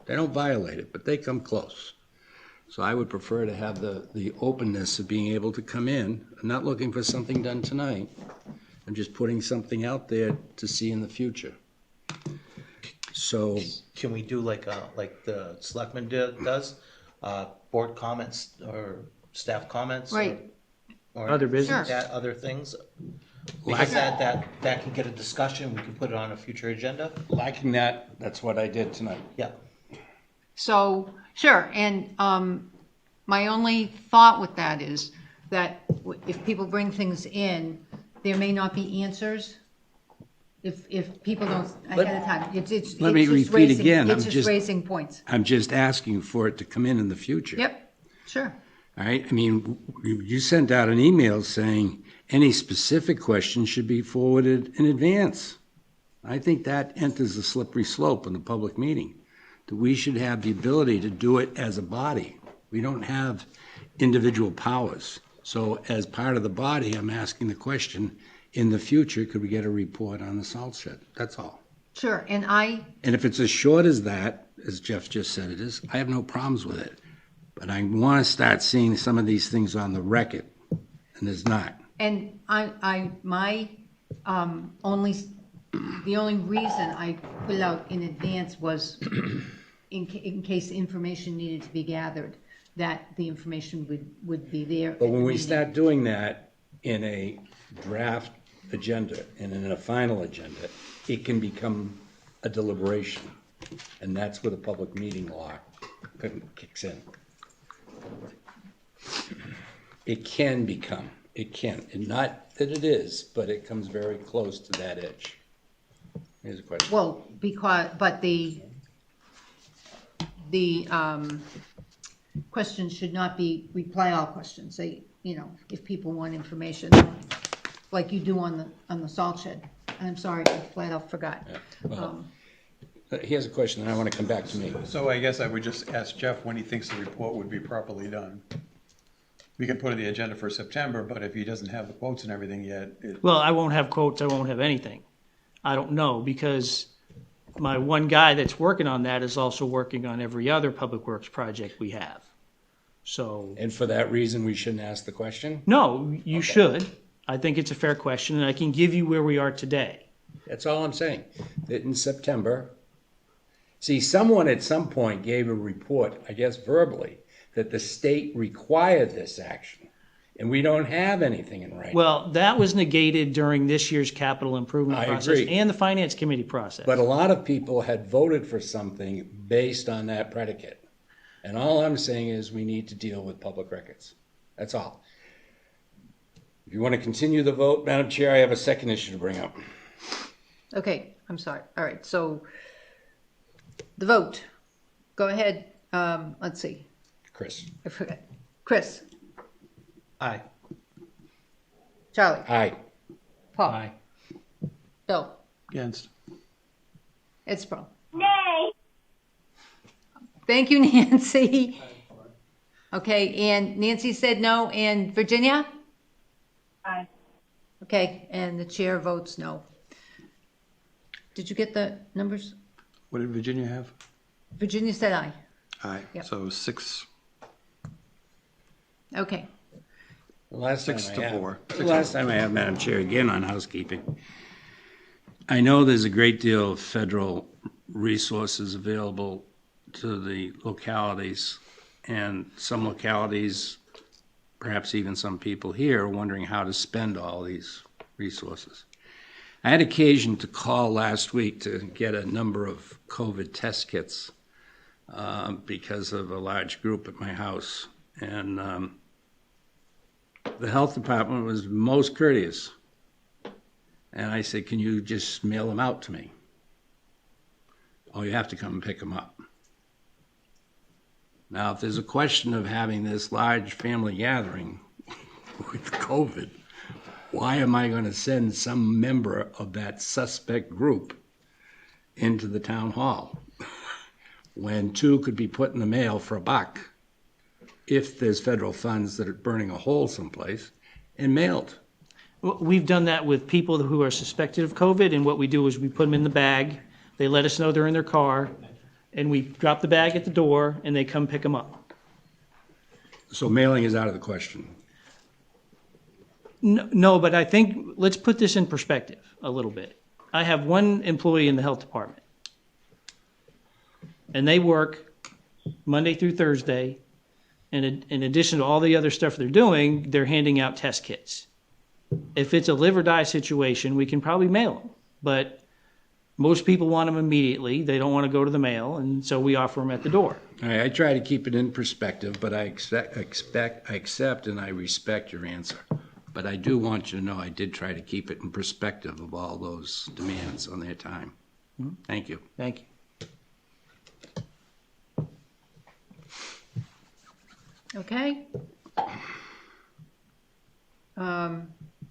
They don't violate it, but they come close. So I would prefer to have the openness of being able to come in. I'm not looking for something done tonight. I'm just putting something out there to see in the future. So, Can we do like the selectman does, board comments or staff comments? Right. Or Other business. that, other things? Because that can get a discussion, we can put it on a future agenda. lacking that, that's what I did tonight. Yeah. So, sure, and my only thought with that is that if people bring things in, there may not be answers. If people don't ahead of time, it's Let me just repeat raising- again, It's I'm just just- raising points. I'm just asking for it to come in the future. Yep, sure. All right, I mean, you sent out an email saying any specific questions should be forwarded in advance. I think that enters a slippery slope in the public meeting, that we should have the ability to do it as a body. We don't have individual powers. So as part of the body, I'm asking the question, in the future, could we get a report on the salt shed? That's all. Sure, and And if it's as short as that, as Jeff just said it is, I have no problems with it. But I want to start seeing some of these things on the record, and there's not. And my the only reason I put it out in advance was in case information needed to be gathered, that the information would be there. But at when the we meeting. start doing that in a draft agenda and in a final agenda, it can become a deliberation. And that's where the public meeting law kicks in. It can become, and not that it is, but it comes very close to that edge. Here's a question. Well, but the questions should not be reply all questions. They, if people want information, like you do on the salt shed. And I'm sorry, I flat out forgot. Well, here's a question, and I want to come back to me. So I guess I would just ask Jeff when he thinks the report would be properly done. We can put it on the agenda for September, but if he doesn't have the quotes and everything yet, Well, I won't have quotes, I won't have anything. I don't know, because my one guy that's working on that is also working on every other public works project we have. So, And for that reason, we shouldn't ask the question? no, you should. I think it's a fair question, and I can give you where we are today. That's all I'm saying. That in September, see, someone at some point gave a report, I guess verbally, that the state required this action, and we don't have anything in writing. Well, that was negated during this year's capital improvement I process agree. and the finance committee process. But a lot of people had voted for something based on that predicate. And all I'm saying is we need to deal with public records. That's all. If you want to continue the vote, Madam Chair, I have a second issue to bring up. Okay, I'm sorry. All right, so the vote. Go ahead. Let's see. Chris. I forget. Chris. Aye. Charlie. Aye. Paul. Aye. Bill. against. It's Pro. Nay. Thank you, Nancy. Okay, and Nancy said no, and Virginia? Aye. Okay, and the chair votes no. Did you get the numbers? What did Virginia have? Virginia said aye. Aye, Yep. so 6, Okay. The last time 6 I to had- 4. The last time I had, Madam Chair, again on housekeeping, I know there's a great deal of federal resources available to the localities, and some localities, perhaps even some people here, are wondering how to spend all these resources. I had occasion to call last week to get a number of COVID test kits because of a large group at my house, and the health department was most courteous. And I said, can you just mail them out to me? Oh, you have to come and pick them up. Now, if there's a question of having this large family gathering with COVID, why am I going to send some member of that suspect group into the town hall when 2 could be put in the mail for $1 if there's federal funds that are burning a hole someplace and mailed? We've done that with people who are suspected of COVID, and what we do is we put them in the bag. They let us know they're in their car, and we drop the bag at the door, and they come pick them up. So mailing is out of the question. No, but I think, let's put this in perspective a little bit. I have one employee in the health department, and they work Monday through Thursday, and in addition to all the other stuff they're doing, they're handing out test kits. If it's a live or die situation, we can probably mail them, but most people want them immediately. They don't want to go to the mail, and so we offer them at the door. All right, I try to keep it in perspective, but I accept and I respect your answer. But I do want you to know I did try to keep it in perspective of all those demands on their time. Thank you. Thank you. Okay.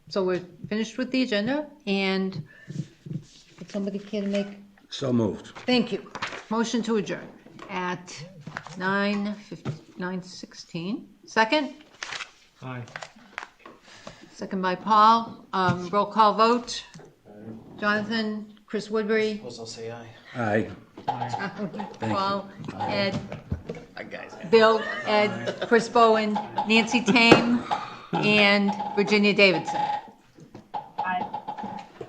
So we're finished with the agenda, and would somebody care to make? So moved. Thank you. Motion to adjourn at 9:16. Second? Aye. Second by Paul. Roll call vote. Jonathan, Chris Woodbury, Suppose I'll say aye. Aye. Paul, Ed, Bill, Ed, Chris Bowen, Nancy Tame, and Virginia Davidson.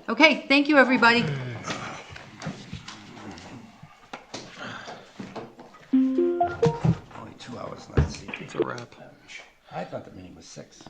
Okay, thank you, everybody. Only 2 hours left. It's a wrap. I thought the meeting was 6.